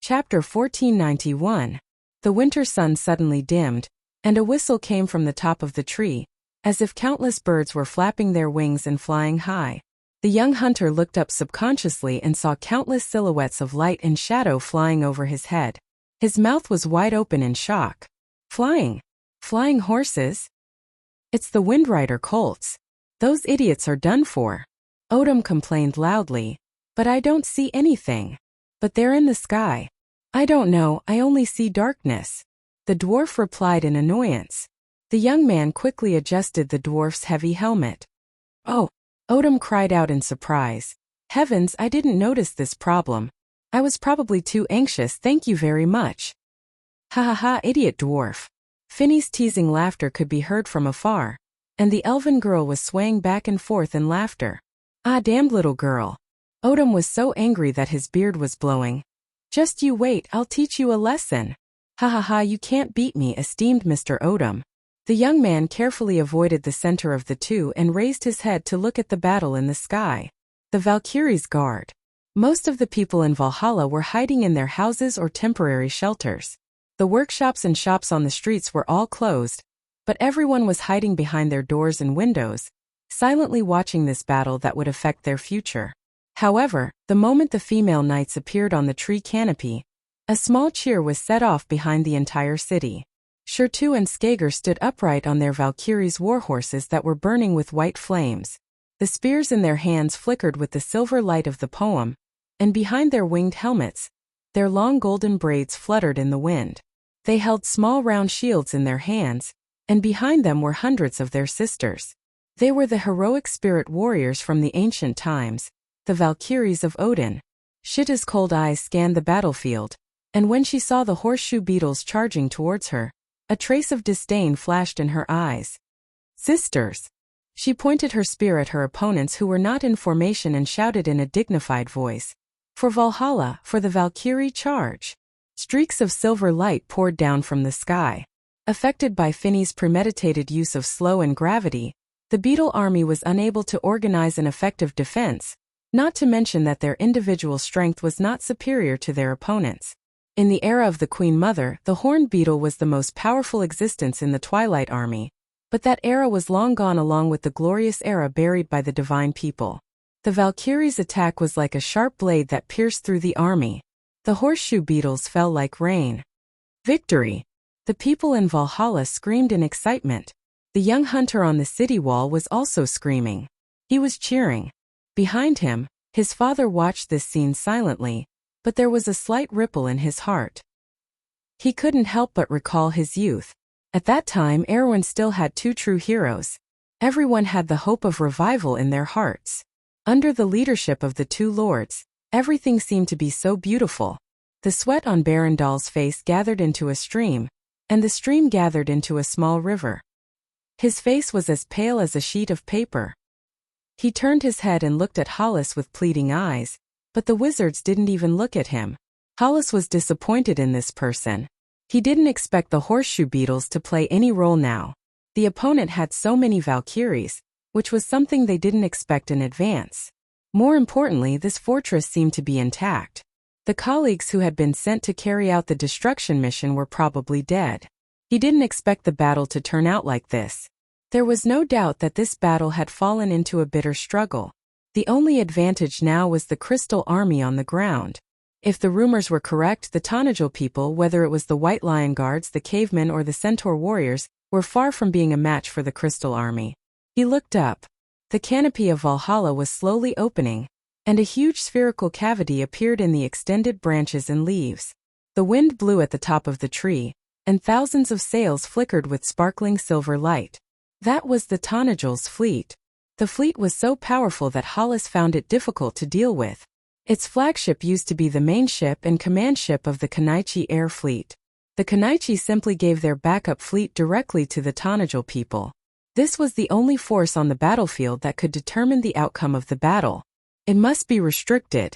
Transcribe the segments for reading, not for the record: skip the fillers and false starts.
Chapter 1491. The winter sun suddenly dimmed, and a whistle came from the top of the tree, as if countless birds were flapping their wings and flying high. The young hunter looked up subconsciously and saw countless silhouettes of light and shadow flying over his head. His mouth was wide open in shock. Flying? Flying horses? It's the Windrider colts. Those idiots are done for. Odom complained loudly. But I don't see anything. But they're in the sky. I don't know, I only see darkness. The dwarf replied in annoyance. The young man quickly adjusted the dwarf's heavy helmet. Oh! Odom cried out in surprise. Heavens, I didn't notice this problem. I was probably too anxious, thank you very much. Ha ha ha, idiot dwarf. Finny's teasing laughter could be heard from afar, and the elven girl was swaying back and forth in laughter. Ah, damned little girl. Odom was so angry that his beard was blowing. Just you wait, I'll teach you a lesson. Ha ha ha, you can't beat me, esteemed Mr. Odom. The young man carefully avoided the center of the two and raised his head to look at the battle in the sky. The Valkyries' guard. Most of the people in Valhalla were hiding in their houses or temporary shelters. The workshops and shops on the streets were all closed, but everyone was hiding behind their doors and windows, silently watching this battle that would affect their future. However, the moment the female knights appeared on the tree canopy, a small cheer was set off behind the entire city. Shertu and Skager stood upright on their Valkyries' warhorses that were burning with white flames. The spears in their hands flickered with the silver light of the poem, and behind their winged helmets, their long golden braids fluttered in the wind. They held small round shields in their hands, and behind them were hundreds of their sisters. They were the heroic spirit warriors from the ancient times, the Valkyries of Odin. Shitta's cold eyes scanned the battlefield, and when she saw the horseshoe beetles charging towards her, a trace of disdain flashed in her eyes. Sisters! She pointed her spear at her opponents who were not in formation and shouted in a dignified voice. For Valhalla, for the Valkyrie charge! Streaks of silver light poured down from the sky. Affected by Finny's premeditated use of slow and gravity, the beetle army was unable to organize an effective defense, not to mention that their individual strength was not superior to their opponents. In the era of the Queen Mother, the horned beetle was the most powerful existence in the Twilight Army, but that era was long gone along with the glorious era buried by the divine people. The Valkyries' attack was like a sharp blade that pierced through the army. The horseshoe beetles fell like rain. Victory! The people in Valhalla screamed in excitement. The young hunter on the city wall was also screaming. He was cheering. Behind him, his father watched this scene silently, but there was a slight ripple in his heart. He couldn't help but recall his youth. At that time, Erwin still had two true heroes. Everyone had the hope of revival in their hearts. Under the leadership of the two lords, everything seemed to be so beautiful. The sweat on Barandal's face gathered into a stream, and the stream gathered into a small river. His face was as pale as a sheet of paper. He turned his head and looked at Hollis with pleading eyes, but the wizards didn't even look at him. Hollis was disappointed in this person. He didn't expect the horseshoe beetles to play any role now. The opponent had so many Valkyries, which was something they didn't expect in advance. More importantly, this fortress seemed to be intact. The colleagues who had been sent to carry out the destruction mission were probably dead. He didn't expect the battle to turn out like this. There was no doubt that this battle had fallen into a bitter struggle. The only advantage now was the Crystal Army on the ground. If the rumors were correct, the Tonajal people, whether it was the White Lion Guards, the Cavemen, or the Centaur Warriors, were far from being a match for the Crystal Army. He looked up. The canopy of Valhalla was slowly opening, and a huge spherical cavity appeared in the extended branches and leaves. The wind blew at the top of the tree, and thousands of sails flickered with sparkling silver light. That was the Tonajal's fleet. The fleet was so powerful that Hollis found it difficult to deal with. Its flagship used to be the main ship and command ship of the Kanaichi Air Fleet. The Kanaichi simply gave their backup fleet directly to the Tonajal people. This was the only force on the battlefield that could determine the outcome of the battle. It must be restricted.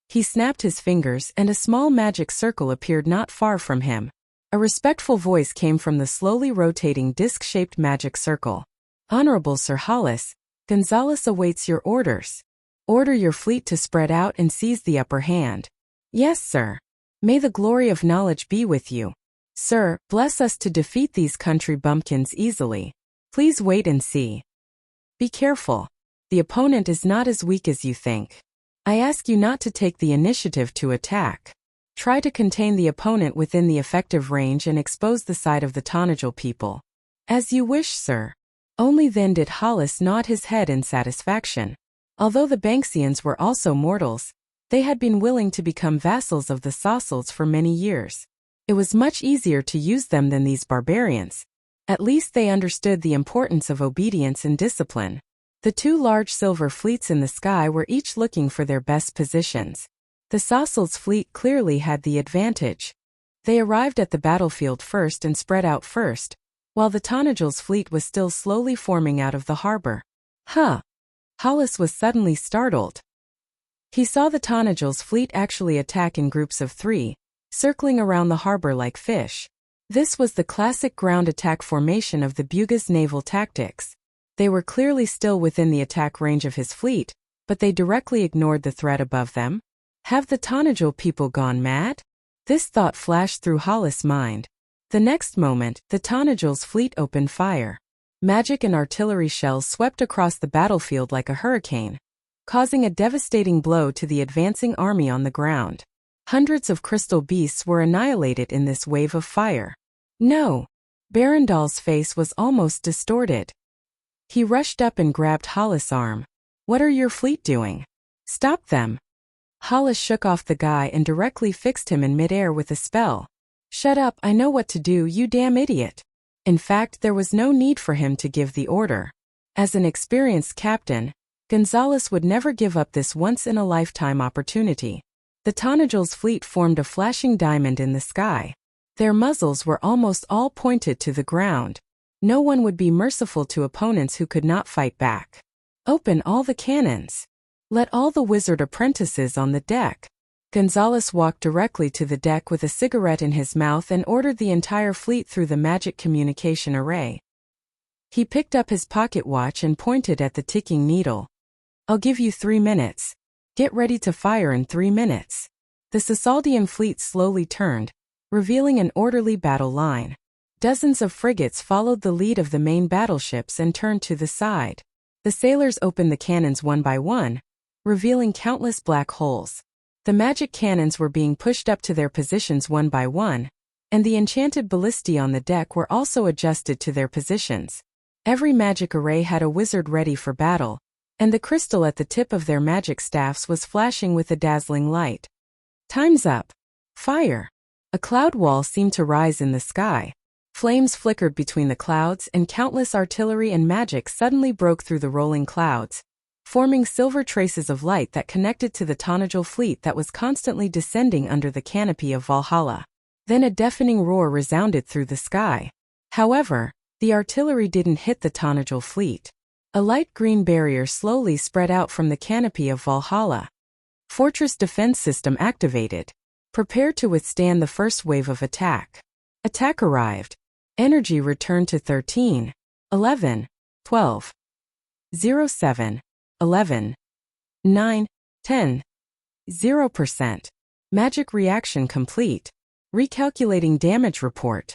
He snapped his fingers and a small magic circle appeared not far from him. A respectful voice came from the slowly rotating disc-shaped magic circle. Honorable Sir Hollis, Gonzalez awaits your orders. Order your fleet to spread out and seize the upper hand. Yes, sir. May the glory of knowledge be with you. Sir, bless us to defeat these country bumpkins easily. Please wait and see. Be careful. The opponent is not as weak as you think. I ask you not to take the initiative to attack. Try to contain the opponent within the effective range and expose the side of the Tonajal people. As you wish, sir. Only then did Hollis nod his head in satisfaction. Although the Banksians were also mortals, they had been willing to become vassals of the Sasals for many years. It was much easier to use them than these barbarians. At least they understood the importance of obedience and discipline. The two large silver fleets in the sky were each looking for their best positions. The Sasals' fleet clearly had the advantage. They arrived at the battlefield first and spread out first, while the Tonajal's fleet was still slowly forming out of the harbor. Huh! Hollis was suddenly startled. He saw the Tonajal's fleet actually attack in groups of 3, circling around the harbor like fish. This was the classic ground attack formation of the Bugha's naval tactics. They were clearly still within the attack range of his fleet, but they directly ignored the threat above them. Have the Tonajal people gone mad? This thought flashed through Hollis' mind. The next moment, the Tonajal's fleet opened fire. Magic and artillery shells swept across the battlefield like a hurricane, causing a devastating blow to the advancing army on the ground. Hundreds of crystal beasts were annihilated in this wave of fire. No! Barandal's face was almost distorted. He rushed up and grabbed Hollis' arm. What are your fleet doing? Stop them! Hollis shook off the guy and directly fixed him in midair with a spell. Shut up, I know what to do, you damn idiot. In fact, there was no need for him to give the order. As an experienced captain, Gonzalez would never give up this once-in-a-lifetime opportunity. The Tonajal's fleet formed a flashing diamond in the sky. Their muzzles were almost all pointed to the ground. No one would be merciful to opponents who could not fight back. Open all the cannons. Let all the wizard apprentices on the deck. Gonzalez walked directly to the deck with a cigarette in his mouth and ordered the entire fleet through the magic communication array. He picked up his pocket watch and pointed at the ticking needle. I'll give you 3 minutes. Get ready to fire in 3 minutes. The Sasaldian fleet slowly turned, revealing an orderly battle line. Dozens of frigates followed the lead of the main battleships and turned to the side. The sailors opened the cannons one by one, revealing countless black holes. The magic cannons were being pushed up to their positions one by one, and the enchanted ballistae on the deck were also adjusted to their positions. Every magic array had a wizard ready for battle, and the crystal at the tip of their magic staffs was flashing with a dazzling light. Time's up. Fire! A cloud wall seemed to rise in the sky. Flames flickered between the clouds and countless artillery and magic suddenly broke through the rolling clouds, forming silver traces of light that connected to the Tonajal fleet that was constantly descending under the canopy of Valhalla. Then a deafening roar resounded through the sky. However, the artillery didn't hit the Tonajal fleet. A light green barrier slowly spread out from the canopy of Valhalla. Fortress defense system activated. Prepare to withstand the first wave of attack. Attack arrived. Energy returned to 13, 11, 12, 07, 11, 9, 10, 0%. Magic reaction complete. Recalculating damage report.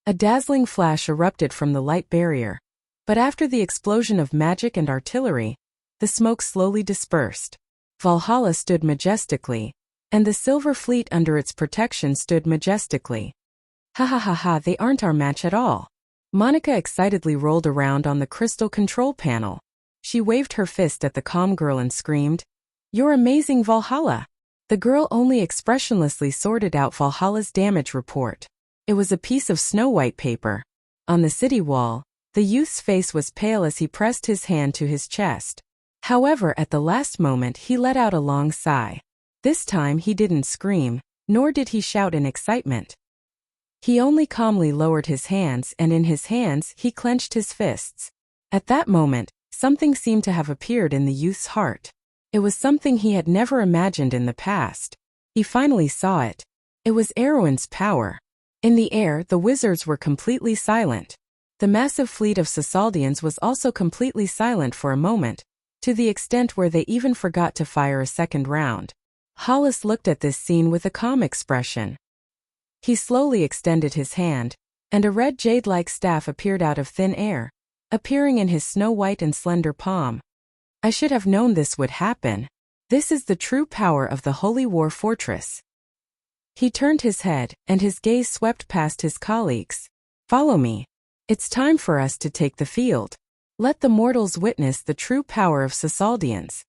A dazzling flash erupted from the light barrier. But after the explosion of magic and artillery, the smoke slowly dispersed. Valhalla stood majestically, and the silver fleet under its protection stood majestically. Ha ha ha ha, they aren't our match at all. Monica excitedly rolled around on the crystal control panel. She waved her fist at the calm girl and screamed, "You're amazing, Valhalla!" The girl only expressionlessly sorted out Valhalla's damage report. It was a piece of snow-white paper. On the city wall, the youth's face was pale as he pressed his hand to his chest. However, at the last moment he let out a long sigh. This time he didn't scream, nor did he shout in excitement. He only calmly lowered his hands, and in his hands he clenched his fists. At that moment, something seemed to have appeared in the youth's heart. It was something he had never imagined in the past. He finally saw it. It was Erwin's power. In the air, the wizards were completely silent. The massive fleet of Sasaldians was also completely silent for a moment, to the extent where they even forgot to fire a second round. Hollis looked at this scene with a calm expression. He slowly extended his hand, and a red jade-like staff appeared out of thin air, appearing in his snow-white and slender palm. I should have known this would happen. This is the true power of the Holy War Fortress. He turned his head, and his gaze swept past his colleagues. Follow me. It's time for us to take the field. Let the mortals witness the true power of Sasaldians.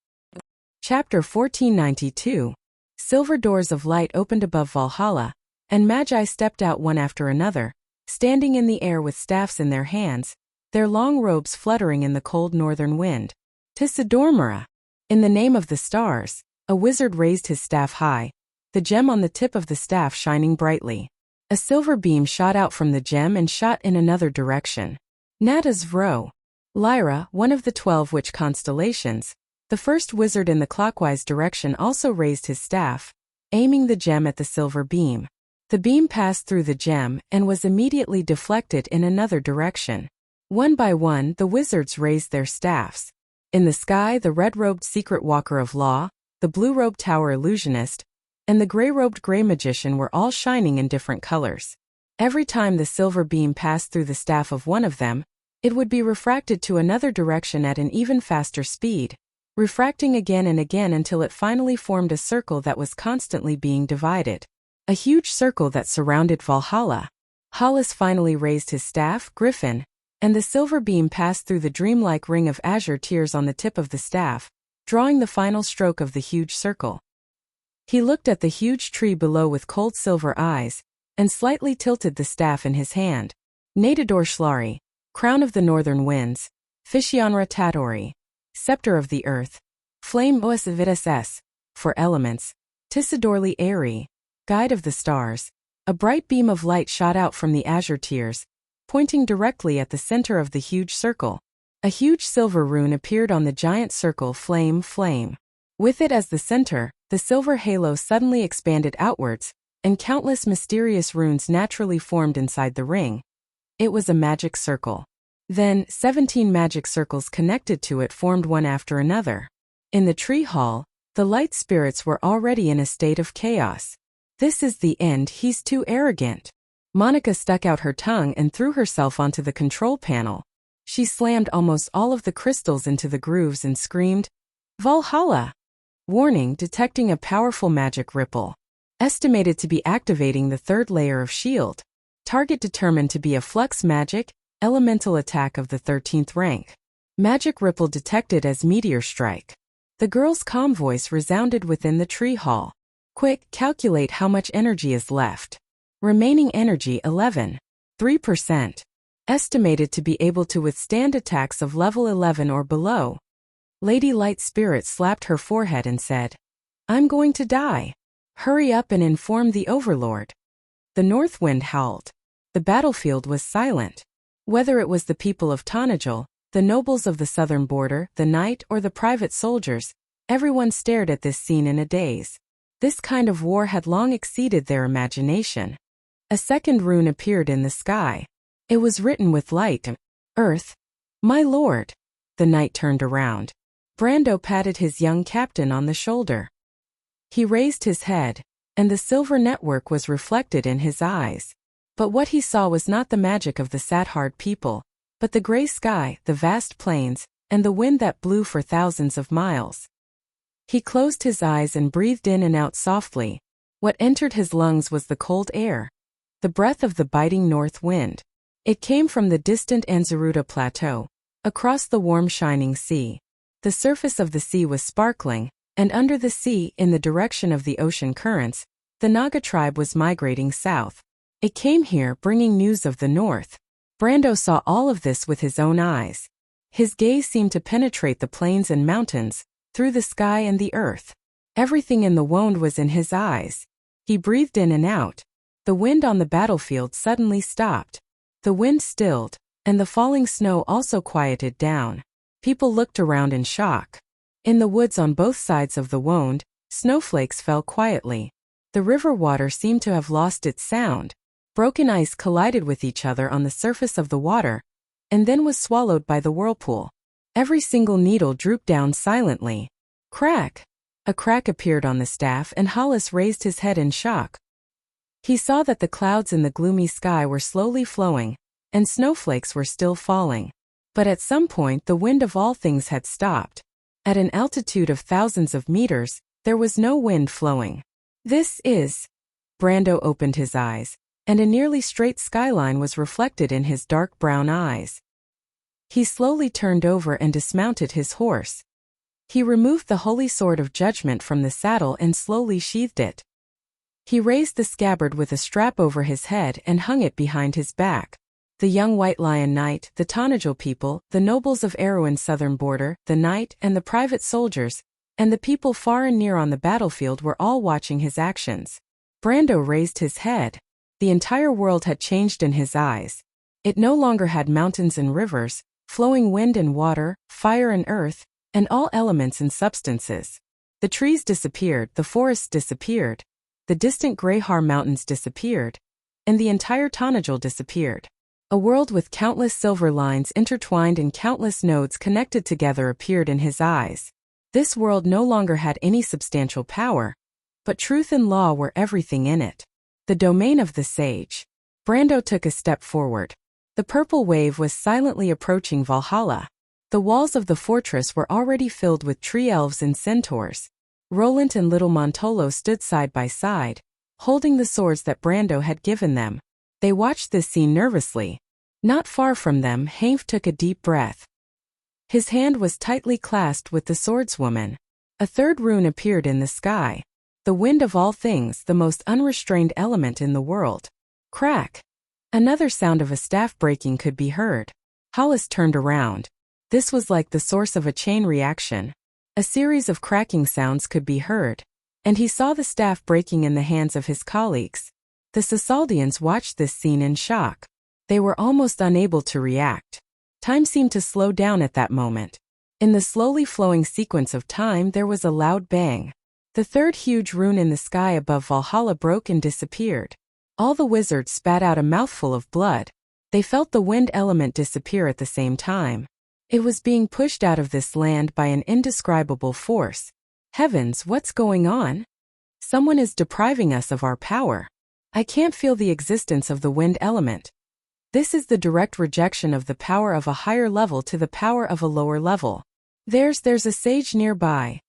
Chapter 1492. Silver doors of light opened above Valhalla, and Magi stepped out one after another, standing in the air with staffs in their hands, their long robes fluttering in the cold northern wind. Tisadormara. In the name of the stars, a wizard raised his staff high, the gem on the tip of the staff shining brightly. A silver beam shot out from the gem and shot in another direction. Natas Vro. Lyra, one of the 12 witch constellations, the first wizard in the clockwise direction, also raised his staff, aiming the gem at the silver beam. The beam passed through the gem and was immediately deflected in another direction. One by one, the wizards raised their staffs. In the sky, the red-robed secret walker of law, the blue-robed tower illusionist, and the gray-robed gray magician were all shining in different colors. Every time the silver beam passed through the staff of one of them, it would be refracted to another direction at an even faster speed, refracting again and again until it finally formed a circle that was constantly being divided. A huge circle that surrounded Valhalla. Hollis finally raised his staff, Griffin, and the silver beam passed through the dreamlike ring of azure tears on the tip of the staff, drawing the final stroke of the huge circle. He looked at the huge tree below with cold silver eyes, and slightly tilted the staff in his hand. Nadador Shlari, crown of the northern winds, Fishianra Tatori, scepter of the earth, flame Oasivitas S, for elements, Tisadorli Aeri, guide of the stars. A bright beam of light shot out from the azure tears, pointing directly at the center of the huge circle. A huge silver rune appeared on the giant circle, Flame. With it as the center, the silver halo suddenly expanded outwards, and countless mysterious runes naturally formed inside the ring. It was a magic circle. Then, 17 magic circles connected to it formed one after another. In the tree hall, the light spirits were already in a state of chaos. This is the end, he's too arrogant. Monica stuck out her tongue and threw herself onto the control panel. She slammed almost all of the crystals into the grooves and screamed, Valhalla! Warning, detecting a powerful magic ripple. Estimated to be activating the third layer of shield. Target determined to be a flux magic, elemental attack of the 13th rank. Magic ripple detected as meteor strike. The girl's calm voice resounded within the tree hall. Quick, calculate how much energy is left. Remaining energy 11.3%. Estimated to be able to withstand attacks of level 11 or below. Lady Light Spirit slapped her forehead and said, I'm going to die. Hurry up and inform the Overlord. The north wind howled. The battlefield was silent. Whether it was the people of Tanajul, the nobles of the southern border, the knight, or the private soldiers, everyone stared at this scene in a daze. This kind of war had long exceeded their imagination. A second rune appeared in the sky. It was written with light. Earth. My lord. The knight turned around. Brando patted his young captain on the shoulder. He raised his head, and the silver network was reflected in his eyes. But what he saw was not the magic of the Sathard people, but the gray sky, the vast plains, and the wind that blew for thousands of miles. He closed his eyes and breathed in and out softly. What entered his lungs was the cold air, the breath of the biting north wind. It came from the distant Anzaruta Plateau, across the warm shining sea. The surface of the sea was sparkling, and under the sea, in the direction of the ocean currents, the Naga tribe was migrating south. It came here bringing news of the north. Brando saw all of this with his own eyes. His gaze seemed to penetrate the plains and mountains, through the sky and the earth. Everything in the wound was in his eyes. He breathed in and out. The wind on the battlefield suddenly stopped. The wind stilled, and the falling snow also quieted down. People looked around in shock. In the woods on both sides of the wound, snowflakes fell quietly. The river water seemed to have lost its sound. Broken ice collided with each other on the surface of the water, and then was swallowed by the whirlpool. Every single needle drooped down silently. Crack! A crack appeared on the staff and Hollis raised his head in shock. He saw that the clouds in the gloomy sky were slowly flowing, and snowflakes were still falling. But at some point the wind of all things had stopped. At an altitude of thousands of meters, there was no wind flowing. This is... Brando opened his eyes, and a nearly straight skyline was reflected in his dark brown eyes. He slowly turned over and dismounted his horse. He removed the holy sword of judgment from the saddle and slowly sheathed it. He raised the scabbard with a strap over his head and hung it behind his back. The young White Lion Knight, the Tonajil people, the nobles of Erewhon's southern border, the knight and the private soldiers, and the people far and near on the battlefield were all watching his actions. Brando raised his head. The entire world had changed in his eyes. It no longer had mountains and rivers, flowing wind and water, fire and earth, and all elements and substances. The trees disappeared, the forests disappeared, the distant Greyhar Mountains disappeared, and the entire Tonajil disappeared. A world with countless silver lines intertwined and countless nodes connected together appeared in his eyes. This world no longer had any substantial power, but truth and law were everything in it. The domain of the sage. Brando took a step forward. The purple wave was silently approaching Valhalla. The walls of the fortress were already filled with tree elves and centaurs. Roland and little Montolo stood side by side, holding the swords that Brando had given them. They watched this scene nervously. Not far from them, Hanf took a deep breath. His hand was tightly clasped with the swordswoman. A third rune appeared in the sky. The wind of all things, the most unrestrained element in the world. Crack! Another sound of a staff breaking could be heard. Hollis turned around. This was like the source of a chain reaction. A series of cracking sounds could be heard, and he saw the staff breaking in the hands of his colleagues. The Sasaldians watched this scene in shock. They were almost unable to react. Time seemed to slow down at that moment. In the slowly flowing sequence of time there was a loud bang. The third huge rune in the sky above Valhalla broke and disappeared. All the wizards spat out a mouthful of blood. They felt the wind element disappear at the same time. It was being pushed out of this land by an indescribable force. Heavens, what's going on? Someone is depriving us of our power. I can't feel the existence of the wind element. This is the direct rejection of the power of a higher level to the power of a lower level. There's a sage nearby.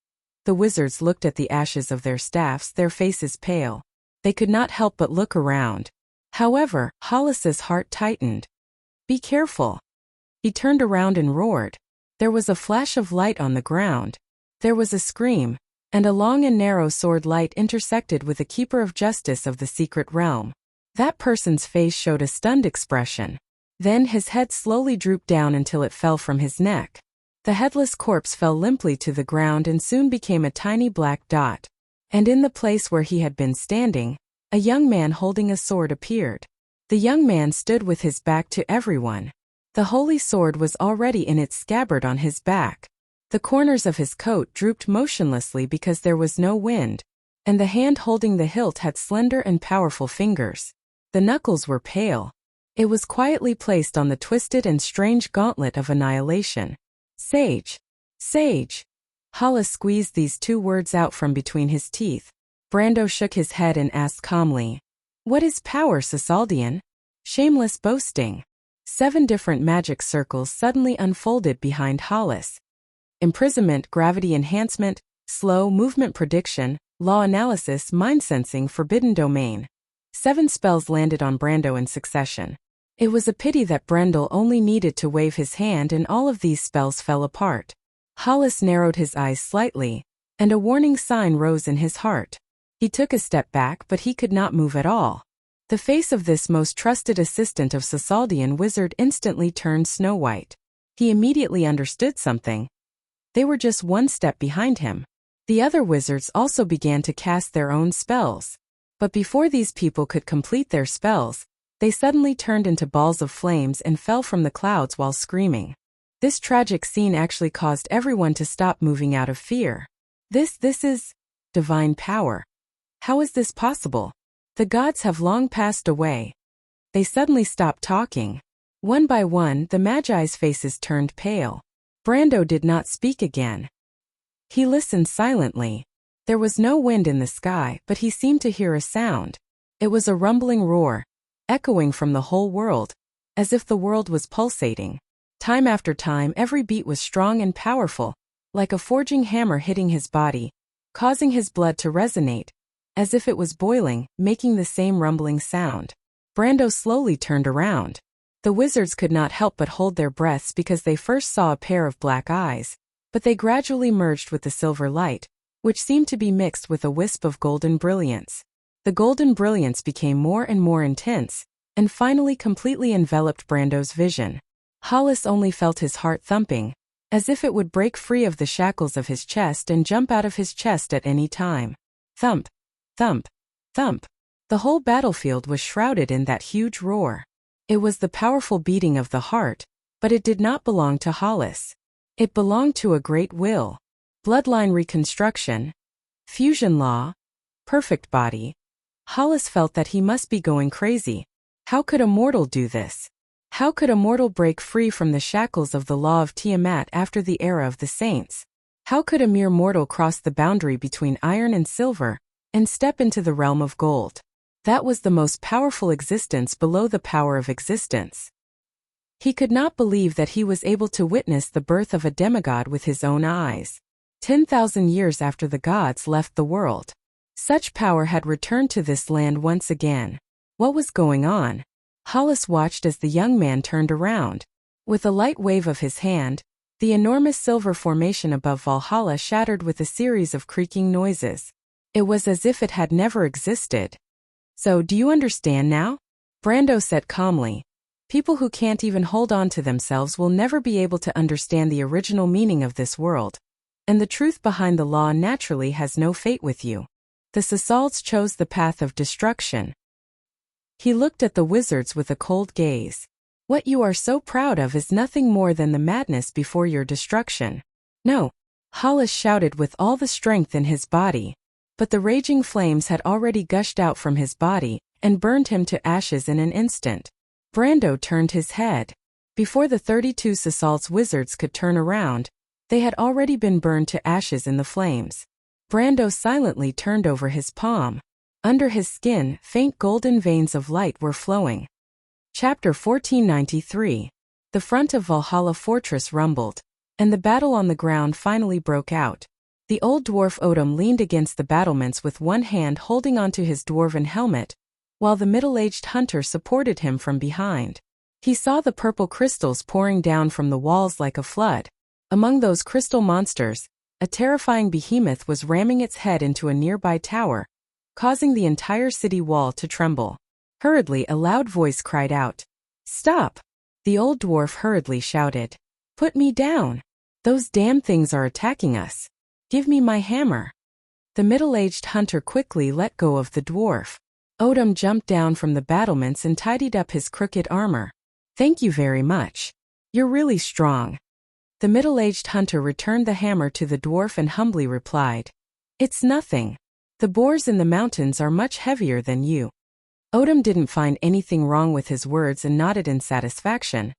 The wizards looked at the ashes of their staffs, their faces pale. They could not help but look around. However, Hollis's heart tightened. Be careful. He turned around and roared. There was a flash of light on the ground. There was a scream, and a long and narrow sword light intersected with a keeper of justice of the secret realm. That person's face showed a stunned expression. Then his head slowly drooped down until it fell from his neck. The headless corpse fell limply to the ground and soon became a tiny black dot. And in the place where he had been standing, a young man holding a sword appeared. The young man stood with his back to everyone. The holy sword was already in its scabbard on his back. The corners of his coat drooped motionlessly because there was no wind, and the hand holding the hilt had slender and powerful fingers. The knuckles were pale. It was quietly placed on the twisted and strange gauntlet of annihilation. Sage. Sage. Hollis squeezed these two words out from between his teeth. Brando shook his head and asked calmly, "What is power, Sasaldian?" Shameless boasting. 7 different magic circles suddenly unfolded behind Hollis. Imprisonment, gravity enhancement, slow movement prediction, law analysis, mind sensing, forbidden domain. 7 spells landed on Brando in succession. It was a pity that Brendel only needed to wave his hand and all of these spells fell apart. Hollis narrowed his eyes slightly, and a warning sign rose in his heart. He took a step back, but he could not move at all. The face of this most trusted assistant of Sasaldian wizard instantly turned snow-white. He immediately understood something. They were just one step behind him. The other wizards also began to cast their own spells. But before these people could complete their spells, they suddenly turned into balls of flames and fell from the clouds while screaming. This tragic scene actually caused everyone to stop moving out of fear. This is divine power. How is this possible? The gods have long passed away. They suddenly stopped talking. One by one, the Magi's faces turned pale. Brando did not speak again. He listened silently. There was no wind in the sky, but he seemed to hear a sound. It was a rumbling roar, echoing from the whole world, as if the world was pulsating. Time after time, every beat was strong and powerful, like a forging hammer hitting his body, causing his blood to resonate, as if it was boiling, making the same rumbling sound. Brando slowly turned around. The wizards could not help but hold their breaths because they first saw a pair of black eyes, but they gradually merged with the silver light, which seemed to be mixed with a wisp of golden brilliance. The golden brilliance became more and more intense, and finally completely enveloped Brando's vision. Hollis only felt his heart thumping, as if it would break free of the shackles of his chest and jump out of his chest at any time. Thump, thump, thump. The whole battlefield was shrouded in that huge roar. It was the powerful beating of the heart, but it did not belong to Hollis. It belonged to a great will. Bloodline reconstruction, fusion law, perfect body. Hollis felt that he must be going crazy. How could a mortal do this? How could a mortal break free from the shackles of the law of Tiamat after the era of the saints? How could a mere mortal cross the boundary between iron and silver and step into the realm of gold? That was the most powerful existence below the power of existence. He could not believe that he was able to witness the birth of a demigod with his own eyes. 10,000 years after the gods left the world, such power had returned to this land once again. What was going on? Hollis watched as the young man turned around. With a light wave of his hand, the enormous silver formation above Valhalla shattered with a series of creaking noises. It was as if it had never existed. So, do you understand now? Brando said calmly. People who can't even hold on to themselves will never be able to understand the original meaning of this world. And the truth behind the law naturally has no fate with you. The Sasalts chose the path of destruction. He looked at the wizards with a cold gaze. What you are so proud of is nothing more than the madness before your destruction. No, Hollis shouted with all the strength in his body. But the raging flames had already gushed out from his body and burned him to ashes in an instant. Brando turned his head. Before the 32 Sasalts wizards could turn around, they had already been burned to ashes in the flames. Brando silently turned over his palm. Under his skin, faint golden veins of light were flowing. Chapter 1493. The front of Valhalla Fortress rumbled, and the battle on the ground finally broke out. The old dwarf Odom leaned against the battlements with one hand holding onto his dwarven helmet, while the middle-aged hunter supported him from behind. He saw the purple crystals pouring down from the walls like a flood. Among those crystal monsters, a terrifying behemoth was ramming its head into a nearby tower, causing the entire city wall to tremble. Hurriedly, a loud voice cried out, "Stop!" The old dwarf hurriedly shouted, "Put me down! Those damn things are attacking us! Give me my hammer!" The middle-aged hunter quickly let go of the dwarf. Odom jumped down from the battlements and tidied up his crooked armor. "Thank you very much. You're really strong." The middle-aged hunter returned the hammer to the dwarf and humbly replied, "It's nothing. The boars in the mountains are much heavier than you." Odom didn't find anything wrong with his words and nodded in satisfaction.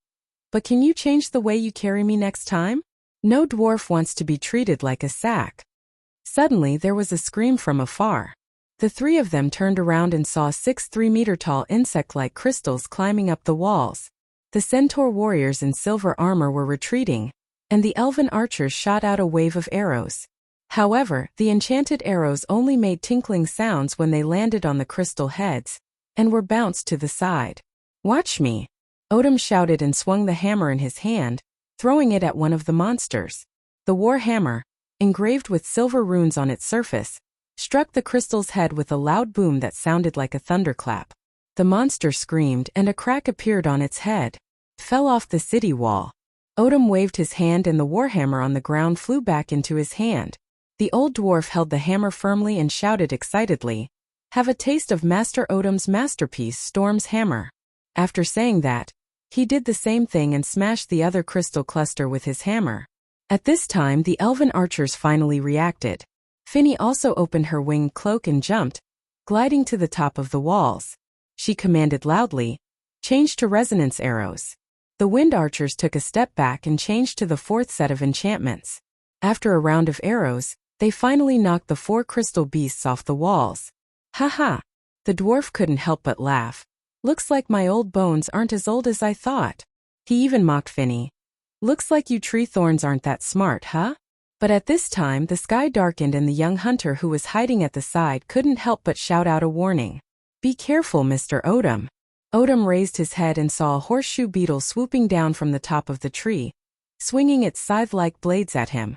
"But can you change the way you carry me next time? No dwarf wants to be treated like a sack." Suddenly there was a scream from afar. The three of them turned around and saw 6 3-meter-tall insect-like crystals climbing up the walls. The centaur warriors in silver armor were retreating, and the elven archers shot out a wave of arrows. However, the enchanted arrows only made tinkling sounds when they landed on the crystal heads, and were bounced to the side. "Watch me!" Odom shouted and swung the hammer in his hand, throwing it at one of the monsters. The war hammer, engraved with silver runes on its surface, struck the crystal's head with a loud boom that sounded like a thunderclap. The monster screamed and a crack appeared on its head. It fell off the city wall. Odom waved his hand and the warhammer on the ground flew back into his hand. The old dwarf held the hammer firmly and shouted excitedly, "Have a taste of Master Odom's masterpiece, Storm's hammer." After saying that, he did the same thing and smashed the other crystal cluster with his hammer. At this time the elven archers finally reacted. Finny also opened her winged cloak and jumped, gliding to the top of the walls. She commanded loudly, "Change to resonance arrows." The wind archers took a step back and changed to the 4th set of enchantments. After a round of arrows, They finally knocked the 4 crystal beasts off the walls. Ha ha! The dwarf couldn't help but laugh. Looks like my old bones aren't as old as I thought. He even mocked Finny. Looks like you tree thorns aren't that smart, huh? But at this time the sky darkened and the young hunter who was hiding at the side couldn't help but shout out a warning. Be careful, Mr. Odom. Odom raised his head and saw a horseshoe beetle swooping down from the top of the tree, swinging its scythe-like blades at him.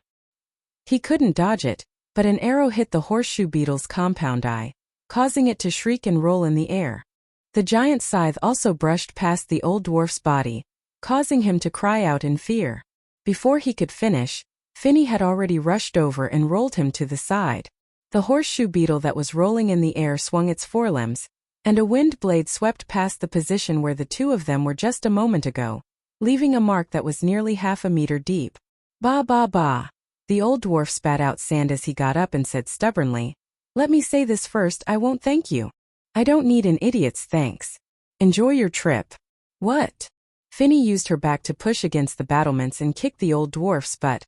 He couldn't dodge it, but an arrow hit the horseshoe beetle's compound eye, causing it to shriek and roll in the air. The giant scythe also brushed past the old dwarf's body, causing him to cry out in fear. Before he could finish, Finny had already rushed over and rolled him to the side. The horseshoe beetle that was rolling in the air swung its forelimbs, and a wind blade swept past the position where the two of them were just a moment ago, leaving a mark that was nearly half a meter deep. Ba ba ba. The old dwarf spat out sand as he got up and said stubbornly, Let me say this first, I won't thank you. I don't need an idiot's thanks. Enjoy your trip. What? Finny used her back to push against the battlements and kick the old dwarf's butt,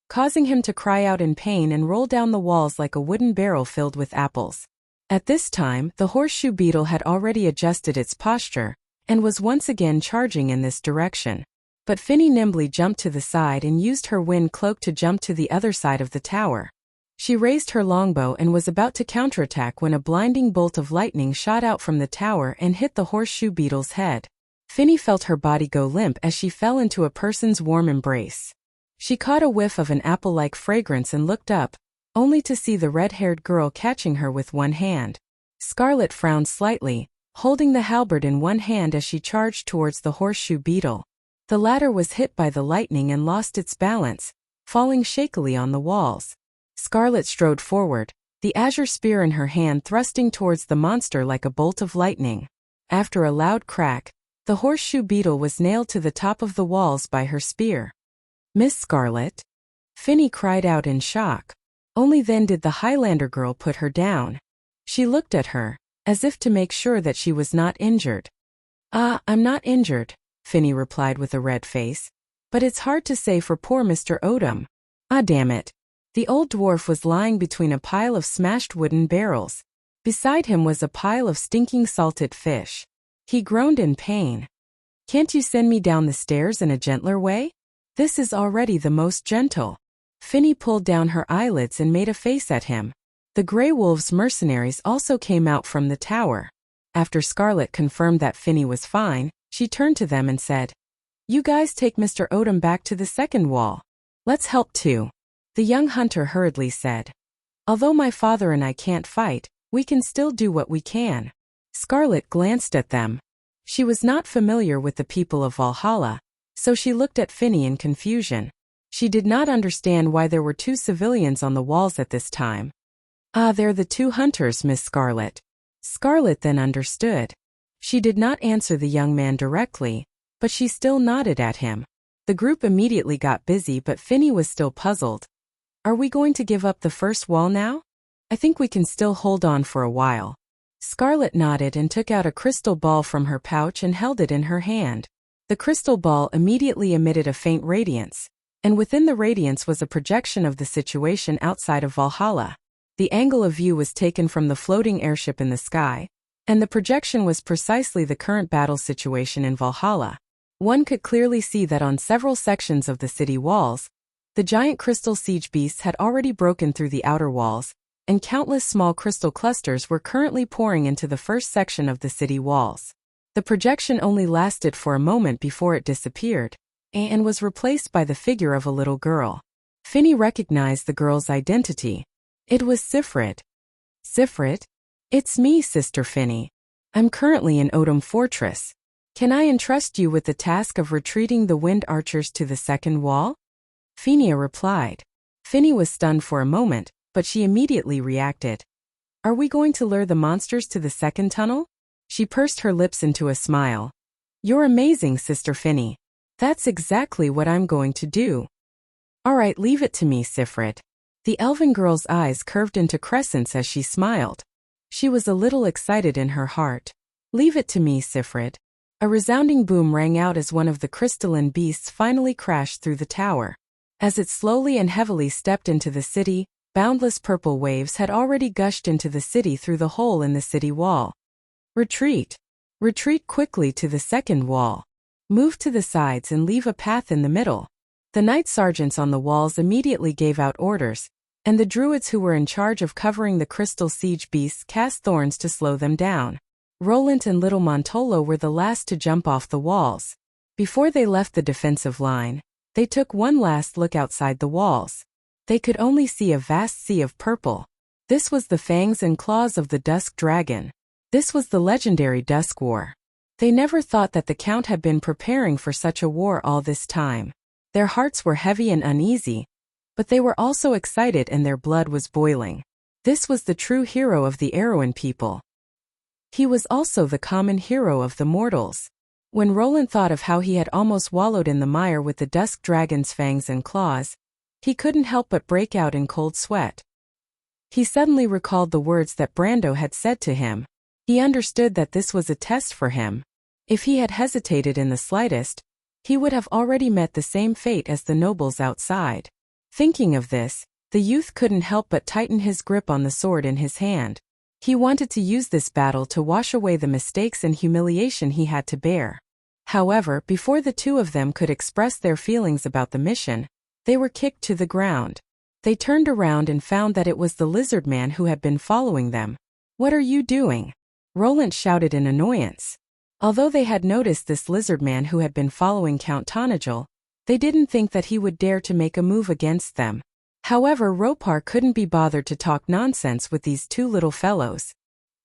causing him to cry out in pain and roll down the walls like a wooden barrel filled with apples. At this time, the horseshoe beetle had already adjusted its posture, and was once again charging in this direction. But Finny nimbly jumped to the side and used her wind cloak to jump to the other side of the tower. She raised her longbow and was about to counterattack when a blinding bolt of lightning shot out from the tower and hit the horseshoe beetle's head. Finny felt her body go limp as she fell into a person's warm embrace. She caught a whiff of an apple-like fragrance and looked up, only to see the red-haired girl catching her with one hand. Scarlet frowned slightly, holding the halberd in one hand as she charged towards the horseshoe beetle. The latter was hit by the lightning and lost its balance, falling shakily on the walls. Scarlet strode forward, the azure spear in her hand thrusting towards the monster like a bolt of lightning. After a loud crack, the horseshoe beetle was nailed to the top of the walls by her spear. Miss Scarlet? Finny cried out in shock. Only then did the Highlander girl put her down. She looked at her, as if to make sure that she was not injured. I'm not injured, Finny replied with a red face. But it's hard to say for poor Mr. Odom. Damn it. The old dwarf was lying between a pile of smashed wooden barrels. Beside him was a pile of stinking salted fish. He groaned in pain. Can't you send me down the stairs in a gentler way? This is already the most gentle. Finny pulled down her eyelids and made a face at him. The Grey Wolves mercenaries also came out from the tower. After Scarlet confirmed that Finny was fine, she turned to them and said, You guys take Mr. Odom back to the second wall. Let's help too. The young hunter hurriedly said, Although my father and I can't fight, we can still do what we can. Scarlet glanced at them. She was not familiar with the people of Valhalla, so she looked at Finny in confusion. She did not understand why there were 2 civilians on the walls at this time. They're the 2 hunters, Miss Scarlet. Scarlet then understood. She did not answer the young man directly, but she still nodded at him. The group immediately got busy, but Finny was still puzzled. Are we going to give up the first wall now? I think we can still hold on for a while. Scarlet nodded and took out a crystal ball from her pouch and held it in her hand. The crystal ball immediately emitted a faint radiance, and within the radiance was a projection of the situation outside of Valhalla. The angle of view was taken from the floating airship in the sky, and the projection was precisely the current battle situation in Valhalla. One could clearly see that on several sections of the city walls, the giant crystal siege beasts had already broken through the outer walls, and countless small crystal clusters were currently pouring into the first section of the city walls. The projection only lasted for a moment before it disappeared, and was replaced by the figure of a little girl. Finny recognized the girl's identity. It was Sifrit. Sifrit? It's me, Sister Finny. I'm currently in Odom Fortress. Can I entrust you with the task of retreating the wind archers to the second wall? Phinia replied. Finny was stunned for a moment, but she immediately reacted. Are we going to lure the monsters to the second tunnel? She pursed her lips into a smile. You're amazing, Sister Finny. That's exactly what I'm going to do. All right, leave it to me, Sifrit. The elven girl's eyes curved into crescents as she smiled. She was a little excited in her heart. Leave it to me, Sifrit. A resounding boom rang out as one of the crystalline beasts finally crashed through the tower. As it slowly and heavily stepped into the city, Boundless purple waves had already gushed into the city through the hole in the city wall. Retreat! Retreat quickly to the second wall. Move to the sides and leave a path in the middle. The knight sergeants on the walls immediately gave out orders, and the druids who were in charge of covering the crystal siege beasts cast thorns to slow them down. Roland and little Montolo were the last to jump off the walls. Before they left the defensive line, they took one last look outside the walls. They could only see a vast sea of purple. This was the fangs and claws of the Dusk Dragon. This was the legendary Dusk War. They never thought that the Count had been preparing for such a war all this time. Their hearts were heavy and uneasy, but they were also excited and their blood was boiling. This was the true hero of the Arrowin people. He was also the common hero of the mortals. When Roland thought of how he had almost wallowed in the mire with the Dusk Dragon's fangs and claws, he couldn't help but break out in cold sweat. He suddenly recalled the words that Brando had said to him. He understood that this was a test for him. If he had hesitated in the slightest, he would have already met the same fate as the nobles outside. Thinking of this, the youth couldn't help but tighten his grip on the sword in his hand. He wanted to use this battle to wash away the mistakes and humiliation he had to bear. However, before the two of them could express their feelings about the mission, they were kicked to the ground. They turned around and found that it was the lizard man who had been following them. "What are you doing?" Roland shouted in annoyance. Although they had noticed this lizard man who had been following Count Tonagel, they didn't think that he would dare to make a move against them. However, Ropar couldn't be bothered to talk nonsense with these two little fellows.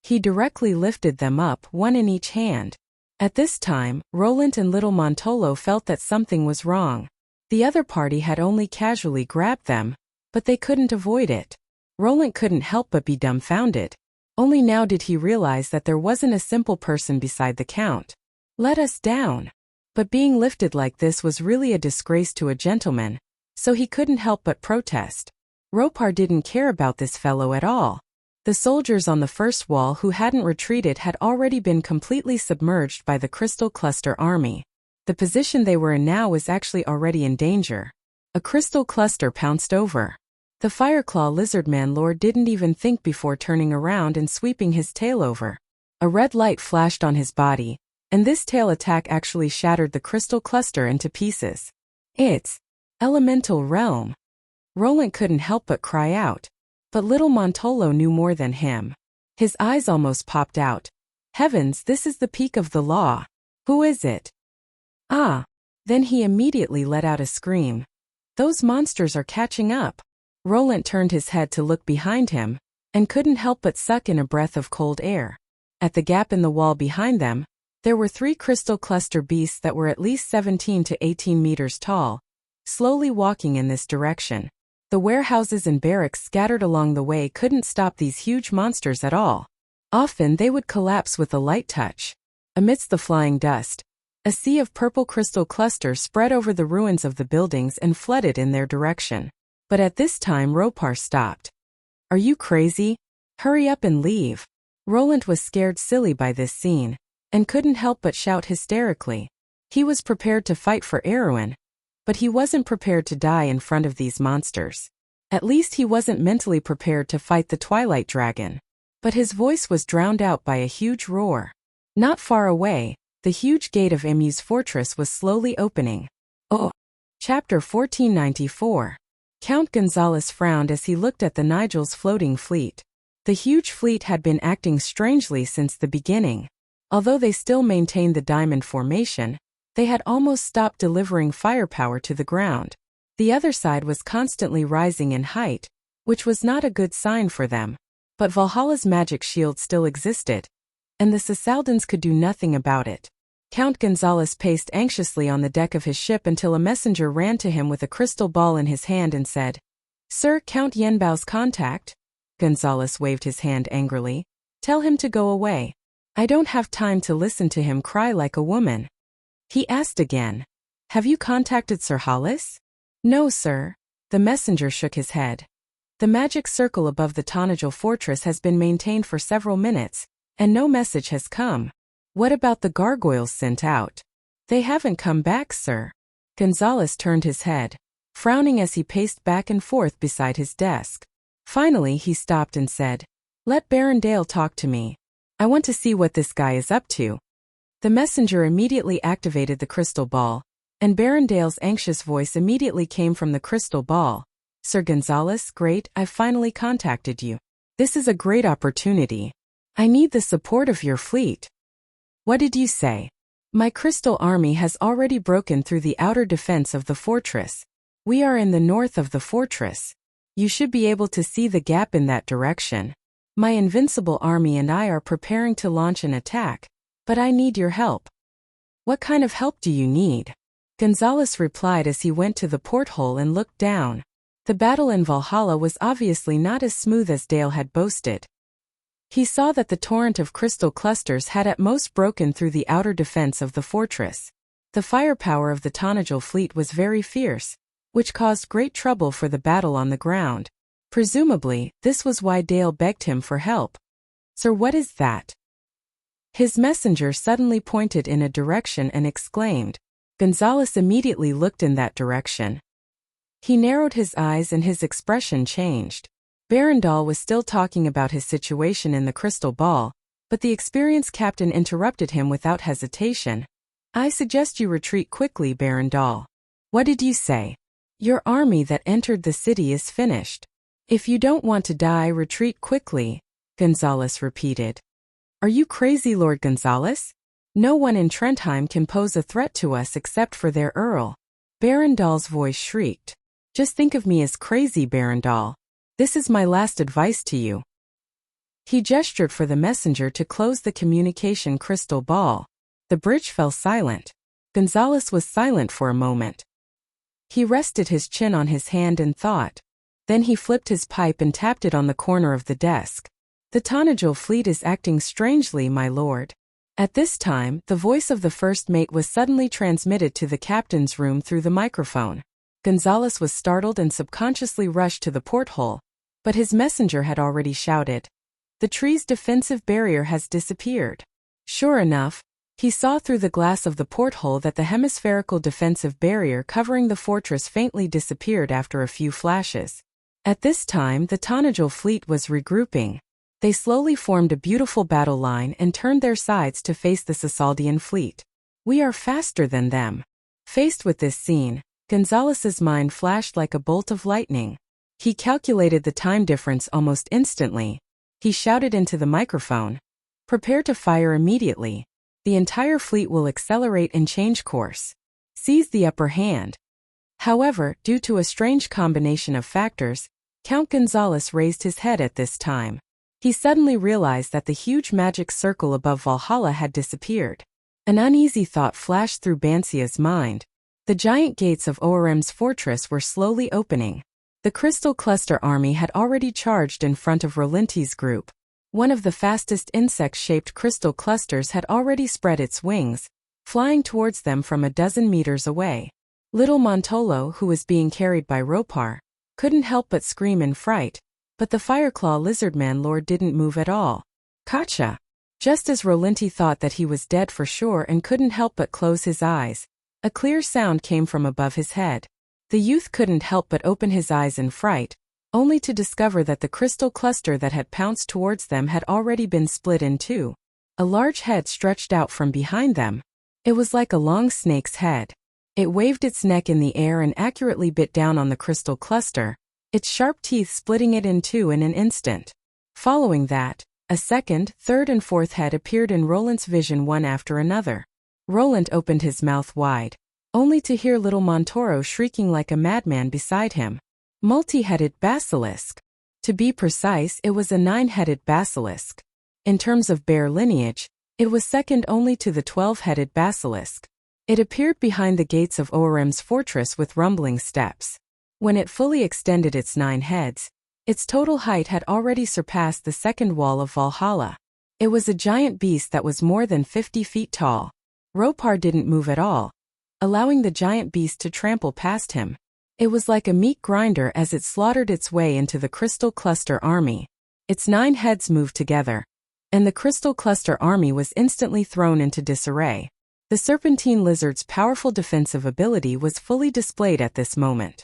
He directly lifted them up, one in each hand. At this time, Roland and little Montolo felt that something was wrong. The other party had only casually grabbed them, but they couldn't avoid it. Roland couldn't help but be dumbfounded. Only now did he realize that there wasn't a simple person beside the Count. "Let us down." But being lifted like this was really a disgrace to a gentleman, so he couldn't help but protest. Ropar didn't care about this fellow at all. The soldiers on the first wall who hadn't retreated had already been completely submerged by the Crystal Cluster army. The position they were in now was actually already in danger. A crystal cluster pounced over. The Fireclaw Lizardman Lord didn't even think before turning around and sweeping his tail over. A red light flashed on his body, and this tail attack actually shattered the crystal cluster into pieces. "It's elemental realm." Roland couldn't help but cry out. But little Montolo knew more than him. His eyes almost popped out. "Heavens, this is the peak of the law. Who is it?" "Ah!" Then he immediately let out a scream. "Those monsters are catching up." Roland turned his head to look behind him, and couldn't help but suck in a breath of cold air. At the gap in the wall behind them, there were 3 crystal cluster beasts that were at least 17 to 18 meters tall, slowly walking in this direction. The warehouses and barracks scattered along the way couldn't stop these huge monsters at all. Often they would collapse with a light touch. Amidst the flying dust, a sea of purple crystal clusters spread over the ruins of the buildings and flooded in their direction. But at this time Ropar stopped. "Are you crazy? Hurry up and leave." Roland was scared silly by this scene, and couldn't help but shout hysterically. He was prepared to fight for Arrowin, but he wasn't prepared to die in front of these monsters. At least he wasn't mentally prepared to fight the Twilight Dragon. But his voice was drowned out by a huge roar. Not far away, the huge gate of Emu's fortress was slowly opening. Oh! Chapter 1494. Count Gonzalez frowned as he looked at the Nigel's floating fleet. The huge fleet had been acting strangely since the beginning. Although they still maintained the diamond formation, they had almost stopped delivering firepower to the ground. The other side was constantly rising in height, which was not a good sign for them. But Valhalla's magic shield still existed, and the Sisaldans could do nothing about it. Count Gonzalez paced anxiously on the deck of his ship until a messenger ran to him with a crystal ball in his hand and said, "Sir, Count Yenbao's contact." Gonzalez waved his hand angrily. "Tell him to go away. I don't have time to listen to him cry like a woman." He asked again, "Have you contacted Sir Hollis?" "No, sir." The messenger shook his head. "The magic circle above the Tonagel fortress has been maintained for several minutes, and no message has come." "What about the gargoyles sent out?" "They haven't come back, sir." Gonzalez turned his head, frowning as he paced back and forth beside his desk. Finally he stopped and said, "Let Baron Dale talk to me. I want to see what this guy is up to." The messenger immediately activated the crystal ball, and Baron Dale's anxious voice immediately came from the crystal ball. "Sir Gonzalez, great, I've finally contacted you. This is a great opportunity. I need the support of your fleet." "What did you say?" "My crystal army has already broken through the outer defense of the fortress. We are in the north of the fortress. You should be able to see the gap in that direction. My invincible army and I are preparing to launch an attack, but I need your help." "What kind of help do you need?" Gonzalez replied as he went to the porthole and looked down. The battle in Valhalla was obviously not as smooth as Dale had boasted. He saw that the torrent of crystal clusters had at most broken through the outer defense of the fortress. The firepower of the Tanajal fleet was very fierce, which caused great trouble for the battle on the ground. Presumably, this was why Dale begged him for help. "Sir, what is that?" His messenger suddenly pointed in a direction and exclaimed. Gonzalez immediately looked in that direction. He narrowed his eyes and his expression changed. Barandal was still talking about his situation in the crystal ball, but the experienced captain interrupted him without hesitation. "I suggest you retreat quickly, Barandal." "What did you say?" "Your army that entered the city is finished. If you don't want to die, retreat quickly," Gonzalez repeated. "Are you crazy, Lord Gonzalez? No one in Trentheim can pose a threat to us except for their Earl." Barandal's voice shrieked. "Just think of me as crazy, Barandal. This is my last advice to you." He gestured for the messenger to close the communication crystal ball. The bridge fell silent. Gonzalez was silent for a moment. He rested his chin on his hand and thought. Then he flipped his pipe and tapped it on the corner of the desk. "The Tanajal fleet is acting strangely, my lord." At this time, the voice of the first mate was suddenly transmitted to the captain's room through the microphone. Gonzalez was startled and subconsciously rushed to the porthole, but his messenger had already shouted, "The tree's defensive barrier has disappeared." Sure enough, he saw through the glass of the porthole that the hemispherical defensive barrier covering the fortress faintly disappeared after a few flashes. At this time, the Tanajal fleet was regrouping. They slowly formed a beautiful battle line and turned their sides to face the Sasaldian fleet. "We are faster than them." Faced with this scene, Gonzalez's mind flashed like a bolt of lightning. He calculated the time difference almost instantly. He shouted into the microphone, "Prepare to fire immediately. The entire fleet will accelerate and change course. Seize the upper hand." However, due to a strange combination of factors, Count Gonzalez raised his head at this time. He suddenly realized that the huge magic circle above Valhalla had disappeared. An uneasy thought flashed through Bansia's mind. The giant gates of Oarem's fortress were slowly opening. The Crystal Cluster army had already charged in front of Rolinti's group. One of the fastest insect-shaped crystal clusters had already spread its wings, flying towards them from a dozen meters away. Little Montolo, who was being carried by Ropar, couldn't help but scream in fright, but the Fireclaw Lizardman Lord didn't move at all. "Kacha!" Just as Rolinti thought that he was dead for sure and couldn't help but close his eyes, a clear sound came from above his head. The youth couldn't help but open his eyes in fright, only to discover that the crystal cluster that had pounced towards them had already been split in two. A large head stretched out from behind them. It was like a long snake's head. It waved its neck in the air and accurately bit down on the crystal cluster, its sharp teeth splitting it in two in an instant. Following that, a second, third and fourth head appeared in Roland's vision one after another. Roland opened his mouth wide, only to hear little Montoro shrieking like a madman beside him. Multi-headed basilisk. To be precise, it was a 9-headed basilisk. In terms of bear lineage, it was second only to the 12-headed basilisk. It appeared behind the gates of Oarem's fortress with rumbling steps. When it fully extended its 9 heads, its total height had already surpassed the second wall of Valhalla. It was a giant beast that was more than 50 feet tall. Ropar didn't move at all, allowing the giant beast to trample past him. It was like a meat grinder as it slaughtered its way into the Crystal Cluster army. Its 9 heads moved together, and the Crystal Cluster army was instantly thrown into disarray. The Serpentine Lizard's powerful defensive ability was fully displayed at this moment.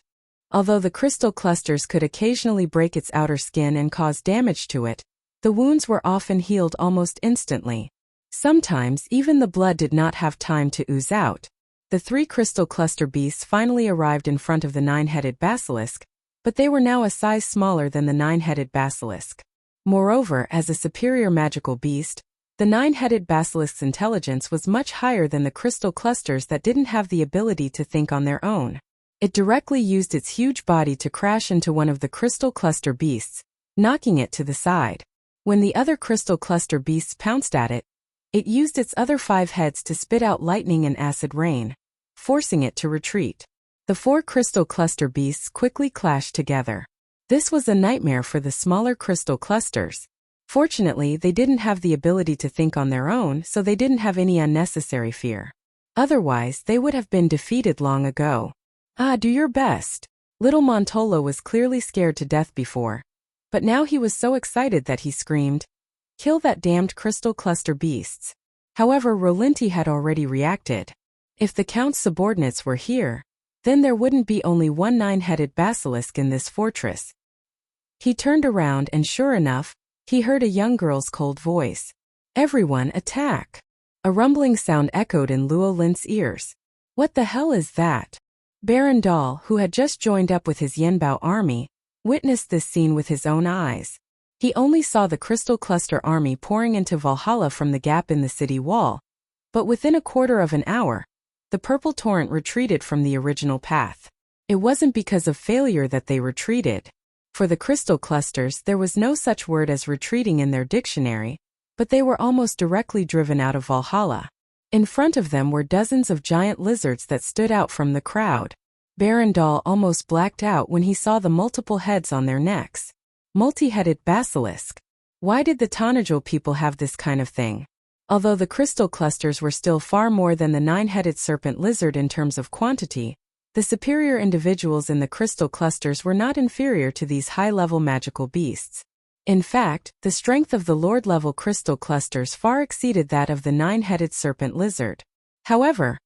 Although the crystal clusters could occasionally break its outer skin and cause damage to it, the wounds were often healed almost instantly. Sometimes even the blood did not have time to ooze out. The 3 crystal cluster beasts finally arrived in front of the 9-headed basilisk, but they were now a size smaller than the 9-headed basilisk. Moreover, as a superior magical beast, the 9-headed basilisk's intelligence was much higher than the crystal clusters that didn't have the ability to think on their own. It directly used its huge body to crash into one of the crystal cluster beasts, knocking it to the side. When the other crystal cluster beasts pounced at it, it used its other 5 heads to spit out lightning and acid rain, forcing it to retreat. The 4 crystal cluster beasts quickly clashed together. This was a nightmare for the smaller crystal clusters. Fortunately, they didn't have the ability to think on their own, so they didn't have any unnecessary fear. Otherwise, they would have been defeated long ago. Do your best. Little Montolo was clearly scared to death before, but now he was so excited that he screamed, "Kill that damned crystal cluster beasts." However, Rolinti had already reacted. If the Count's subordinates were here, then there wouldn't be only one 9-headed basilisk in this fortress. He turned around and sure enough, he heard a young girl's cold voice. "Everyone attack!" A rumbling sound echoed in Luo Lin's ears. What the hell is that? Baron Dahl, who had just joined up with his Yenbao army, witnessed this scene with his own eyes. He only saw the crystal cluster army pouring into Valhalla from the gap in the city wall, but within a quarter of an hour, the purple torrent retreated from the original path. It wasn't because of failure that they retreated. For the crystal clusters, there was no such word as retreating in their dictionary, but they were almost directly driven out of Valhalla. In front of them were dozens of giant lizards that stood out from the crowd. Baron Dahl almost blacked out when he saw the multiple heads on their necks. Multi-headed basilisk. Why did the Tanajul people have this kind of thing? Although the crystal clusters were still far more than the 9-headed serpent lizard in terms of quantity, the superior individuals in the crystal clusters were not inferior to these high-level magical beasts. In fact, the strength of the Lord-level crystal clusters far exceeded that of the 9-headed serpent lizard. However,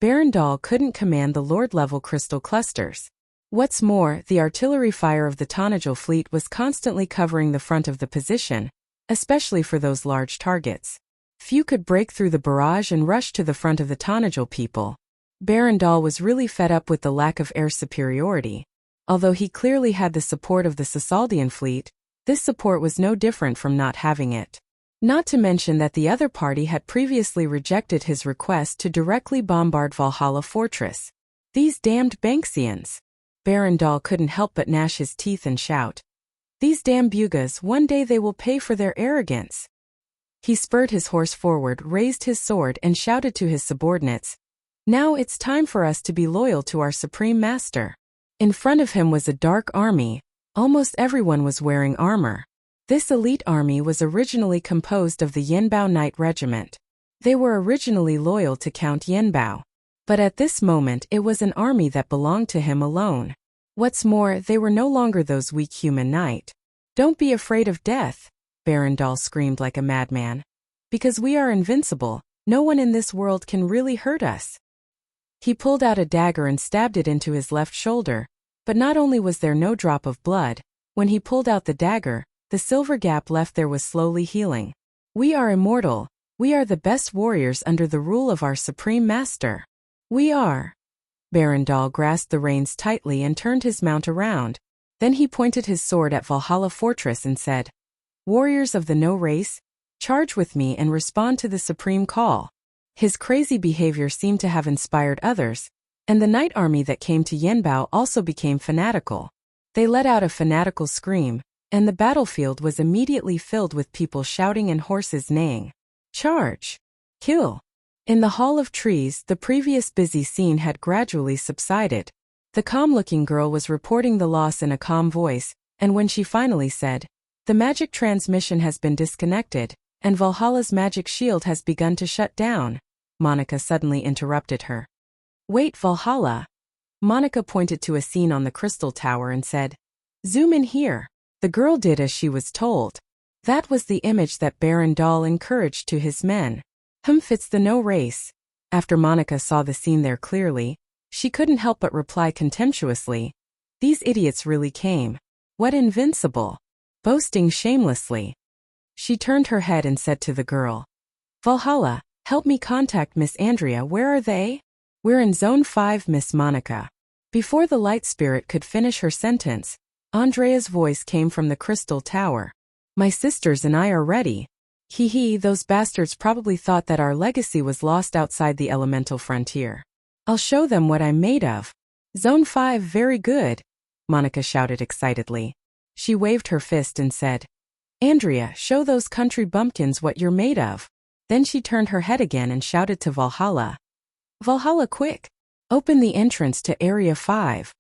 Baron Dahl couldn't command the Lord-level crystal clusters. What's more, the artillery fire of the Tanajul fleet was constantly covering the front of the position, especially for those large targets. Few could break through the barrage and rush to the front of the Tanajul people. Baron Dahl was really fed up with the lack of air superiority. Although he clearly had the support of the Sasaldian fleet, this support was no different from not having it. Not to mention that the other party had previously rejected his request to directly bombard Valhalla fortress. These damned Banksians! Baron Dahl couldn't help but gnash his teeth and shout. These damn Bugas, one day they will pay for their arrogance. He spurred his horse forward, raised his sword and shouted to his subordinates, "Now it's time for us to be loyal to our supreme master." In front of him was a dark army. Almost everyone was wearing armor. This elite army was originally composed of the Yenbao Knight Regiment. They were originally loyal to Count Yenbao. But at this moment it was an army that belonged to him alone. What's more, they were no longer those weak human knight. "Don't be afraid of death," Baron Dahl screamed like a madman. "Because we are invincible, no one in this world can really hurt us." He pulled out a dagger and stabbed it into his left shoulder, but not only was there no drop of blood, when he pulled out the dagger, the silver gap left there was slowly healing. "We are immortal. We are the best warriors under the rule of our supreme master. We are." Baron Dahl grasped the reins tightly and turned his mount around. Then he pointed his sword at Valhalla fortress and said, "Warriors of the No race, charge with me and respond to the supreme call." His crazy behavior seemed to have inspired others, and the knight army that came to Yenbao also became fanatical. They let out a fanatical scream, and the battlefield was immediately filled with people shouting and horses neighing. Charge! Kill! In the Hall of Trees, the previous busy scene had gradually subsided. The calm-looking girl was reporting the loss in a calm voice, and when she finally said, "The magic transmission has been disconnected, and Valhalla's magic shield has begun to shut down," Monica suddenly interrupted her. "Wait, Valhalla." Monica pointed to a scene on the crystal tower and said, "Zoom in here." The girl did as she was told. That was the image that Baron Dahl encouraged to his men. Fits the no race. After Monica saw the scene there clearly, she couldn't help but reply contemptuously, These idiots really came. What invincible! Boasting shamelessly. She turned her head and said to the girl, Valhalla, help me contact Miss Andrea. Where are they? We're in Zone 5, Miss Monica. Before the light spirit could finish her sentence, Andrea's voice came from the crystal tower. My sisters and I are ready. Hee, those bastards probably thought that our legacy was lost outside the elemental frontier. I'll show them what I'm made of. Zone 5, very good, Monica shouted excitedly. She waved her fist and said, Andrea, show those country bumpkins what you're made of. Then she turned her head again and shouted to Valhalla. Valhalla, quick! Open the entrance to Area 5.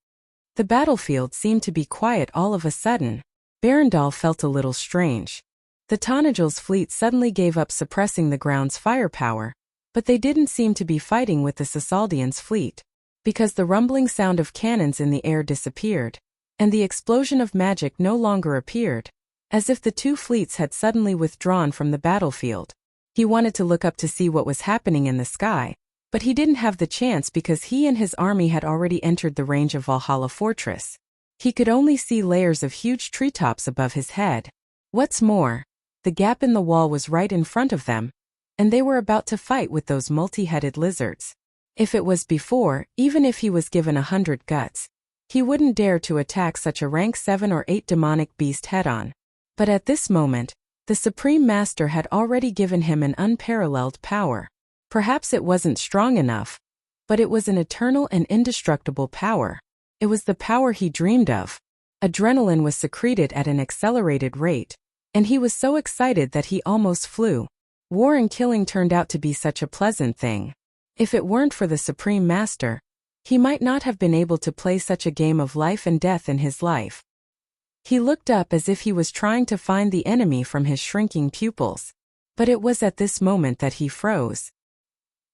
The battlefield seemed to be quiet all of a sudden. Berendal felt a little strange. The Tanajal's fleet suddenly gave up suppressing the ground's firepower, but they didn't seem to be fighting with the Sisaldians' fleet, because the rumbling sound of cannons in the air disappeared, and the explosion of magic no longer appeared, as if the two fleets had suddenly withdrawn from the battlefield. He wanted to look up to see what was happening in the sky, but he didn't have the chance because he and his army had already entered the range of Valhalla Fortress. He could only see layers of huge treetops above his head. What's more, the gap in the wall was right in front of them, and they were about to fight with those multi-headed lizards. If it was before, even if he was given 100 guts, he wouldn't dare to attack such a rank 7 or 8 demonic beast head-on. But at this moment, the Supreme Master had already given him an unparalleled power. Perhaps it wasn't strong enough, but it was an eternal and indestructible power. It was the power he dreamed of. Adrenaline was secreted at an accelerated rate, and he was so excited that he almost flew. War and killing turned out to be such a pleasant thing. If it weren't for the Supreme Master, he might not have been able to play such a game of life and death in his life. He looked up as if he was trying to find the enemy from his shrinking pupils, but it was at this moment that he froze.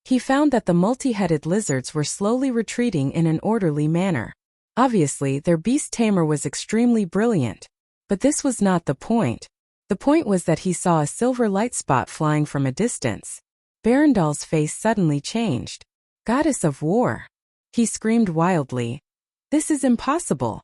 He found that the multi-headed lizards were slowly retreating in an orderly manner. Obviously, their beast tamer was extremely brilliant, but this was not the point. The point was that he saw a silver light spot flying from a distance. Berendal's face suddenly changed. Goddess of War! He screamed wildly. This is impossible!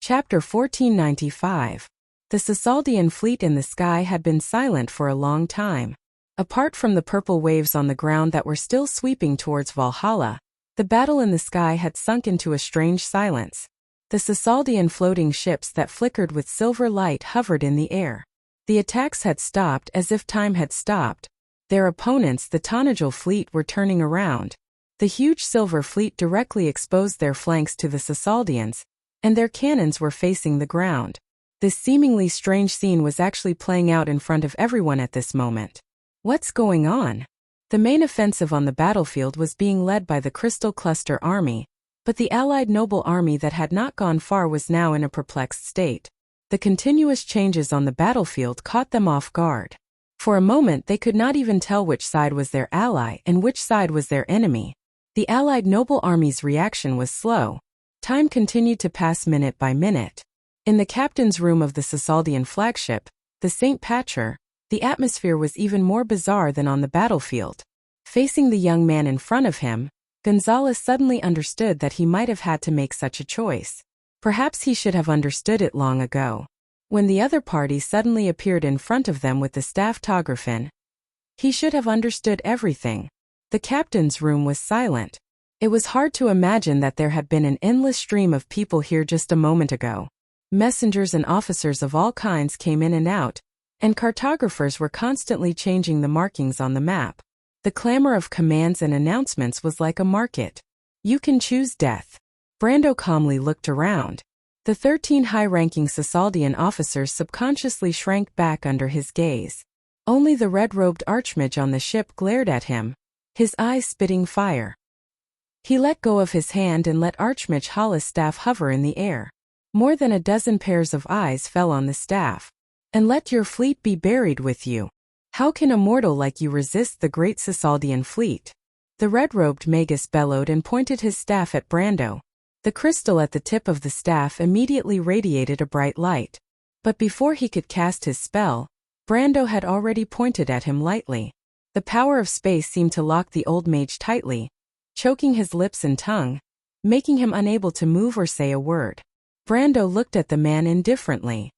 Chapter 1495. The Sisaldian fleet in the sky had been silent for a long time. Apart from the purple waves on the ground that were still sweeping towards Valhalla, the battle in the sky had sunk into a strange silence. The Sisaldian floating ships that flickered with silver light hovered in the air. The attacks had stopped as if time had stopped. Their opponents, the Tanajal fleet, were turning around. The huge silver fleet directly exposed their flanks to the Sisaldians, and their cannons were facing the ground. This seemingly strange scene was actually playing out in front of everyone at this moment. What's going on? The main offensive on the battlefield was being led by the Crystal Cluster army, but the allied noble army that had not gone far was now in a perplexed state. The continuous changes on the battlefield caught them off guard. For a moment they could not even tell which side was their ally and which side was their enemy. The allied noble army's reaction was slow. Time continued to pass minute by minute. In the captain's room of the Sisaldian flagship, the St. Patcher, the atmosphere was even more bizarre than on the battlefield. Facing the young man in front of him, Gonzalez suddenly understood that he might have had to make such a choice. Perhaps he should have understood it long ago. When the other party suddenly appeared in front of them with the staff Tographin, he should have understood everything. The captain's room was silent. It was hard to imagine that there had been an endless stream of people here just a moment ago. Messengers and officers of all kinds came in and out, and cartographers were constantly changing the markings on the map. The clamor of commands and announcements was like a market. You can choose death. Brando calmly looked around. The 13 high-ranking Sisaldian officers subconsciously shrank back under his gaze. Only the red-robed archmage on the ship glared at him, his eyes spitting fire. He let go of his hand and let Archmage Hala's staff hover in the air. More than a dozen pairs of eyes fell on the staff. And let your fleet be buried with you. How can a mortal like you resist the great Sisaldian fleet? The red-robed magus bellowed and pointed his staff at Brando. The crystal at the tip of the staff immediately radiated a bright light. But before he could cast his spell, Brando had already pointed at him lightly. The power of space seemed to lock the old mage tightly, choking his lips and tongue, making him unable to move or say a word. Brando looked at the man indifferently.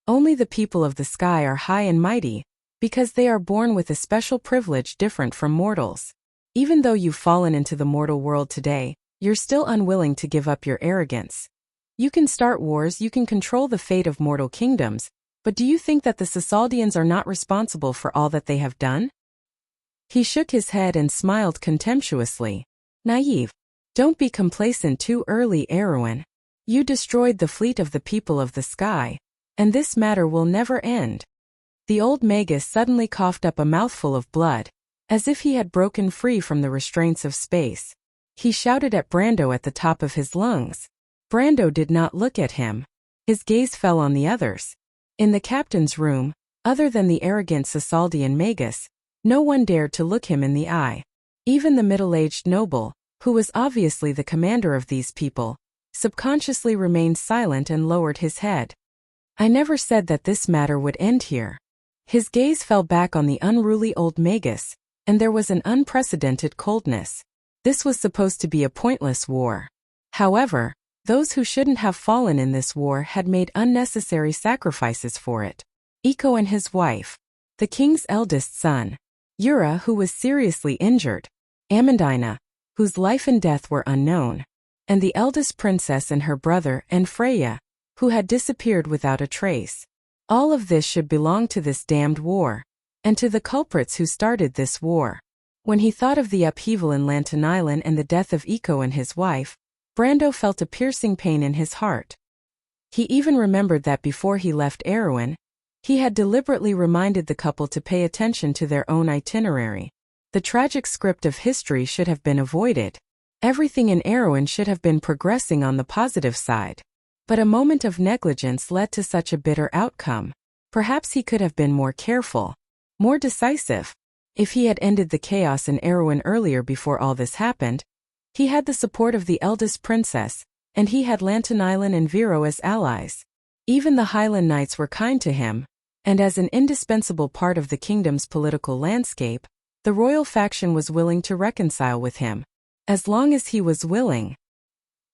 Only the people of the sky are high and mighty, because they are born with a special privilege different from mortals. Even though you've fallen into the mortal world today, you're still unwilling to give up your arrogance. You can start wars, you can control the fate of mortal kingdoms, but do you think that the Sasaldians are not responsible for all that they have done? He shook his head and smiled contemptuously. Naive. Don't be complacent too early, Erwin. You destroyed the fleet of the people of the sky, and this matter will never end. The old magus suddenly coughed up a mouthful of blood, as if he had broken free from the restraints of space. He shouted at Brando at the top of his lungs. Brando did not look at him. His gaze fell on the others. In the captain's room, other than the arrogant Sasaldian magus, no one dared to look him in the eye. Even the middle-aged noble, who was obviously the commander of these people, subconsciously remained silent and lowered his head. I never said that this matter would end here. His gaze fell back on the unruly old magus, and there was an unprecedented coldness. This was supposed to be a pointless war. However, those who shouldn't have fallen in this war had made unnecessary sacrifices for it. Iko and his wife, the king's eldest son, Yura, who was seriously injured, Amandina, whose life and death were unknown, and the eldest princess and her brother, and Freya, who had disappeared without a trace. All of this should belong to this damned war, and to the culprits who started this war. When he thought of the upheaval in Lantanailan and the death of Iko and his wife, Brando felt a piercing pain in his heart. He even remembered that before he left Erwin, he had deliberately reminded the couple to pay attention to their own itinerary. The tragic script of history should have been avoided. Everything in Erwin should have been progressing on the positive side. But a moment of negligence led to such a bitter outcome. Perhaps he could have been more careful, more decisive. If he had ended the chaos in Erwin earlier before all this happened, he had the support of the eldest princess, and he had Lantanailan and Viro as allies. Even the Highland Knights were kind to him, and as an indispensable part of the kingdom's political landscape, the royal faction was willing to reconcile with him. As long as he was willing,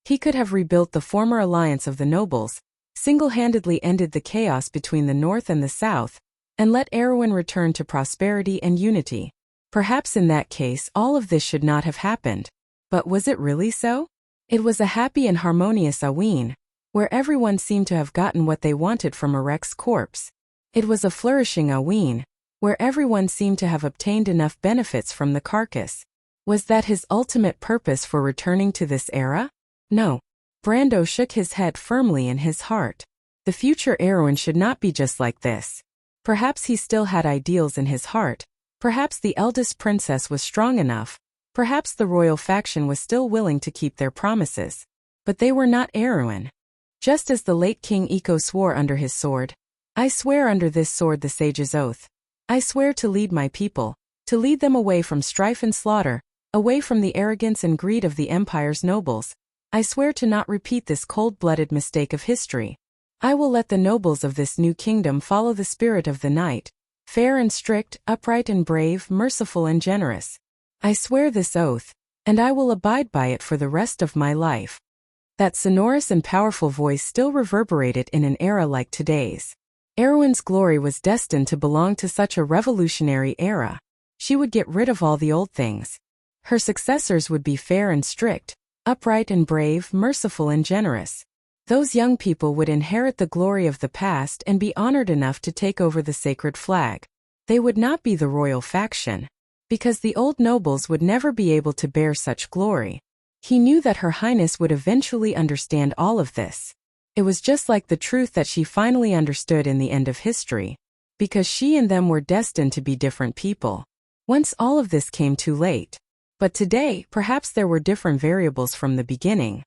he could have rebuilt the former alliance of the nobles, single-handedly ended the chaos between the north and the south, and let Erwin return to prosperity and unity. Perhaps in that case all of this should not have happened. But was it really so? It was a happy and harmonious Aween, where everyone seemed to have gotten what they wanted from Arek's corpse. It was a flourishing Aween, where everyone seemed to have obtained enough benefits from the carcass. Was that his ultimate purpose for returning to this era? No. Brando shook his head firmly in his heart. The future Erwin should not be just like this. Perhaps he still had ideals in his heart. Perhaps the eldest princess was strong enough. Perhaps the royal faction was still willing to keep their promises. But they were not Erwin. Just as the late King Iko swore under his sword, I swear under this sword the sage's oath. I swear to lead my people, to lead them away from strife and slaughter, away from the arrogance and greed of the empire's nobles. I swear to not repeat this cold-blooded mistake of history. I will let the nobles of this new kingdom follow the spirit of the knight, fair and strict, upright and brave, merciful and generous. I swear this oath, and I will abide by it for the rest of my life. That sonorous and powerful voice still reverberated in an era like today's. Erwin's glory was destined to belong to such a revolutionary era. She would get rid of all the old things. Her successors would be fair and strict, upright and brave, merciful and generous. Those young people would inherit the glory of the past and be honored enough to take over the sacred flag. They would not be the royal faction, because the old nobles would never be able to bear such glory. He knew that Her Highness would eventually understand all of this. It was just like the truth that she finally understood in the end of history, because she and them were destined to be different people. Once all of this came too late. But today, perhaps there were different variables from the beginning.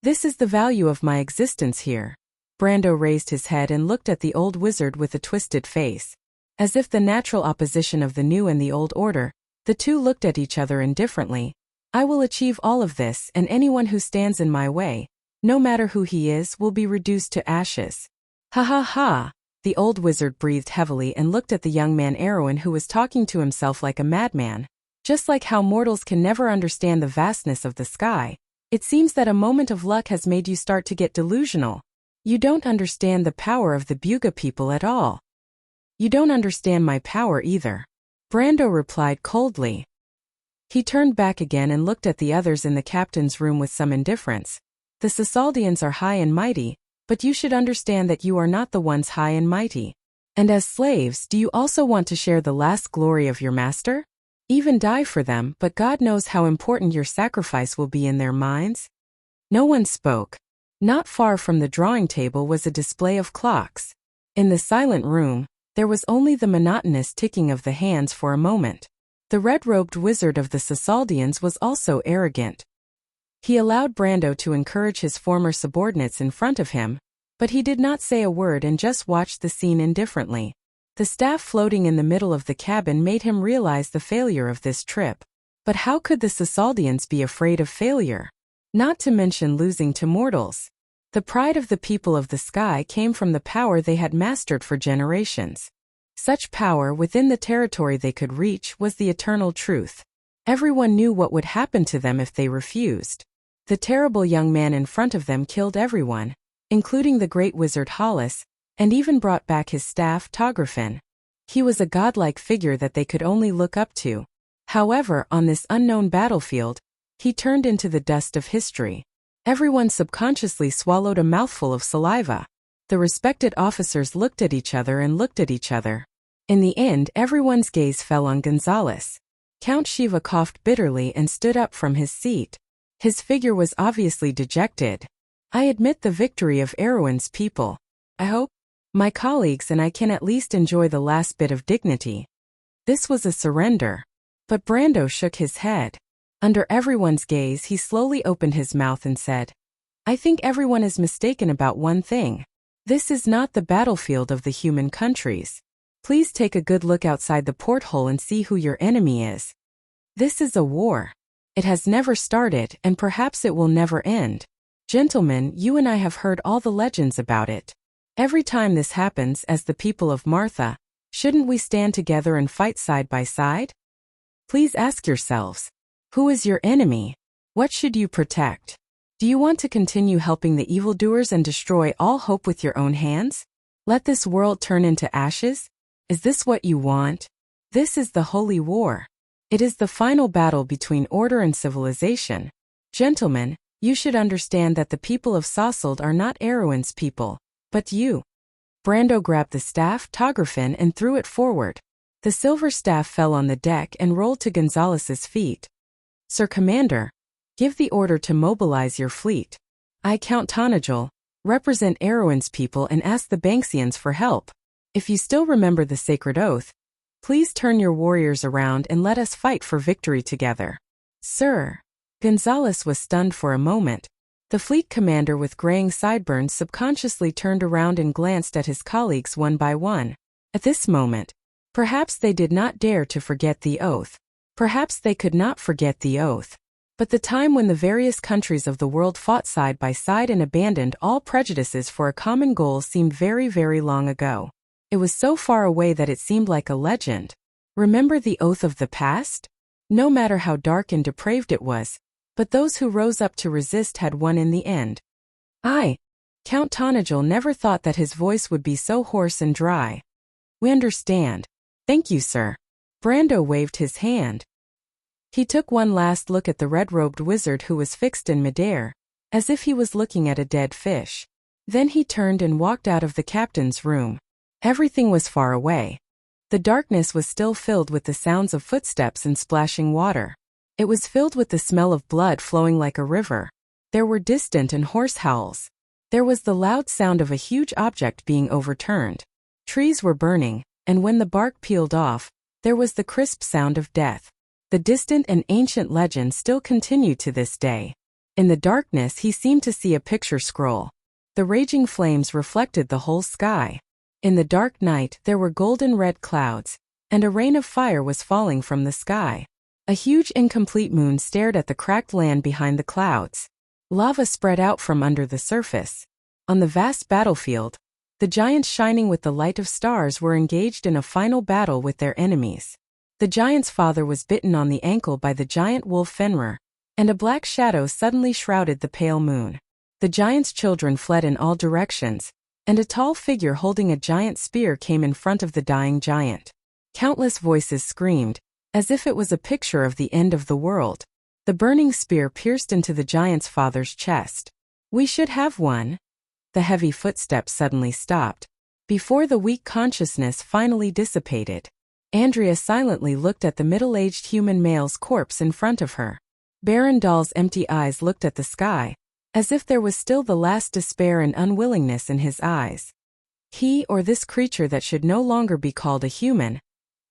This is the value of my existence here. Brando raised his head and looked at the old wizard with a twisted face. As if the natural opposition of the new and the old order, the two looked at each other indifferently. I will achieve all of this, and anyone who stands in my way, no matter who he is, will be reduced to ashes. Ha ha ha! The old wizard breathed heavily and looked at the young man Erwin, who was talking to himself like a madman. Just like how mortals can never understand the vastness of the sky, it seems that a moment of luck has made you start to get delusional. You don't understand the power of the Buga people at all. You don't understand my power either, Brando replied coldly. He turned back again and looked at the others in the captain's room with some indifference. The Sasaldians are high and mighty, but you should understand that you are not the ones high and mighty. And as slaves, do you also want to share the last glory of your master? Even die for them, but God knows how important your sacrifice will be in their minds. No one spoke. Not far from the drawing table was a display of clocks. In the silent room, there was only the monotonous ticking of the hands for a moment. The red-robed wizard of the Sasaldians was also arrogant. He allowed Brando to encourage his former subordinates in front of him, but he did not say a word and just watched the scene indifferently. The staff floating in the middle of the cabin made him realize the failure of this trip. But how could the Sasaldians be afraid of failure? Not to mention losing to mortals. The pride of the people of the sky came from the power they had mastered for generations. Such power within the territory they could reach was the eternal truth. Everyone knew what would happen to them if they refused. The terrible young man in front of them killed everyone, including the great wizard Hollis, and even brought back his staff Tographin. He was a godlike figure that they could only look up to. However, on this unknown battlefield, he turned into the dust of history. Everyone subconsciously swallowed a mouthful of saliva. The respected officers looked at each other and looked at each other. In the end, everyone's gaze fell on Gonzales. Count Shiva coughed bitterly and stood up from his seat. His figure was obviously dejected. I admit the victory of Erewhon's people. I hope my colleagues and I can at least enjoy the last bit of dignity. This was a surrender. But Brando shook his head. Under everyone's gaze, he slowly opened his mouth and said, I think everyone is mistaken about one thing. This is not the battlefield of the human countries. Please take a good look outside the porthole and see who your enemy is. This is a war. It has never started, and perhaps it will never end. Gentlemen, you and I have heard all the legends about it. Every time this happens, as the people of Martha, shouldn't we stand together and fight side by side? Please ask yourselves, who is your enemy? What should you protect? Do you want to continue helping the evildoers and destroy all hope with your own hands? Let this world turn into ashes? Is this what you want? This is the holy war. It is the final battle between order and civilization. Gentlemen, you should understand that the people of Sasald are not Erewhon's people, but you. Brando grabbed the staff Tographin and threw it forward. The silver staff fell on the deck and rolled to Gonzales's feet. Sir Commander, give the order to mobilize your fleet. I, Count Tonagel, represent Erewhon's people and ask the Banksians for help. If you still remember the sacred oath, please turn your warriors around and let us fight for victory together. Sir. Gonzales was stunned for a moment. The fleet commander with graying sideburns subconsciously turned around and glanced at his colleagues one by one. At this moment, perhaps they did not dare to forget the oath. Perhaps they could not forget the oath. But the time when the various countries of the world fought side by side and abandoned all prejudices for a common goal seemed very, very long ago. It was so far away that it seemed like a legend. Remember the oath of the past? No matter how dark and depraved it was, but those who rose up to resist had won in the end. Count Tonagel never thought that his voice would be so hoarse and dry. We understand. Thank you, sir. Brando waved his hand. He took one last look at the red-robed wizard who was fixed in midair, as if he was looking at a dead fish. Then he turned and walked out of the captain's room. Everything was far away. The darkness was still filled with the sounds of footsteps and splashing water. It was filled with the smell of blood flowing like a river. There were distant and hoarse howls. There was the loud sound of a huge object being overturned. Trees were burning, and when the bark peeled off, there was the crisp sound of death. The distant and ancient legend still continued to this day. In the darkness he seemed to see a picture scroll. The raging flames reflected the whole sky. In the dark night there were golden red clouds, and a rain of fire was falling from the sky. A huge incomplete moon stared at the cracked land behind the clouds. Lava spread out from under the surface. On the vast battlefield, the giants shining with the light of stars were engaged in a final battle with their enemies. The giant's father was bitten on the ankle by the giant wolf Fenrir, and a black shadow suddenly shrouded the pale moon. The giant's children fled in all directions, and a tall figure holding a giant spear came in front of the dying giant. Countless voices screamed, as if it was a picture of the end of the world. The burning spear pierced into the giant's father's chest. "We should have one." The heavy footsteps suddenly stopped. Before the weak consciousness finally dissipated, Andrea silently looked at the middle-aged human male's corpse in front of her. Baron Dahl's empty eyes looked at the sky, as if there was still the last despair and unwillingness in his eyes. He, or this creature that should no longer be called a human,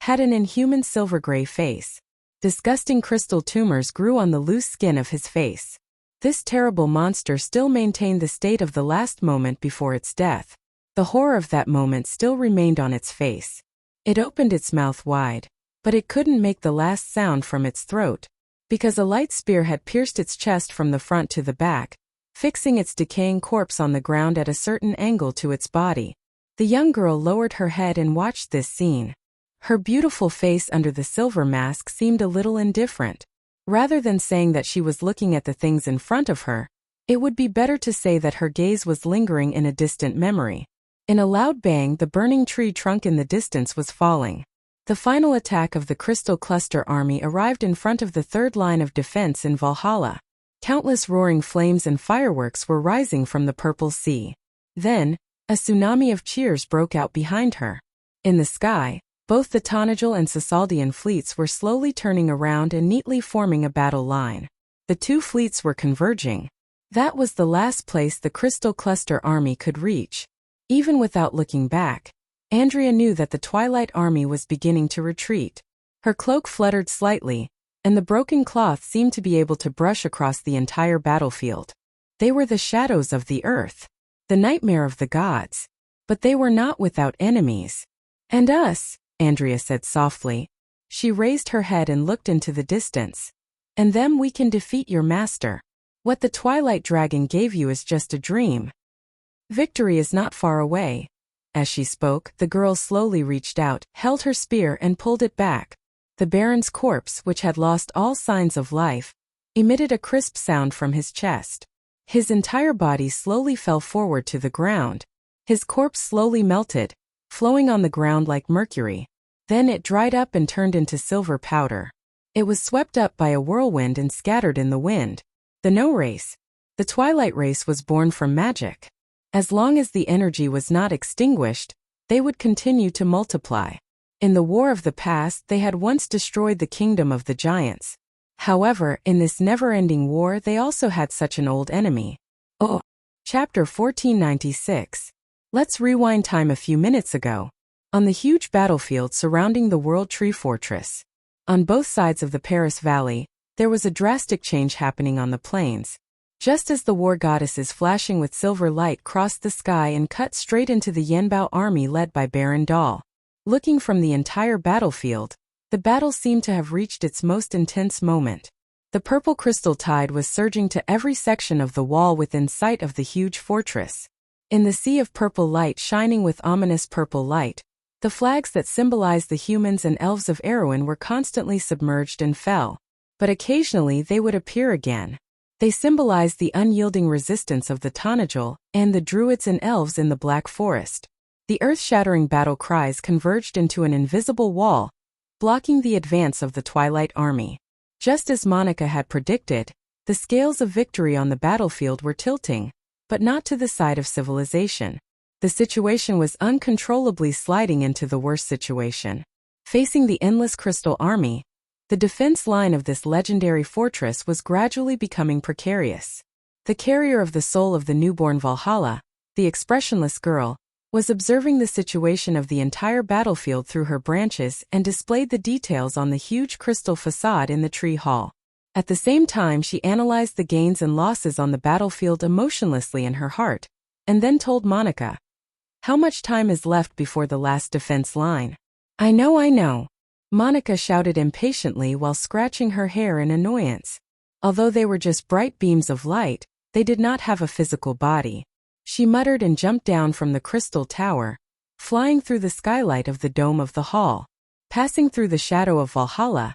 had an inhuman silver-gray face. Disgusting crystal tumors grew on the loose skin of his face. This terrible monster still maintained the state of the last moment before its death. The horror of that moment still remained on its face. It opened its mouth wide, but it couldn't make the last sound from its throat, because a light spear had pierced its chest from the front to the back, fixing its decaying corpse on the ground at a certain angle to its body. The young girl lowered her head and watched this scene. Her beautiful face under the silver mask seemed a little indifferent. Rather than saying that she was looking at the things in front of her, it would be better to say that her gaze was lingering in a distant memory. In a loud bang, the burning tree trunk in the distance was falling. The final attack of the Crystal Cluster army arrived in front of the third line of defense in Valhalla. Countless roaring flames and fireworks were rising from the purple sea. Then, a tsunami of cheers broke out behind her. In the sky, both the Tanajal and Sasaldian fleets were slowly turning around and neatly forming a battle line. The two fleets were converging. That was the last place the Crystal Cluster army could reach. Even without looking back, Andrea knew that the Twilight army was beginning to retreat. Her cloak fluttered slightly, and the broken cloth seemed to be able to brush across the entire battlefield. They were the shadows of the earth, the nightmare of the gods. But they were not without enemies. "And us," Andrea said softly. She raised her head and looked into the distance. "And them we can defeat your master. What the Twilight Dragon gave you is just a dream. Victory is not far away." As she spoke, the girl slowly reached out, held her spear and pulled it back. The Baron's corpse, which had lost all signs of life, emitted a crisp sound from his chest. His entire body slowly fell forward to the ground. His corpse slowly melted, flowing on the ground like mercury. Then it dried up and turned into silver powder. It was swept up by a whirlwind and scattered in the wind. The No race. The Twilight race was born from magic. As long as the energy was not extinguished, they would continue to multiply. In the war of the past, they had once destroyed the kingdom of the giants. However, in this never-ending war they also had such an old enemy. Oh! Chapter 1496. Let's rewind time a few minutes ago. On the huge battlefield surrounding the World Tree Fortress, on both sides of the Paris Valley, there was a drastic change happening on the plains. Just as the war goddesses flashing with silver light crossed the sky and cut straight into the Yenbao army led by Baron Dahl. Looking from the entire battlefield, the battle seemed to have reached its most intense moment. The purple crystal tide was surging to every section of the wall within sight of the huge fortress. In the sea of purple light shining with ominous purple light, the flags that symbolized the humans and elves of Erewhon were constantly submerged and fell. But occasionally they would appear again. They symbolized the unyielding resistance of the Tanajal and the druids and elves in the Black Forest. The earth-shattering battle cries converged into an invisible wall, blocking the advance of the Twilight army. Just as Monica had predicted, the scales of victory on the battlefield were tilting, but not to the side of civilization. The situation was uncontrollably sliding into the worst situation. Facing the endless crystal army, the defense line of this legendary fortress was gradually becoming precarious. The carrier of the soul of the newborn Valhalla, the expressionless girl, was observing the situation of the entire battlefield through her branches and displayed the details on the huge crystal facade in the tree hall. At the same time, she analyzed the gains and losses on the battlefield emotionlessly in her heart, and then told Monica, "How much time is left before the last defense line?" I know," Monica shouted impatiently while scratching her hair in annoyance. Although they were just bright beams of light, they did not have a physical body. She muttered and jumped down from the crystal tower, flying through the skylight of the dome of the hall. Passing through the shadow of Valhalla,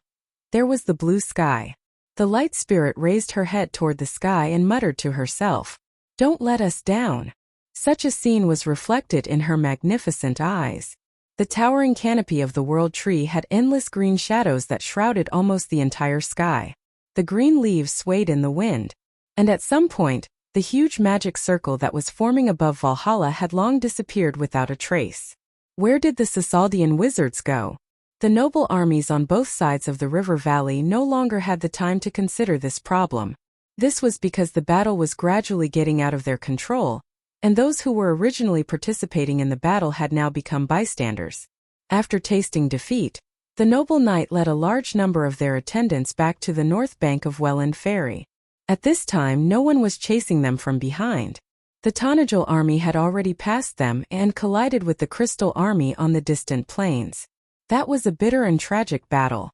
there was the blue sky. The light spirit raised her head toward the sky and muttered to herself, Don't let us down." Such a scene was reflected in her magnificent eyes. The towering canopy of the World Tree had endless green shadows that shrouded almost the entire sky. The green leaves swayed in the wind, and at some point, the huge magic circle that was forming above Valhalla had long disappeared without a trace. Where did the Cisaldian wizards go? The noble armies on both sides of the river valley no longer had the time to consider this problem. This was because the battle was gradually getting out of their control, and those who were originally participating in the battle had now become bystanders. After tasting defeat, the noble knight led a large number of their attendants back to the north bank of Welland Ferry. At this time no one was chasing them from behind. The Tanajul army had already passed them and collided with the Crystal army on the distant plains. That was a bitter and tragic battle.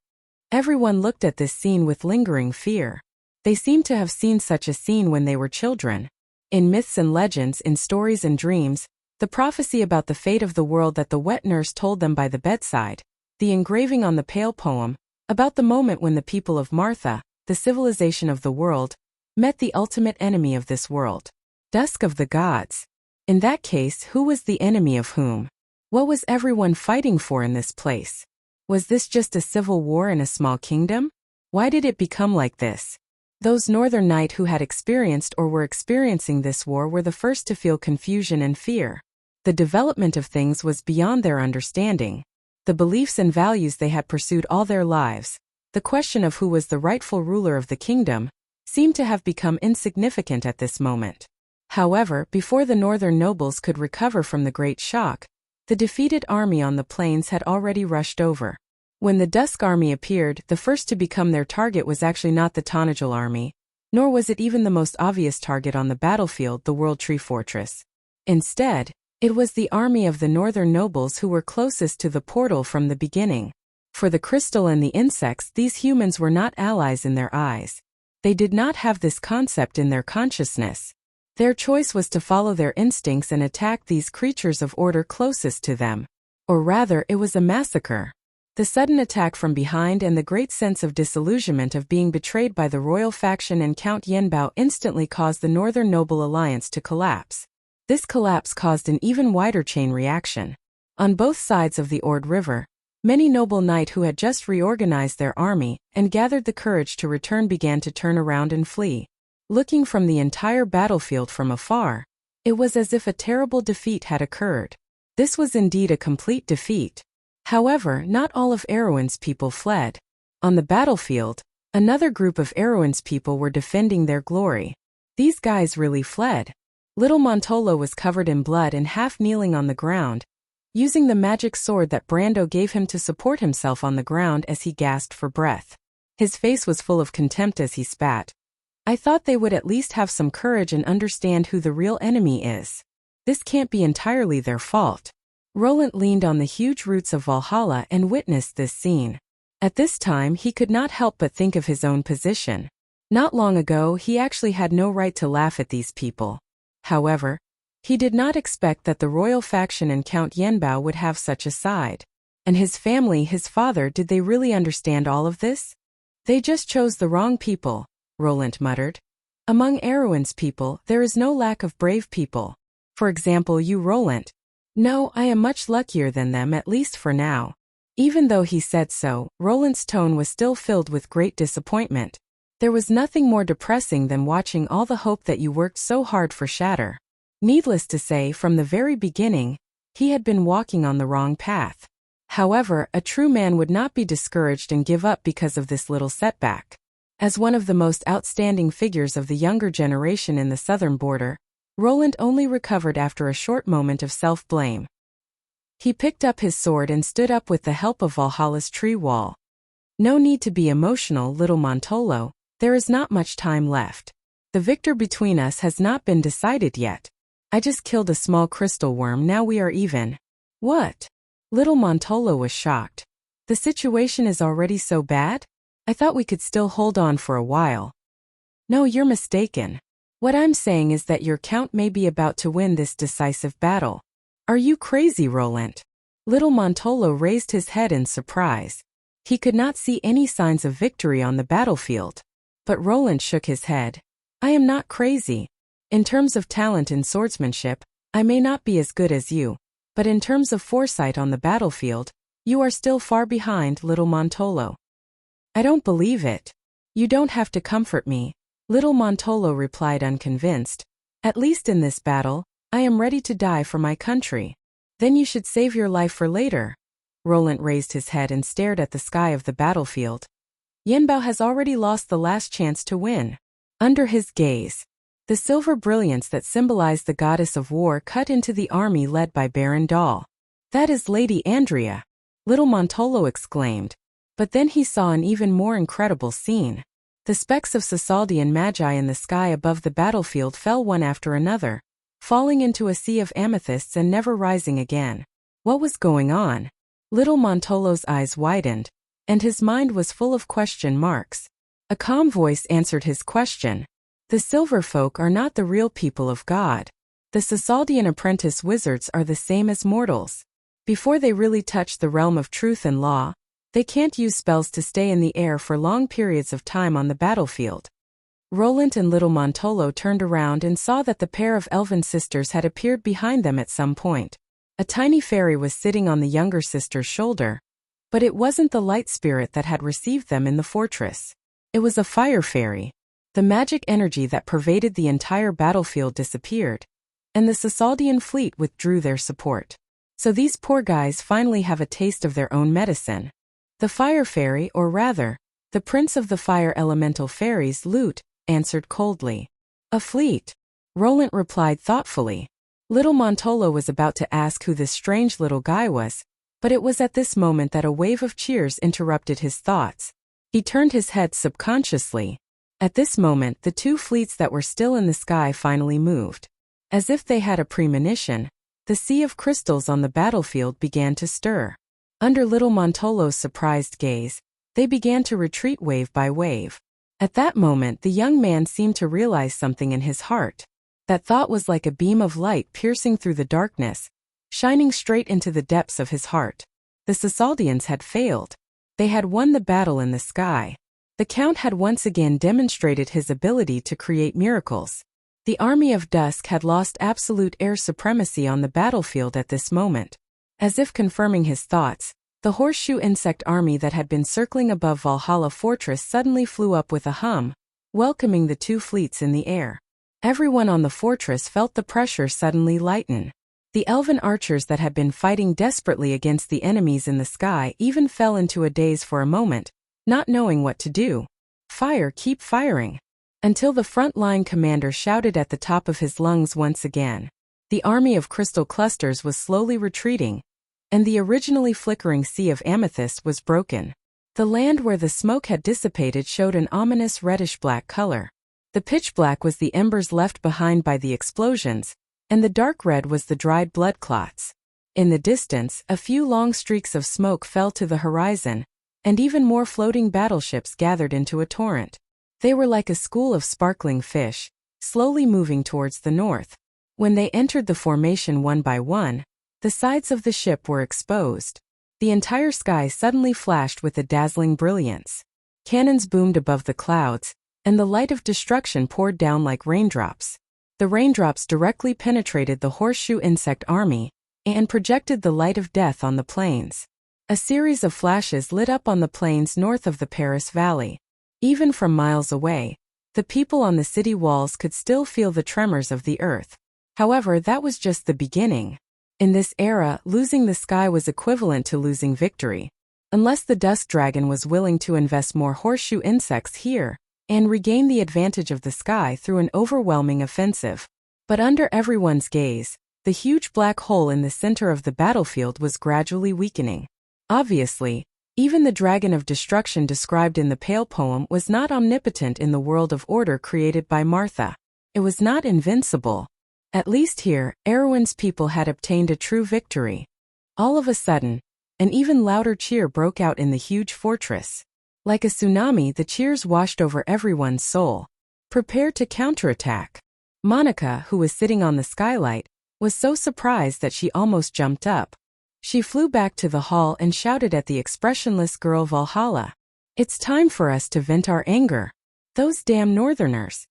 Everyone looked at this scene with lingering fear. They seemed to have seen such a scene when they were children. In myths and legends, in stories and dreams, the prophecy about the fate of the world that the wet nurse told them by the bedside, the engraving on the pale poem, about the moment when the people of Martha, the civilization of the world, met the ultimate enemy of this world. Dusk of the gods. In that case, who was the enemy of whom? What was everyone fighting for in this place? Was this just a civil war in a small kingdom? Why did it become like this? Those northern knights who had experienced or were experiencing this war were the first to feel confusion and fear. The development of things was beyond their understanding. The beliefs and values they had pursued all their lives, the question of who was the rightful ruler of the kingdom, seemed to have become insignificant at this moment. However, before the northern nobles could recover from the great shock, the defeated army on the plains had already rushed over. When the Dusk army appeared, the first to become their target was actually not the Tanajul army, nor was it even the most obvious target on the battlefield, the World Tree Fortress. Instead, it was the army of the northern nobles who were closest to the portal from the beginning. For the crystal and the insects, these humans were not allies in their eyes. They did not have this concept in their consciousness. Their choice was to follow their instincts and attack these creatures of order closest to them. Or rather, it was a massacre. The sudden attack from behind and the great sense of disillusionment of being betrayed by the royal faction and Count Yenbao instantly caused the Northern Noble Alliance to collapse. This collapse caused an even wider chain reaction. On both sides of the Ord River, many noble knights who had just reorganized their army and gathered the courage to return began to turn around and flee. Looking from the entire battlefield from afar, it was as if a terrible defeat had occurred. This was indeed a complete defeat. However, not all of Erewhon's people fled. On the battlefield, another group of Erewhon's people were defending their glory. These guys really fled. Little Montolo was covered in blood and half kneeling on the ground, using the magic sword that Brando gave him to support himself on the ground as he gasped for breath. His face was full of contempt as he spat. I thought they would at least have some courage and understand who the real enemy is. This can't be entirely their fault. Roland leaned on the huge roots of Valhalla and witnessed this scene. At this time he could not help but think of his own position. Not long ago he actually had no right to laugh at these people. However, he did not expect that the royal faction and Count Yenbao would have such a side. And his family, his father, did they really understand all of this? They just chose the wrong people, Roland muttered. Among Erewhon's people, there is no lack of brave people. For example, you, Roland. No, I am much luckier than them, at least for now. Even though he said so, Roland's tone was still filled with great disappointment. There was nothing more depressing than watching all the hope that you worked so hard for shatter. Needless to say, from the very beginning, he had been walking on the wrong path. However, a true man would not be discouraged and give up because of this little setback. As one of the most outstanding figures of the younger generation in the southern border, Roland only recovered after a short moment of self-blame. He picked up his sword and stood up with the help of Valhalla's tree wall. No need to be emotional, little Montolo, there is not much time left. The victor between us has not been decided yet. I just killed a small crystal worm, now we are even. What? Little Montolo was shocked. The situation is already so bad? I thought we could still hold on for a while. No, you're mistaken. What I'm saying is that your count may be about to win this decisive battle. Are you crazy, Roland? Little Montolo raised his head in surprise. He could not see any signs of victory on the battlefield. But Roland shook his head. I am not crazy. In terms of talent in swordsmanship, I may not be as good as you, but in terms of foresight on the battlefield, you are still far behind, little Montolo. I don't believe it. You don't have to comfort me, little Montolo replied unconvinced. At least in this battle, I am ready to die for my country. Then you should save your life for later. Roland raised his head and stared at the sky of the battlefield. Yanbao has already lost the last chance to win. Under his gaze, the silver brilliance that symbolized the goddess of war cut into the army led by Baron Dahl. That is Lady Andrea, little Montolo exclaimed. But then he saw an even more incredible scene. The specks of Sasaldian magi in the sky above the battlefield fell one after another, falling into a sea of amethysts and never rising again. What was going on? Little Montolo's eyes widened, and his mind was full of question marks. A calm voice answered his question. The silver folk are not the real people of God. The Sasaldian apprentice wizards are the same as mortals. Before they really touch the realm of truth and law, they can't use spells to stay in the air for long periods of time on the battlefield. Roland and little Montolo turned around and saw that the pair of elven sisters had appeared behind them at some point. A tiny fairy was sitting on the younger sister's shoulder, but it wasn't the light spirit that had received them in the fortress. It was a fire fairy. The magic energy that pervaded the entire battlefield disappeared, and the Sasaldian fleet withdrew their support. So these poor guys finally have a taste of their own medicine. The fire fairy, or rather, the prince of the fire elemental fairies, Lute, answered coldly. A fleet? Roland replied thoughtfully. Little Montolo was about to ask who this strange little guy was, but it was at this moment that a wave of cheers interrupted his thoughts. He turned his head subconsciously. At this moment, the two fleets that were still in the sky finally moved. As if they had a premonition, the sea of crystals on the battlefield began to stir. Under little Montolo's surprised gaze, they began to retreat wave by wave. At that moment, the young man seemed to realize something in his heart. That thought was like a beam of light piercing through the darkness, shining straight into the depths of his heart. The Sasaldians had failed. They had won the battle in the sky. The Count had once again demonstrated his ability to create miracles. The army of Dusk had lost absolute air supremacy on the battlefield at this moment. As if confirming his thoughts, the horseshoe insect army that had been circling above Valhalla Fortress suddenly flew up with a hum, welcoming the two fleets in the air. Everyone on the fortress felt the pressure suddenly lighten. The elven archers that had been fighting desperately against the enemies in the sky even fell into a daze for a moment, not knowing what to do. Fire, keep firing. Until the front-line commander shouted at the top of his lungs once again. The army of crystal clusters was slowly retreating, and the originally flickering sea of amethyst was broken. The land where the smoke had dissipated showed an ominous reddish-black color. The pitch black was the embers left behind by the explosions, and the dark red was the dried blood clots. In the distance, a few long streaks of smoke fell to the horizon, and even more floating battleships gathered into a torrent. They were like a school of sparkling fish, slowly moving towards the north. When they entered the formation one by one, the sides of the ship were exposed. The entire sky suddenly flashed with a dazzling brilliance. Cannons boomed above the clouds, and the light of destruction poured down like raindrops. The raindrops directly penetrated the horseshoe insect army, and projected the light of death on the plains. A series of flashes lit up on the plains north of the Paris Valley. Even from miles away, the people on the city walls could still feel the tremors of the earth. However, that was just the beginning. In this era, losing the sky was equivalent to losing victory. Unless the Dusk Dragon was willing to invest more horseshoe insects here, and regain the advantage of the sky through an overwhelming offensive. But under everyone's gaze, the huge black hole in the center of the battlefield was gradually weakening. Obviously, even the Dragon of Destruction described in the Pale poem was not omnipotent in the world of order created by Martha. It was not invincible. At least here, Erwin's people had obtained a true victory. All of a sudden, an even louder cheer broke out in the huge fortress. Like a tsunami, the cheers washed over everyone's soul. Prepared to counterattack. Monica, who was sitting on the skylight, was so surprised that she almost jumped up. She flew back to the hall and shouted at the expressionless girl Valhalla. "It's time for us to vent our anger. Those damn northerners."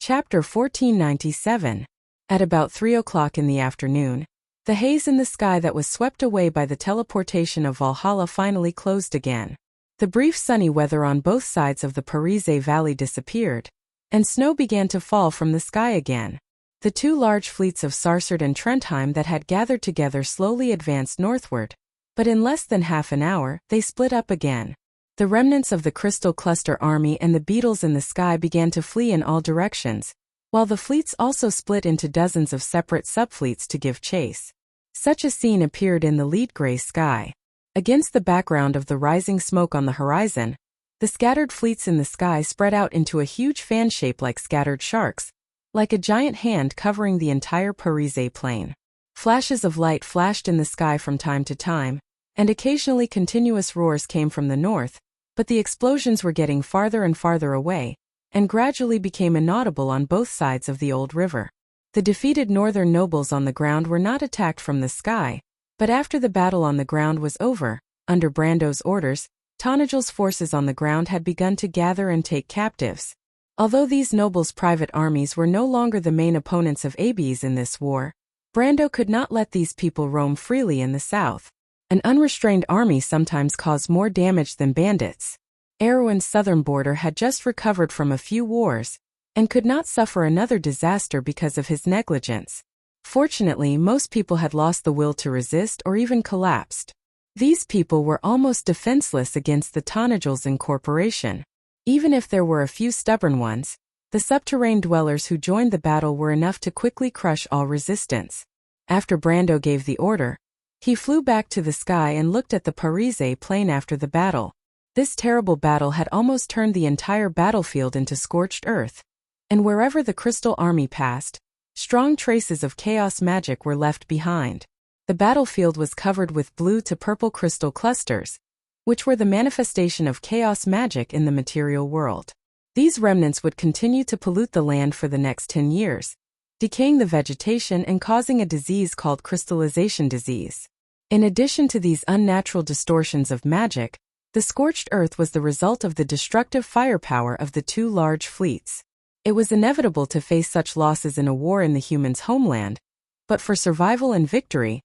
Chapter 1497. At about 3 o'clock in the afternoon, the haze in the sky that was swept away by the teleportation of Valhalla finally closed again. The brief sunny weather on both sides of the Parise Valley disappeared, and snow began to fall from the sky again. The two large fleets of Sarsard and Trentheim that had gathered together slowly advanced northward, but in less than half an hour, they split up again. The remnants of the Crystal Cluster army and the beetles in the sky began to flee in all directions, while the fleets also split into dozens of separate subfleets to give chase. Such a scene appeared in the lead gray sky. Against the background of the rising smoke on the horizon, the scattered fleets in the sky spread out into a huge fan shape like scattered sharks, like a giant hand covering the entire Parise plain. Flashes of light flashed in the sky from time to time, and occasionally continuous roars came from the north, but the explosions were getting farther and farther away, and gradually became inaudible on both sides of the old river. The defeated northern nobles on the ground were not attacked from the sky, but after the battle on the ground was over, under Brando's orders, Tanagel's forces on the ground had begun to gather and take captives. Although these nobles' private armies were no longer the main opponents of Abies in this war, Brando could not let these people roam freely in the south. An unrestrained army sometimes caused more damage than bandits. Erwin's southern border had just recovered from a few wars, and could not suffer another disaster because of his negligence. Fortunately, most people had lost the will to resist or even collapsed. These people were almost defenseless against the Tanagel's incorporation. Even if there were a few stubborn ones, the subterranean dwellers who joined the battle were enough to quickly crush all resistance. After Brando gave the order, he flew back to the sky and looked at the Parise plain after the battle. This terrible battle had almost turned the entire battlefield into scorched earth, and wherever the Crystal Army passed, strong traces of chaos magic were left behind. The battlefield was covered with blue to purple crystal clusters, which were the manifestation of chaos magic in the material world. These remnants would continue to pollute the land for the next 10 years, decaying the vegetation and causing a disease called crystallization disease. In addition to these unnatural distortions of magic, the scorched earth was the result of the destructive firepower of the two large fleets. It was inevitable to face such losses in a war in the humans' homeland, but for survival and victory,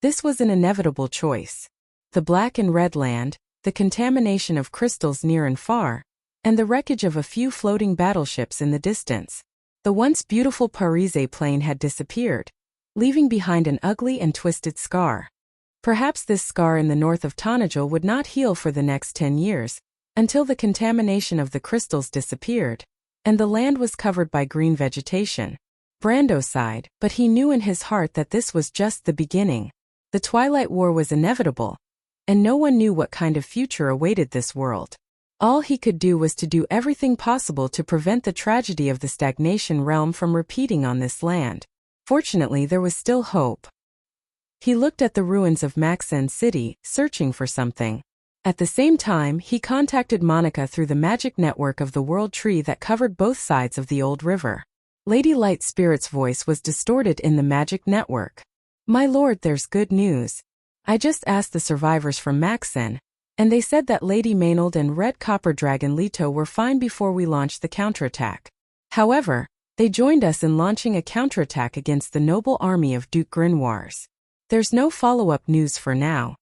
this was an inevitable choice. The Black and Red Land, the contamination of crystals near and far, and the wreckage of a few floating battleships in the distance. The once beautiful Parise plain had disappeared, leaving behind an ugly and twisted scar. Perhaps this scar in the north of Tanagel would not heal for the next 10 years, until the contamination of the crystals disappeared, and the land was covered by green vegetation. Brando sighed, but he knew in his heart that this was just the beginning. The Twilight War was inevitable, and no one knew what kind of future awaited this world. All he could do was to do everything possible to prevent the tragedy of the stagnation realm from repeating on this land. Fortunately, there was still hope. He looked at the ruins of Maxen City, searching for something. At the same time, he contacted Monica through the magic network of the world tree that covered both sides of the old river. Lady Light Spirit's voice was distorted in the magic network. "My lord, there's good news. I just asked the survivors from Maxen, and they said that Lady Maynard and Red Copper Dragon Leto were fine before we launched the counterattack. However, they joined us in launching a counterattack against the noble army of Duke Grinoires. There's no follow-up news for now."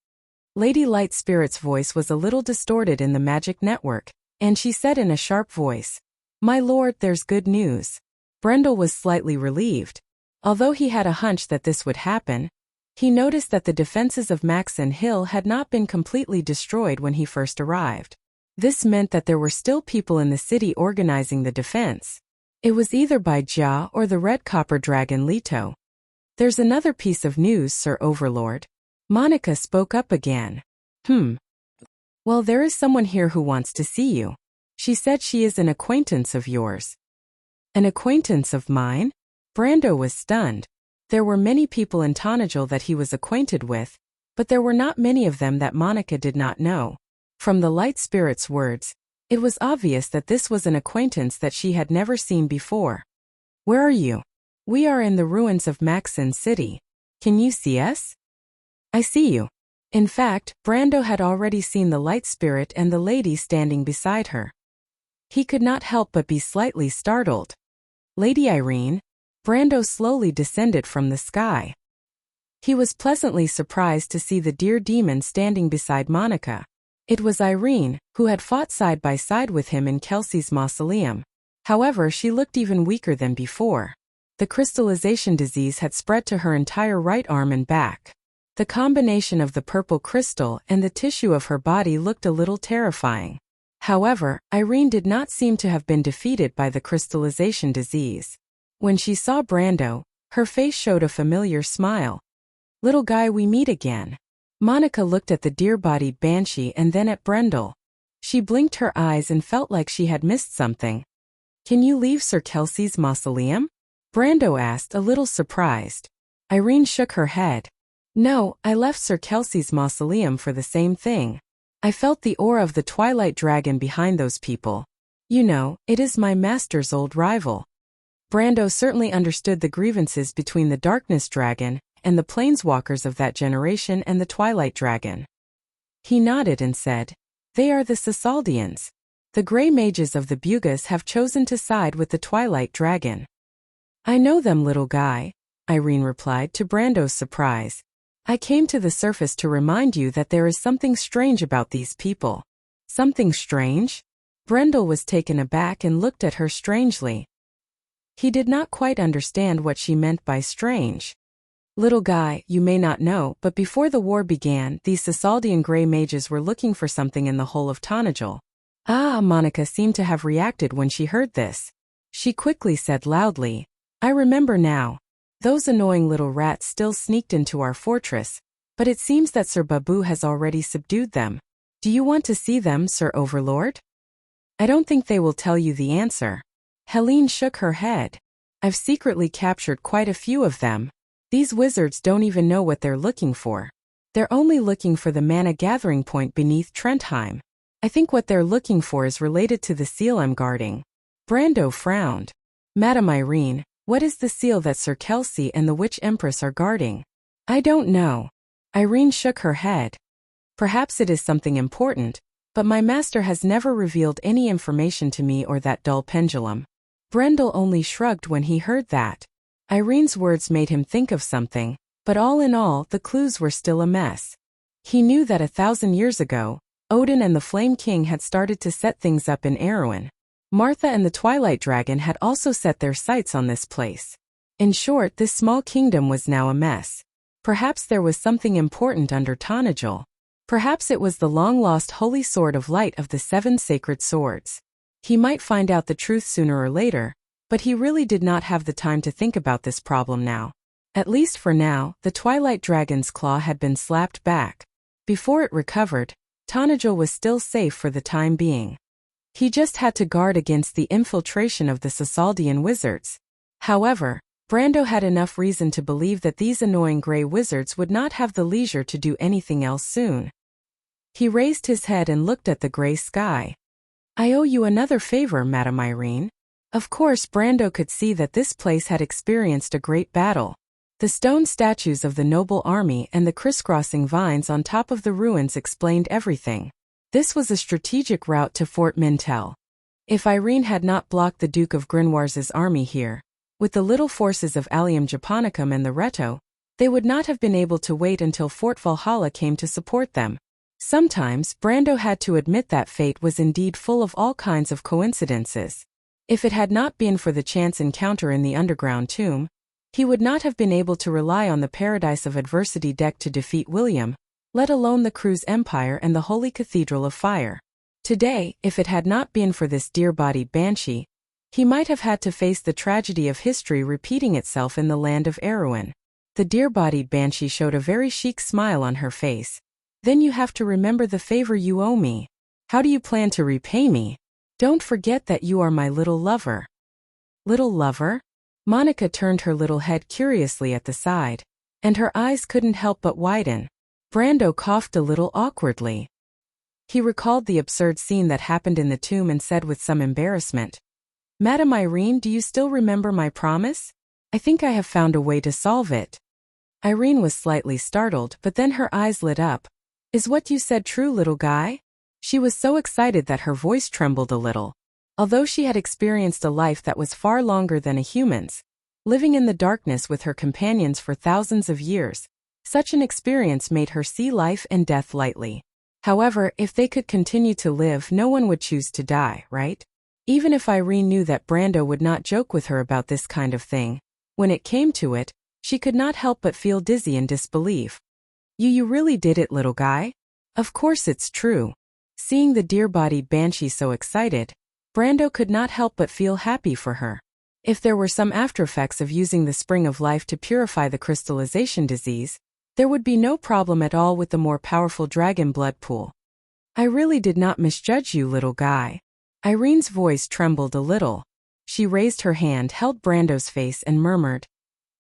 Lady Light Spirit's voice was a little distorted in the magic network, and she said in a sharp voice, "My lord, there's good news." Brendel was slightly relieved. Although he had a hunch that this would happen, he noticed that the defenses of Maxen Hill had not been completely destroyed when he first arrived. This meant that there were still people in the city organizing the defense. It was either by Jia or the Red Copper Dragon Leto. "There's another piece of news, Sir Overlord." Monica spoke up again. Well, there is someone here who wants to see you. She said she is an acquaintance of yours." "An acquaintance of mine?" Brando was stunned. There were many people in Tanagel that he was acquainted with, but there were not many of them that Monica did not know. From the Light Spirit's words, it was obvious that this was an acquaintance that she had never seen before. "Where are you?" "We are in the ruins of Maxen City. Can you see us?" "I see you." In fact, Brando had already seen the Light Spirit and the lady standing beside her. He could not help but be slightly startled. Lady Irene. Brando slowly descended from the sky. He was pleasantly surprised to see the dear demon standing beside Monica. It was Irene, who had fought side by side with him in Kelsey's mausoleum. However, she looked even weaker than before. The crystallization disease had spread to her entire right arm and back. The combination of the purple crystal and the tissue of her body looked a little terrifying. However, Irene did not seem to have been defeated by the crystallization disease. When she saw Brando, her face showed a familiar smile. "Little guy, we meet again." Monica looked at the deer-bodied banshee and then at Brendel. She blinked her eyes and felt like she had missed something. "Can you leave Sir Kelsey's mausoleum?" Brando asked, a little surprised. Irene shook her head. "No, I left Sir Kelsey's mausoleum for the same thing. I felt the aura of the Twilight Dragon behind those people. You know, it is my master's old rival." Brando certainly understood the grievances between the Darkness Dragon and the planeswalkers of that generation and the Twilight Dragon. He nodded and said, "They are the Sasaldians. The Grey Mages of the Bugas have chosen to side with the Twilight Dragon." "I know them, little guy," Irene replied to Brando's surprise. "I came to the surface to remind you that there is something strange about these people." "Something strange?" Brendel was taken aback and looked at her strangely. He did not quite understand what she meant by strange. "Little guy, you may not know, but before the war began, these Sasaldian Grey Mages were looking for something in the whole of Tonagel." Ah, Monica seemed to have reacted when she heard this. She quickly said loudly, "I remember now. Those annoying little rats still sneaked into our fortress, but it seems that Sir Babu has already subdued them. Do you want to see them, Sir Overlord?" "I don't think they will tell you the answer." Helene shook her head. "I've secretly captured quite a few of them. These wizards don't even know what they're looking for. They're only looking for the mana gathering point beneath Trentheim. I think what they're looking for is related to the seal I'm guarding." Brando frowned. "Madame Irene, what is the seal that Sir Kelsey and the Witch Empress are guarding?" "I don't know." Irene shook her head. "Perhaps it is something important, but my master has never revealed any information to me or that dull pendulum." Brendel only shrugged when he heard that. Irene's words made him think of something, but all in all, the clues were still a mess. He knew that 1,000 years ago, Odin and the Flame King had started to set things up in Erewhon. Martha and the Twilight Dragon had also set their sights on this place. In short, this small kingdom was now a mess. Perhaps there was something important under Tonagel. Perhaps it was the long-lost Holy Sword of Light of the 7 Sacred Swords. He might find out the truth sooner or later, but he really did not have the time to think about this problem now. At least for now, the Twilight Dragon's claw had been slapped back. Before it recovered, Tonagel was still safe for the time being. He just had to guard against the infiltration of the Sasaldian wizards. However, Brando had enough reason to believe that these annoying grey wizards would not have the leisure to do anything else soon. He raised his head and looked at the grey sky. "I owe you another favor, Madame Irene." Of course, Brando could see that this place had experienced a great battle. The stone statues of the noble army and the crisscrossing vines on top of the ruins explained everything. This was a strategic route to Fort Mintel. If Irene had not blocked the Duke of Grimoire's army here, with the little forces of Allium Japonicum and the Reto, they would not have been able to wait until Fort Valhalla came to support them. Sometimes, Brando had to admit that fate was indeed full of all kinds of coincidences. If it had not been for the chance encounter in the underground tomb, he would not have been able to rely on the Paradise of Adversity deck to defeat William, let alone the Cruz Empire and the Holy Cathedral of Fire. Today, if it had not been for this deer-bodied banshee, he might have had to face the tragedy of history repeating itself in the land of Erewhon. The deer-bodied banshee showed a very chic smile on her face. "Then you have to remember the favor you owe me. How do you plan to repay me? Don't forget that you are my little lover." "Little lover?" Monica turned her little head curiously at the side, and her eyes couldn't help but widen. Brando coughed a little awkwardly. He recalled the absurd scene that happened in the tomb and said with some embarrassment, "Madame Irene, do you still remember my promise? I think I have found a way to solve it." Irene was slightly startled, but then her eyes lit up. "Is what you said true, little guy?" She was so excited that her voice trembled a little. Although she had experienced a life that was far longer than a human's, living in the darkness with her companions for thousands of years, such an experience made her see life and death lightly. However, if they could continue to live, no one would choose to die, right? Even if Irene knew that Brando would not joke with her about this kind of thing, when it came to it, she could not help but feel dizzy in disbelief. You really did it, little guy? Of course it's true. Seeing the deer-bodied banshee so excited, Brando could not help but feel happy for her. If there were some aftereffects of using the spring of life to purify the crystallization disease, there would be no problem at all with the more powerful dragon blood pool. I really did not misjudge you, little guy. Irene's voice trembled a little. She raised her hand, held Brando's face and murmured,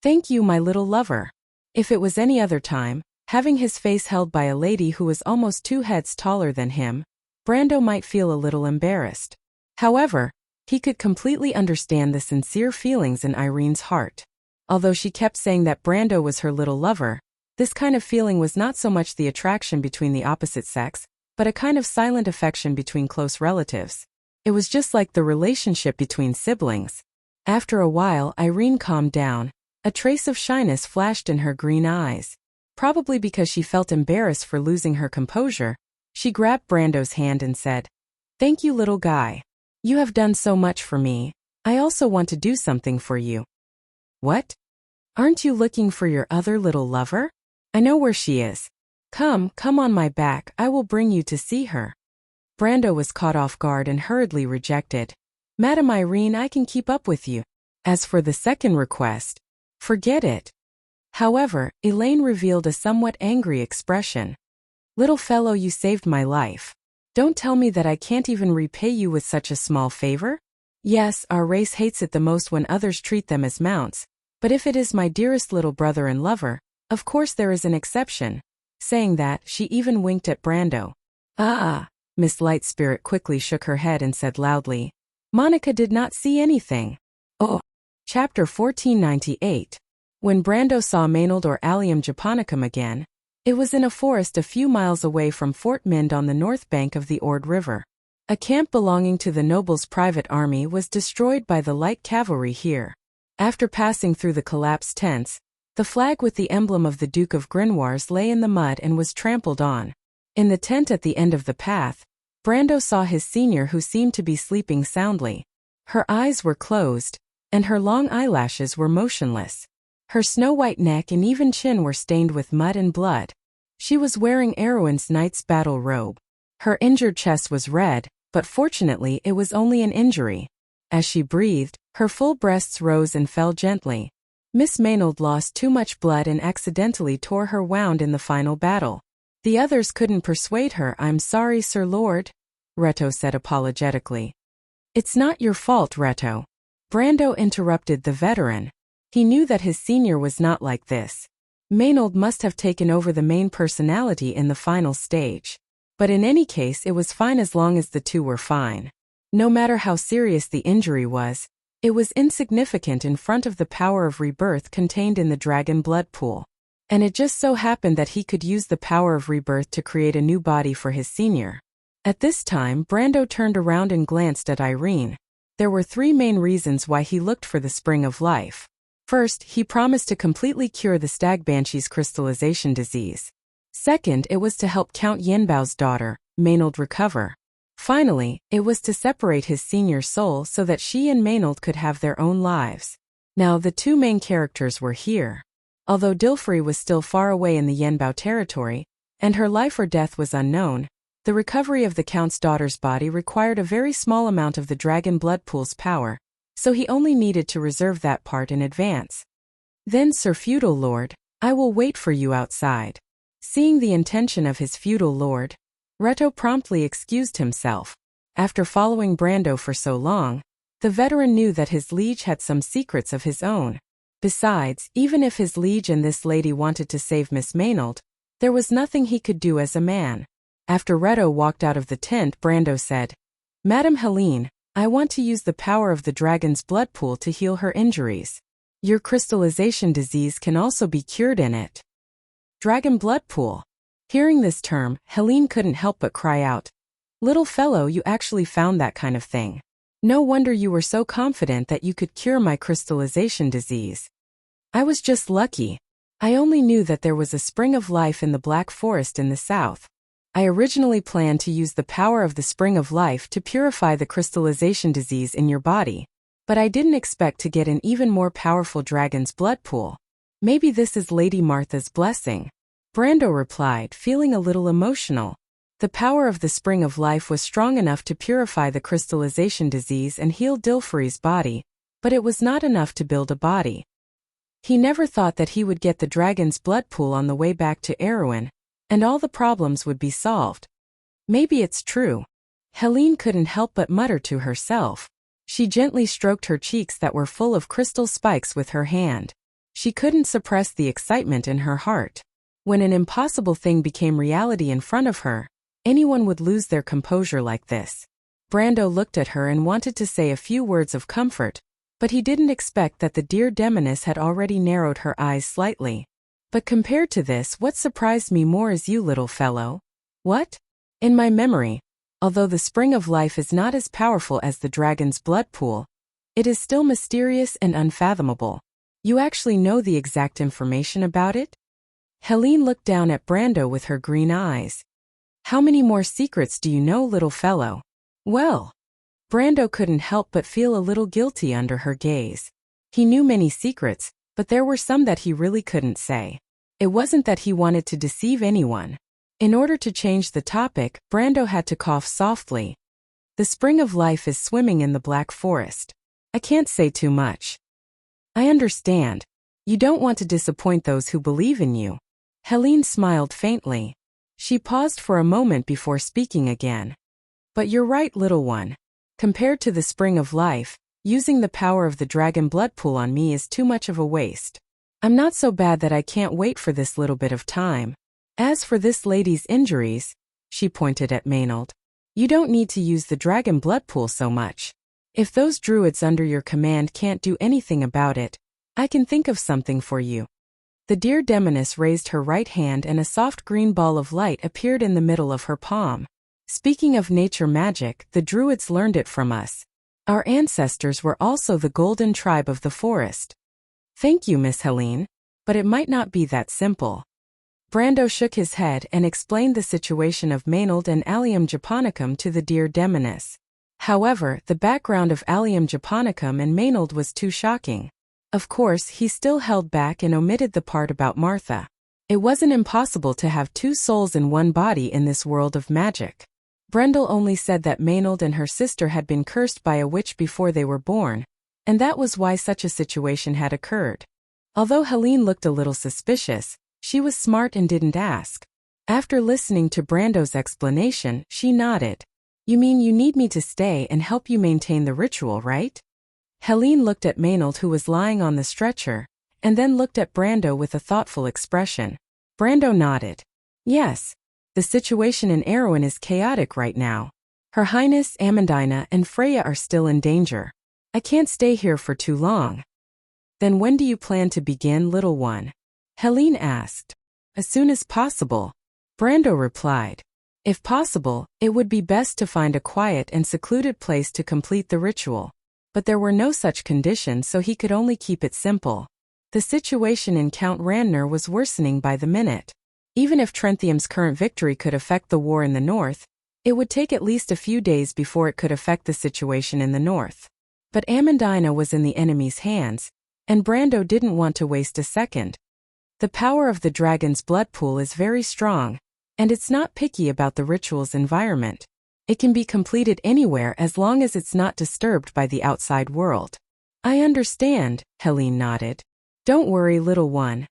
"Thank you, my little lover." If it was any other time, having his face held by a lady who was almost 2 heads taller than him, Brando might feel a little embarrassed. However, he could completely understand the sincere feelings in Irene's heart. Although she kept saying that Brando was her little lover, this kind of feeling was not so much the attraction between the opposite sex, but a kind of silent affection between close relatives. It was just like the relationship between siblings. After a while, Irene calmed down. A trace of shyness flashed in her green eyes. Probably because she felt embarrassed for losing her composure, she grabbed Brando's hand and said, "Thank you, little guy. You have done so much for me. I also want to do something for you." "What? Aren't you looking for your other little lover? I know where she is. Come on my back, I will bring you to see her." Brando was caught off guard and hurriedly rejected. "Madam Irene, I can keep up with you. As for the second request, forget it." However, Elaine revealed a somewhat angry expression. "Little fellow, you saved my life. Don't tell me that I can't even repay you with such a small favor? Yes, our race hates it the most when others treat them as mounts, but if it is my dearest little brother and lover, of course there is an exception." Saying that, she even winked at Brando. Miss Lightspirit quickly shook her head and said loudly, "Monica did not see anything." Oh. Chapter 1498. When Brando saw Maynard or Allium japonicum again, it was in a forest a few miles away from Fort Mind on the north bank of the Ord River. A camp belonging to the noble's private army was destroyed by the light cavalry here. After passing through the collapsed tents, the flag with the emblem of the Duke of Grenoires lay in the mud and was trampled on. In the tent at the end of the path, Brando saw his senior, who seemed to be sleeping soundly. Her eyes were closed, and her long eyelashes were motionless. Her snow-white neck and even chin were stained with mud and blood. She was wearing Erwin's knight's battle robe. Her injured chest was red, but fortunately it was only an injury. As she breathed, her full breasts rose and fell gently. Miss Maynard lost too much blood and accidentally tore her wound in the final battle. The others couldn't persuade her. "I'm sorry, Sir Lord," Reto said apologetically. "It's not your fault, Reto." Brando interrupted the veteran. He knew that his senior was not like this. Maynard must have taken over the main personality in the final stage. But in any case, it was fine as long as the two were fine. No matter how serious the injury was, it was insignificant in front of the power of rebirth contained in the dragon blood pool. And it just so happened that he could use the power of rebirth to create a new body for his senior. At this time, Brando turned around and glanced at Irene. There were 3 main reasons why he looked for the spring of life. First, he promised to completely cure the stag banshee's crystallization disease. Second, it was to help Count Yenbao's daughter, Maynard, recover. Finally, it was to separate his senior's soul so that she and Maynard could have their own lives. Now, the 2 main characters were here. Although Dilfrey was still far away in the Yenbao territory, and her life or death was unknown, the recovery of the Count's daughter's body required a very small amount of the dragon blood pool's power, so he only needed to reserve that part in advance. "Then, Sir Feudal Lord, I will wait for you outside." Seeing the intention of his feudal lord, Reto promptly excused himself. After following Brando for so long, the veteran knew that his liege had some secrets of his own. Besides, even if his liege and this lady wanted to save Miss Maynard, there was nothing he could do as a man. After Reto walked out of the tent, Brando said, "Madame Helene, I want to use the power of the dragon's blood pool to heal her injuries. Your crystallization disease can also be cured in it." Dragon blood pool. Hearing this term, Helene couldn't help but cry out, "Little fellow, you actually found that kind of thing." No wonder you were so confident that you could cure my crystallization disease. I was just lucky. I only knew that there was a spring of life in the Black Forest in the south. I originally planned to use the power of the spring of life to purify the crystallization disease in your body, but I didn't expect to get an even more powerful dragon's blood pool. Maybe this is Lady Martha's blessing. Brando replied, feeling a little emotional. The power of the spring of life was strong enough to purify the crystallization disease and heal Dilfari's body, but it was not enough to build a body. He never thought that he would get the dragon's blood pool on the way back to Erewhon, and all the problems would be solved. Maybe it's true. Helene couldn't help but mutter to herself. She gently stroked her cheeks that were full of crystal spikes with her hand. She couldn't suppress the excitement in her heart. When an impossible thing became reality in front of her, anyone would lose their composure like this. Brando looked at her and wanted to say a few words of comfort, but he didn't expect that the dear Demoness had already narrowed her eyes slightly. But compared to this, what surprised me more is you, little fellow. What? In my memory, although the spring of life is not as powerful as the dragon's blood pool, it is still mysterious and unfathomable. You actually know the exact information about it? Helene looked down at Brando with her green eyes. How many more secrets do you know, little fellow? Well, Brando couldn't help but feel a little guilty under her gaze. He knew many secrets, but there were some that he really couldn't say. It wasn't that he wanted to deceive anyone. In order to change the topic, Brando had to cough softly. The spring of life is swimming in the Black Forest. I can't say too much. I understand. You don't want to disappoint those who believe in you. Helene smiled faintly. She paused for a moment before speaking again. But you're right, little one. Compared to the spring of life, using the power of the dragon blood pool on me is too much of a waste. I'm not so bad that I can't wait for this little bit of time. As for this lady's injuries, she pointed at Maynard, you don't need to use the dragon blood pool so much. If those druids under your command can't do anything about it, I can think of something for you. The dear Demoness raised her right hand and a soft green ball of light appeared in the middle of her palm. Speaking of nature magic, the druids learned it from us. Our ancestors were also the golden tribe of the forest. Thank you, Miss Helene, but it might not be that simple. Brando shook his head and explained the situation of Maynard and Allium japonicum to the dear Demoness. However, the background of Allium japonicum and Maynard was too shocking. Of course, he still held back and omitted the part about Martha. It wasn't impossible to have two souls in one body in this world of magic. Brendel only said that Maynard and her sister had been cursed by a witch before they were born, and that was why such a situation had occurred. Although Helene looked a little suspicious, she was smart and didn't ask. After listening to Brando's explanation, she nodded. You mean you need me to stay and help you maintain the ritual, right? Helene looked at Maynard, who was lying on the stretcher, and then looked at Brando with a thoughtful expression. Brando nodded. Yes. The situation in Erewhon is chaotic right now. Her Highness Amandina and Freya are still in danger. I can't stay here for too long. Then when do you plan to begin, little one? Helene asked. As soon as possible. Brando replied. If possible, it would be best to find a quiet and secluded place to complete the ritual. But there were no such conditions, so he could only keep it simple. The situation in Count Randner was worsening by the minute. Even if Trenthium's current victory could affect the war in the north, it would take at least a few days before it could affect the situation in the north. But Amandina was in the enemy's hands, and Brando didn't want to waste a second. The power of the dragon's blood pool is very strong, and it's not picky about the ritual's environment. It can be completed anywhere as long as it's not disturbed by the outside world. I understand, Helene nodded. Don't worry, little one.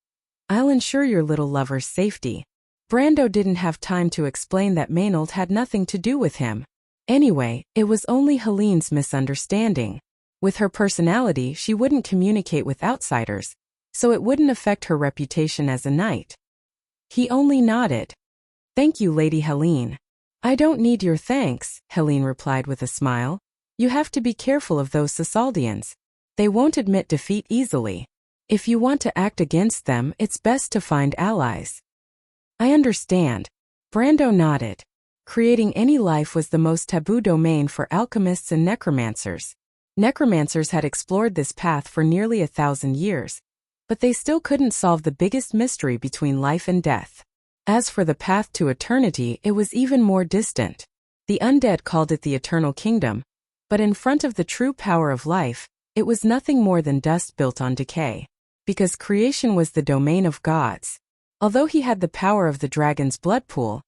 I'll ensure your little lover's safety. Brando didn't have time to explain that Maynard had nothing to do with him. Anyway, it was only Helene's misunderstanding. With her personality, she wouldn't communicate with outsiders, so it wouldn't affect her reputation as a knight. He only nodded. Thank you, Lady Helene. I don't need your thanks, Helene replied with a smile. You have to be careful of those Cisaldians. They won't admit defeat easily. If you want to act against them, it's best to find allies. I understand. Brando nodded. Creating any life was the most taboo domain for alchemists and necromancers. Necromancers had explored this path for nearly 1,000 years, but they still couldn't solve the biggest mystery between life and death. As for the path to eternity, it was even more distant. The undead called it the Eternal Kingdom, but in front of the true power of life, it was nothing more than dust built on decay. Because creation was the domain of gods. Although he had the power of the dragon's blood pool,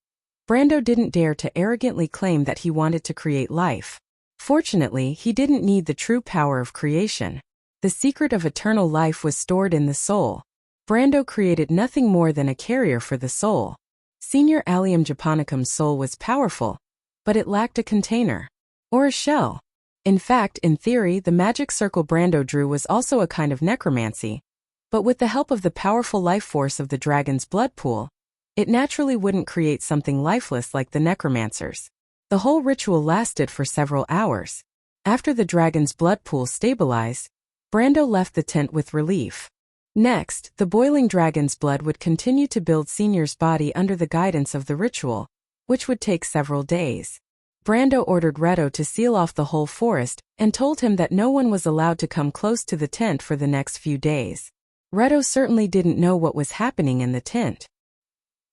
Brando didn't dare to arrogantly claim that he wanted to create life. Fortunately, he didn't need the true power of creation. The secret of eternal life was stored in the soul. Brando created nothing more than a carrier for the soul. Senior Allium Japonicum's soul was powerful, but it lacked a container. Or a shell. In fact, in theory, the magic circle Brando drew was also a kind of necromancy. But with the help of the powerful life force of the dragon's blood pool, it naturally wouldn't create something lifeless like the necromancers. The whole ritual lasted for several hours. After the dragon's blood pool stabilized, Brando left the tent with relief. Next, the boiling dragon's blood would continue to build Senior's body under the guidance of the ritual, which would take several days. Brando ordered Reto to seal off the whole forest and told him that no one was allowed to come close to the tent for the next few days. Reto certainly didn't know what was happening in the tent.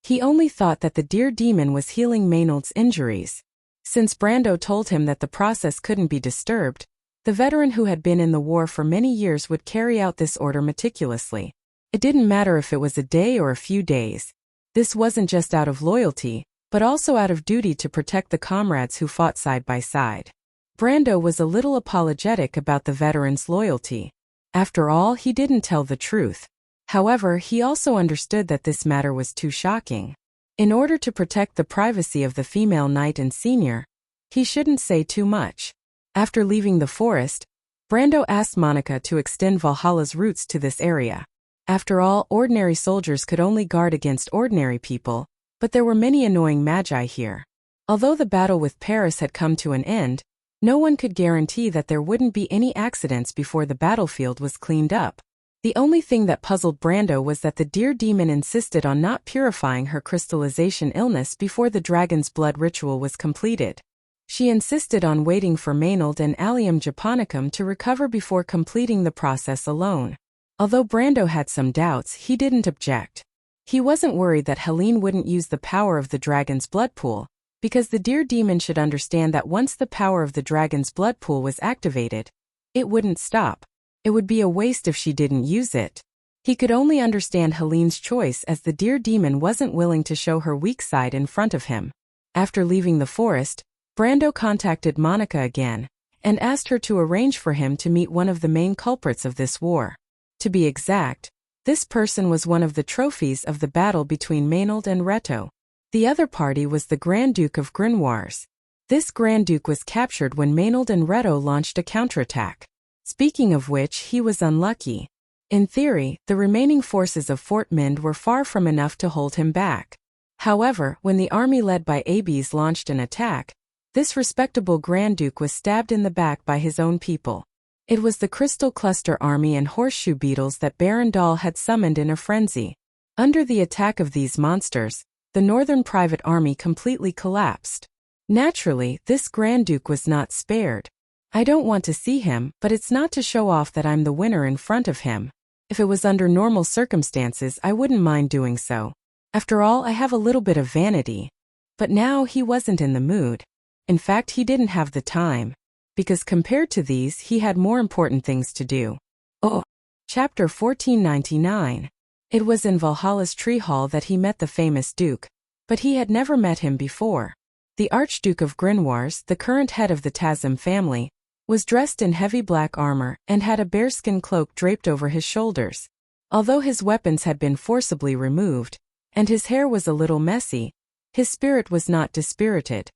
He only thought that the deer demon was healing Maynard's injuries. Since Brando told him that the process couldn't be disturbed, the veteran who had been in the war for many years would carry out this order meticulously. It didn't matter if it was a day or a few days. This wasn't just out of loyalty, but also out of duty to protect the comrades who fought side by side. Brando was a little apologetic about the veteran's loyalty. After all, he didn't tell the truth. However, he also understood that this matter was too shocking. In order to protect the privacy of the female knight and senior, he shouldn't say too much. After leaving the forest, Brando asked Monica to extend Valhalla's roots to this area. After all, ordinary soldiers could only guard against ordinary people, but there were many annoying magi here. Although the battle with Paris had come to an end, no one could guarantee that there wouldn't be any accidents before the battlefield was cleaned up. The only thing that puzzled Brando was that the deer demon insisted on not purifying her crystallization illness before the dragon's blood ritual was completed. She insisted on waiting for Maynard and Allium Japonicum to recover before completing the process alone. Although Brando had some doubts, he didn't object. He wasn't worried that Helene wouldn't use the power of the dragon's blood pool, because the deer demon should understand that once the power of the dragon's blood pool was activated, it wouldn't stop. It would be a waste if she didn't use it. He could only understand Helene's choice as the deer demon wasn't willing to show her weak side in front of him. After leaving the forest, Brando contacted Monica again and asked her to arrange for him to meet one of the main culprits of this war. To be exact, this person was one of the trophies of the battle between Maynard and Reto. The other party was the Grand Duke of Grimoires. This Grand Duke was captured when Maynard and Reto launched a counterattack. Speaking of which, he was unlucky. In theory, the remaining forces of Fort Mind were far from enough to hold him back. However, when the army led by Abes launched an attack, this respectable Grand Duke was stabbed in the back by his own people. It was the Crystal Cluster Army and Horseshoe Beetles that Baron Dahl had summoned in a frenzy. Under the attack of these monsters, the Northern Private Army completely collapsed. Naturally, this Grand Duke was not spared. I don't want to see him, but it's not to show off that I'm the winner in front of him. If it was under normal circumstances, I wouldn't mind doing so. After all, I have a little bit of vanity. But now he wasn't in the mood. In fact, he didn't have the time. Because compared to these, he had more important things to do. Oh! Chapter 1499. It was in Valhalla's tree hall that he met the famous Duke. But he had never met him before. The Archduke of Grimoires, the current head of the Tazim family, was dressed in heavy black armor and had a bearskin cloak draped over his shoulders. Although his weapons had been forcibly removed, and his hair was a little messy, his spirit was not dispirited.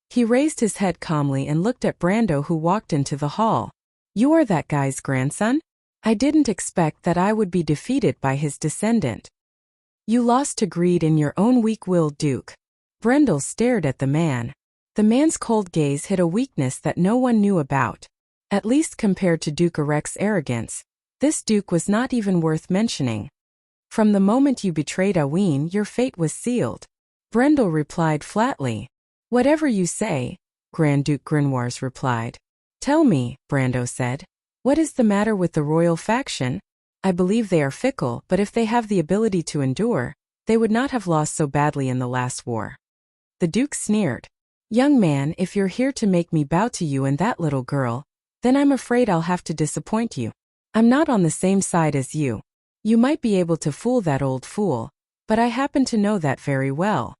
He raised his head calmly and looked at Brando, who walked into the hall. "You are that guy's grandson? I didn't expect that I would be defeated by his descendant. You lost to greed in your own weak-willed Duke." Brendel stared at the man. The man's cold gaze hid a weakness that no one knew about. At least compared to Duke Arek's arrogance, this Duke was not even worth mentioning. "From the moment you betrayed Aween, your fate was sealed," Brendel replied flatly. Whatever you say, Grand Duke Grinwars replied. Tell me, Brando said. What is the matter with the royal faction? I believe they are fickle, but if they have the ability to endure, they would not have lost so badly in the last war. The Duke sneered. Young man, if you're here to make me bow to you and that little girl, then I'm afraid I'll have to disappoint you. I'm not on the same side as you. You might be able to fool that old fool, but I happen to know that very well.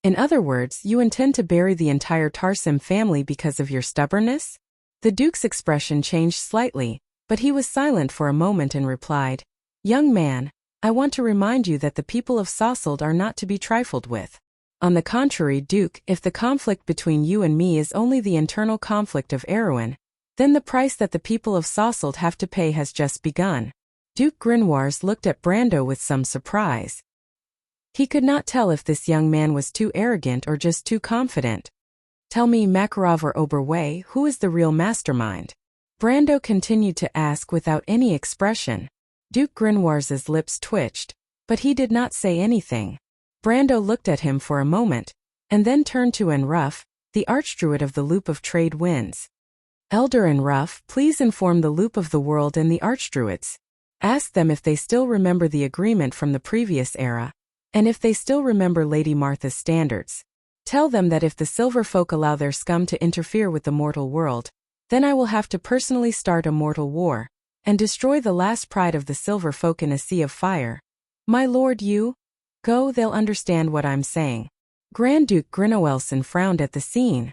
In other words, you intend to bury the entire Tarsim family because of your stubbornness? The Duke's expression changed slightly, but he was silent for a moment and replied, Young man, I want to remind you that the people of Sasselt are not to be trifled with. On the contrary, Duke, if the conflict between you and me is only the internal conflict of Erewhon, then the price that the people of Sasselt have to pay has just begun. Duke Grinwars looked at Brando with some surprise. He could not tell if this young man was too arrogant or just too confident. Tell me, Makarov or Oberway, who is the real mastermind? Brando continued to ask without any expression. Duke Grinwars's lips twitched, but he did not say anything. Brando looked at him for a moment, and then turned to Enruff, the Archdruid of the Loop of Trade Winds. Elder Enruff, please inform the Loop of the World and the Archdruids. Ask them if they still remember the agreement from the previous era, and if they still remember Lady Martha's standards. Tell them that if the Silver Folk allow their scum to interfere with the mortal world, then I will have to personally start a mortal war, and destroy the last pride of the Silver Folk in a sea of fire. My lord, you? Go, they'll understand what I'm saying. Grand Duke Grinoelson frowned at the scene.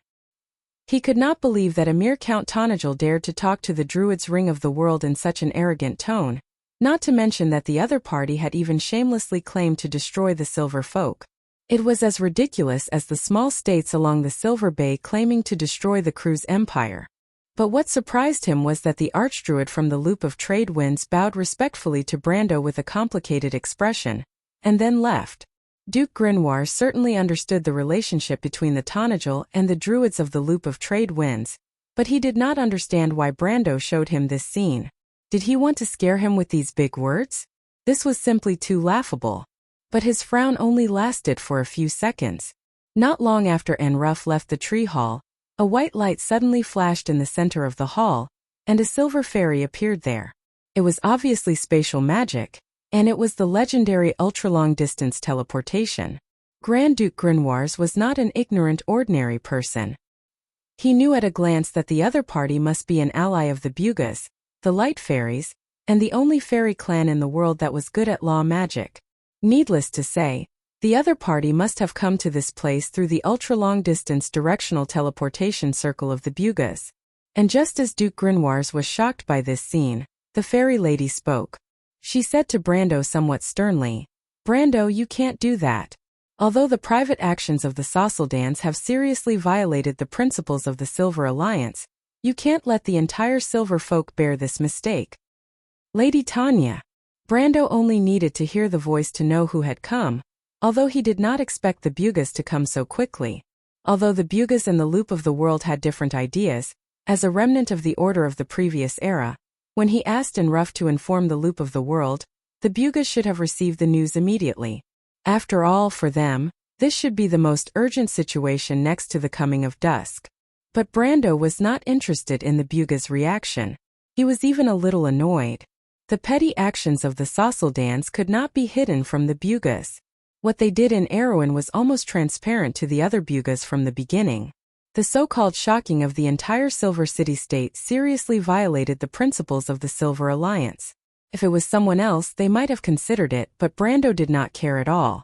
He could not believe that a mere Count Tonagel dared to talk to the Druid's Ring of the World in such an arrogant tone, not to mention that the other party had even shamelessly claimed to destroy the Silver Folk. It was as ridiculous as the small states along the Silver Bay claiming to destroy the crew's empire. But what surprised him was that the Archdruid from the Loop of Trade Winds bowed respectfully to Brando with a complicated expression, and then left. Duke Grinwar certainly understood the relationship between the Tonagel and the Druids of the Loop of Trade Winds, but he did not understand why Brando showed him this scene. Did he want to scare him with these big words? This was simply too laughable. But his frown only lasted for a few seconds. Not long after Enruff left the tree hall, a white light suddenly flashed in the center of the hall, and a silver fairy appeared there. It was obviously spatial magic, and it was the legendary ultra-long-distance teleportation. Grand Duke Grinwars was not an ignorant ordinary person. He knew at a glance that the other party must be an ally of the Bugas, the Light Fairies, and the only fairy clan in the world that was good at law magic. Needless to say, the other party must have come to this place through the ultra-long-distance directional teleportation circle of the Bugas. And just as Duke Grinwars was shocked by this scene, the fairy lady spoke. She said to Brando somewhat sternly, Brando, you can't do that. Although the private actions of the Sasseldans have seriously violated the principles of the Silver Alliance, you can't let the entire Silver Folk bear this mistake. Lady Tanya. Brando only needed to hear the voice to know who had come, although he did not expect the Bugas to come so quickly. Although the Bugas and the Loop of the World had different ideas, as a remnant of the order of the previous era, when he asked Enruff to inform the Loop of the World, the Bugas should have received the news immediately. After all, for them, this should be the most urgent situation next to the coming of dusk. But Brando was not interested in the Bugas' reaction. He was even a little annoyed. The petty actions of the Sasseldans could not be hidden from the Bugas. What they did in Erewhon was almost transparent to the other Bugas from the beginning. The so-called shocking of the entire Silver City state seriously violated the principles of the Silver Alliance. If it was someone else, they might have considered it, but Brando did not care at all.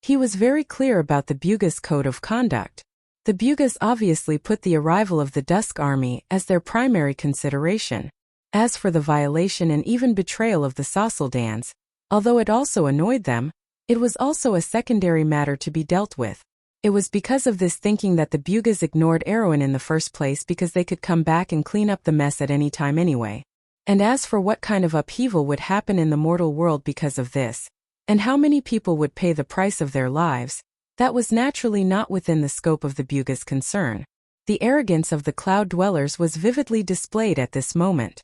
He was very clear about the Bugas' code of conduct. The Bugas obviously put the arrival of the Dusk Army as their primary consideration. As for the violation and even betrayal of the Sasseldans, although it also annoyed them, it was also a secondary matter to be dealt with. It was because of this thinking that the Bugas ignored Erewhon in the first place, because they could come back and clean up the mess at any time anyway. And as for what kind of upheaval would happen in the mortal world because of this, and how many people would pay the price of their lives, that was naturally not within the scope of the Bugas' concern. The arrogance of the Cloud Dwellers was vividly displayed at this moment.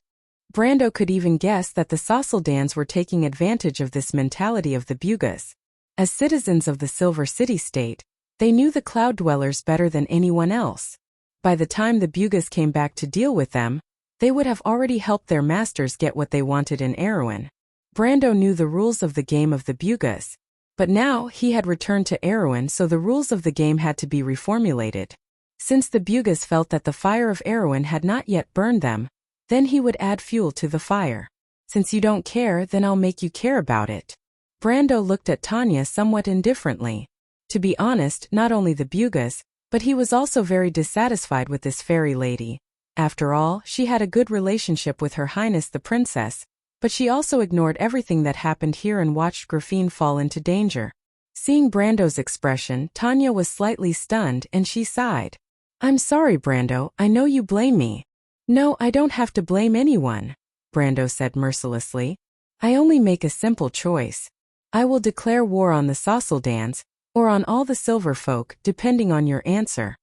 Brando could even guess that the Sasseldans were taking advantage of this mentality of the Bugas. As citizens of the Silver City State, They knew the cloud dwellers better than anyone else. By the time the Bugas came back to deal with them, they would have already helped their masters get what they wanted in Erewhon. Brando knew the rules of the game of the Bugas, but now he had returned to Erewhon, so the rules of the game had to be reformulated. Since the Bugas felt that the fire of Erewhon had not yet burned them, then he would add fuel to the fire. Since you don't care, then I'll make you care about it. Brando looked at Tanya somewhat indifferently. To be honest, not only the Bugas, but he was also very dissatisfied with this fairy lady. After all, she had a good relationship with Her Highness the Princess, but she also ignored everything that happened here and watched Grafine fall into danger. Seeing Brando's expression, Tanya was slightly stunned and she sighed. I'm sorry, Brando, I know you blame me. No, I don't have to blame anyone, Brando said mercilessly. I only make a simple choice. I will declare war on the Sasaldans, or on all the silver folk, depending on your answer.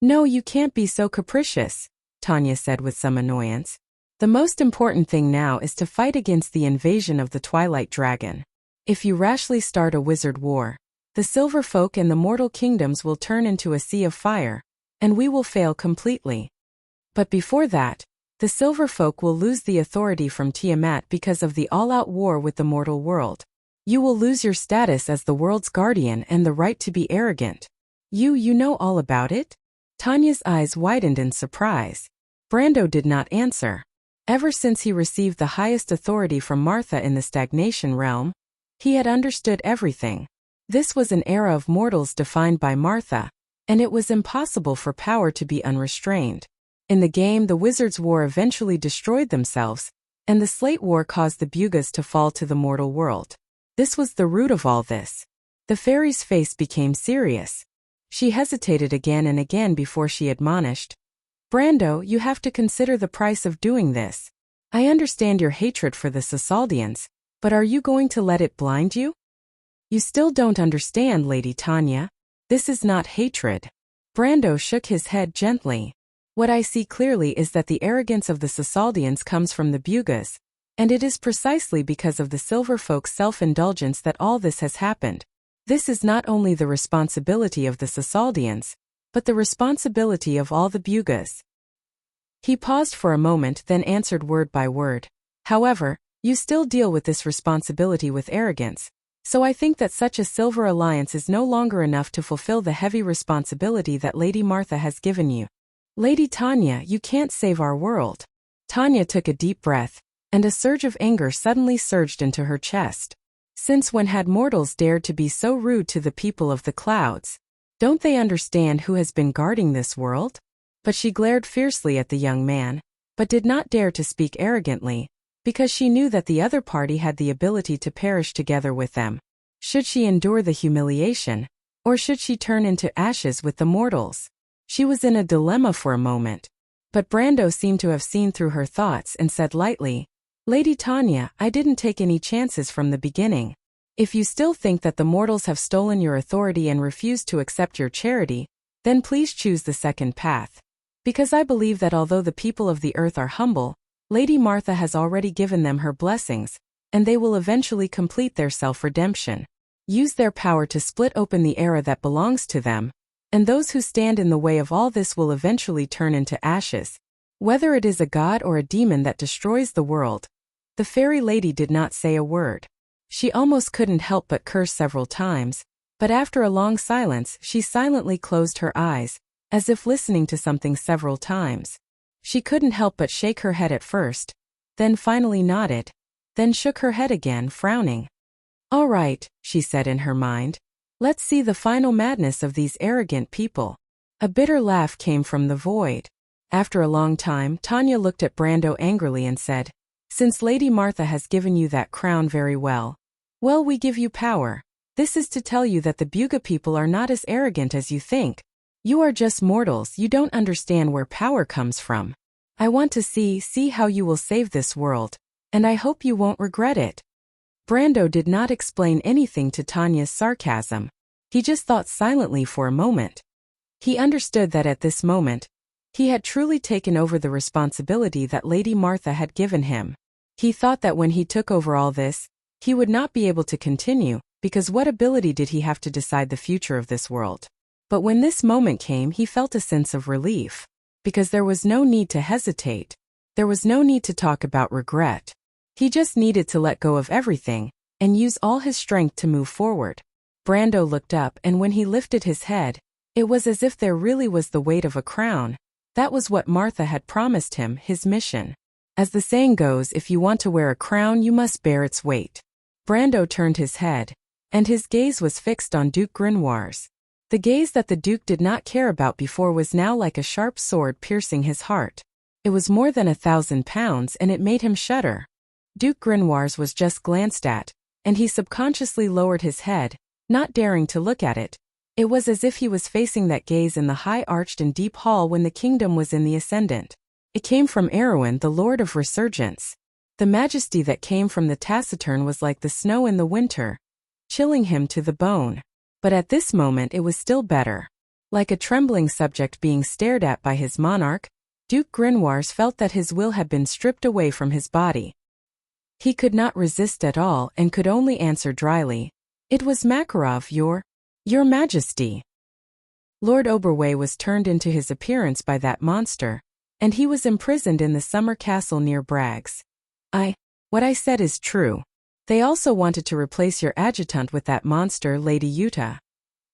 No, you can't be so capricious, Tanya said with some annoyance. The most important thing now is to fight against the invasion of the Twilight Dragon. If you rashly start a wizard war, the silver folk and the mortal kingdoms will turn into a sea of fire, and we will fail completely. But before that, the silver folk will lose the authority from Tiamat because of the all-out war with the mortal world. You will lose your status as the world's guardian and the right to be arrogant. You know all about it? Tanya's eyes widened in surprise. Brando did not answer. Ever since he received the highest authority from Martha in the stagnation realm, he had understood everything. This was an era of mortals defined by Martha, and it was impossible for power to be unrestrained. In the game, the Wizards' War eventually destroyed themselves, and the Slate War caused the Bugas to fall to the mortal world. This was the root of all this. The fairy's face became serious. She hesitated again and again before she admonished. Brando, you have to consider the price of doing this. I understand your hatred for the Sasaldians, but are you going to let it blind you? You still don't understand, Lady Tanya. This is not hatred. Brando shook his head gently. What I see clearly is that the arrogance of the Sasaldians comes from the Bugas, and it is precisely because of the silver folk's self-indulgence that all this has happened. This is not only the responsibility of the Sasaldians, but the responsibility of all the Bugas. He paused for a moment, then answered word by word. However, you still deal with this responsibility with arrogance, so I think that such a silver alliance is no longer enough to fulfill the heavy responsibility that Lady Martha has given you. Lady Tanya, you can't save our world. Tanya took a deep breath, and a surge of anger suddenly surged into her chest. Since when had mortals dared to be so rude to the people of the clouds? Don't they understand who has been guarding this world? But she glared fiercely at the young man, but did not dare to speak arrogantly, because she knew that the other party had the ability to perish together with them. Should she endure the humiliation, or should she turn into ashes with the mortals? She was in a dilemma for a moment, but Brando seemed to have seen through her thoughts and said lightly, Lady Tanya, I didn't take any chances from the beginning. If you still think that the mortals have stolen your authority and refuse to accept your charity, then please choose the second path. Because I believe that although the people of the earth are humble, Lady Martha has already given them her blessings, and they will eventually complete their self-redemption. Use their power to split open the era that belongs to them, and those who stand in the way of all this will eventually turn into ashes. Whether it is a god or a demon that destroys the world, the fairy lady did not say a word. She almost couldn't help but curse several times, but after a long silence she silently closed her eyes, as if listening to something several times. She couldn't help but shake her head at first, then finally nodded, then shook her head again, frowning. All right, she said in her mind. Let's see the final madness of these arrogant people. A bitter laugh came from the void. After a long time, Tanya looked at Brando angrily and said, Since Lady Martha has given you that crown very well, we give you power. This is to tell you that the Buga people are not as arrogant as you think. You are just mortals, you don't understand where power comes from. I want to see how you will save this world, and I hope you won't regret it. Brando did not explain anything to Tanya's sarcasm. He just thought silently for a moment. He understood that at this moment, he had truly taken over the responsibility that Lady Martha had given him. He thought that when he took over all this, he would not be able to continue, because what ability did he have to decide the future of this world? But when this moment came, he felt a sense of relief, because there was no need to hesitate. There was no need to talk about regret. He just needed to let go of everything and use all his strength to move forward. Brando looked up, and when he lifted his head, it was as if there really was the weight of a crown. That was what Martha had promised him, his mission. As the saying goes, if you want to wear a crown, you must bear its weight. Brando turned his head, and his gaze was fixed on Duke Grenoir's. The gaze that the Duke did not care about before was now like a sharp sword piercing his heart. It was more than 1,000 pounds, and it made him shudder. Duke Grenoir's was just glanced at, and he subconsciously lowered his head, not daring to look at it. It was as if he was facing that gaze in the high-arched and deep hall when the kingdom was in the ascendant. It came from Erewhon, the Lord of Resurgence. The majesty that came from the taciturn was like the snow in the winter, chilling him to the bone. But at this moment it was still better. Like a trembling subject being stared at by his monarch, Duke Grenoir's felt that his will had been stripped away from his body. He could not resist at all and could only answer dryly, "It was Makarov, your Majesty." Lord Oberway was turned into his appearance by that monster, and he was imprisoned in the summer castle near Bragg's. What I said is true. They also wanted to replace your adjutant with that monster, Lady Yuta.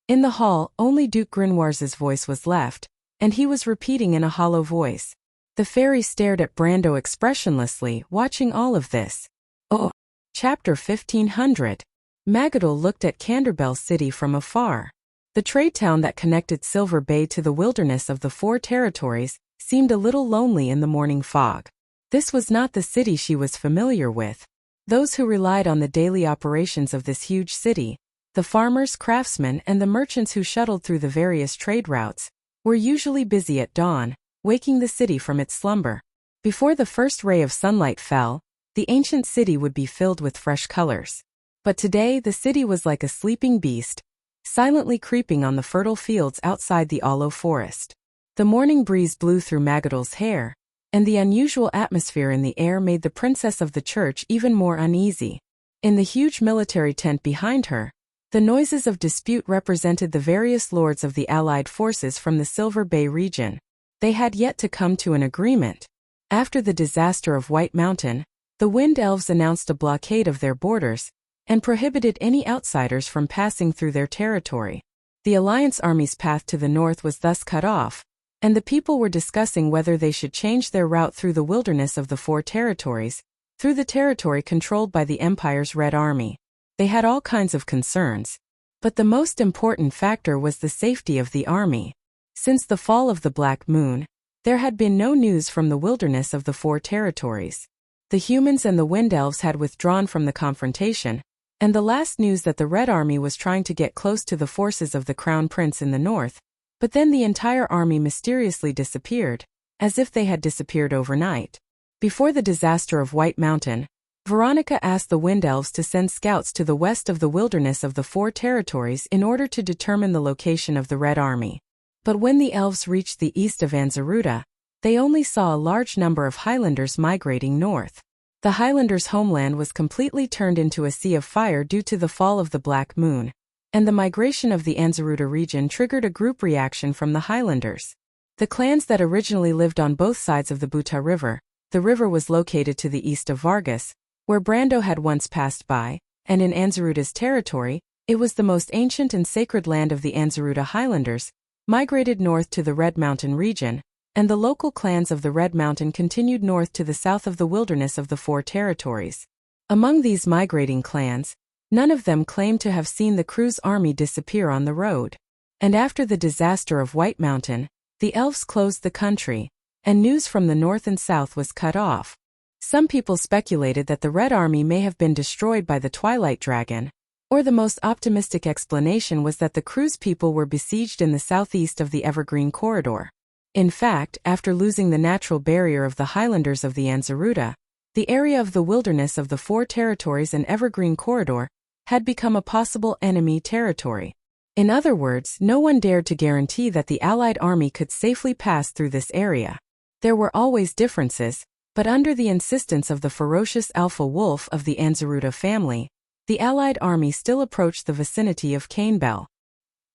In the hall, only Duke Grenoir's voice was left, and he was repeating in a hollow voice. The fairy stared at Brando expressionlessly, watching all of this. Oh! Chapter 1500. Magadol looked at Canterbell City from afar. The trade town that connected Silver Bay to the wilderness of the Four Territories seemed a little lonely in the morning fog. This was not the city she was familiar with. Those who relied on the daily operations of this huge city, the farmers, craftsmen, and the merchants who shuttled through the various trade routes, were usually busy at dawn, waking the city from its slumber. Before the first ray of sunlight fell, the ancient city would be filled with fresh colors. But today the city was like a sleeping beast, silently creeping on the fertile fields outside the aloe forest. The morning breeze blew through Magadol's hair, and the unusual atmosphere in the air made the princess of the church even more uneasy. In the huge military tent behind her, the noises of dispute represented the various lords of the allied forces from the Silver Bay region. They had yet to come to an agreement. After the disaster of White Mountain, the Wind Elves announced a blockade of their borders, and prohibited any outsiders from passing through their territory. The Alliance Army's path to the north was thus cut off, and the people were discussing whether they should change their route through the wilderness of the Four Territories, through the territory controlled by the Empire's Red Army. They had all kinds of concerns, but the most important factor was the safety of the army. Since the fall of the Black Moon, there had been no news from the wilderness of the Four Territories. The humans and the Wind Elves had withdrawn from the confrontation, and the last news that the Red Army was trying to get close to the forces of the Crown Prince in the north. But then the entire army mysteriously disappeared, as if they had disappeared overnight. Before the disaster of White Mountain, Veronica asked the Wind Elves to send scouts to the west of the wilderness of the Four Territories in order to determine the location of the Red Army. But when the elves reached the east of Anzaruta, they only saw a large number of Highlanders migrating north. The Highlanders' homeland was completely turned into a sea of fire due to the fall of the Black Moon, and the migration of the Anzaruta region triggered a group reaction from the Highlanders. The clans that originally lived on both sides of the Buta River, the river was located to the east of Vargas, where Brando had once passed by, and in Anzaruta's territory, it was the most ancient and sacred land of the Anzaruta Highlanders, migrated north to the Red Mountain region, and the local clans of the Red Mountain continued north to the south of the wilderness of the Four Territories. Among these migrating clans, none of them claimed to have seen the Crew's army disappear on the road. And after the disaster of White Mountain, the elves closed the country, and news from the north and south was cut off. Some people speculated that the Red Army may have been destroyed by the Twilight Dragon, or the most optimistic explanation was that the Crew's people were besieged in the southeast of the Evergreen Corridor. In fact, after losing the natural barrier of the Highlanders of the Anzaruta, the area of the wilderness of the Four Territories and Evergreen Corridor had become a possible enemy territory. In other words, no one dared to guarantee that the Allied army could safely pass through this area. There were always differences, but under the insistence of the ferocious alpha wolf of the Anzaruta family, the Allied army still approached the vicinity of Canebell.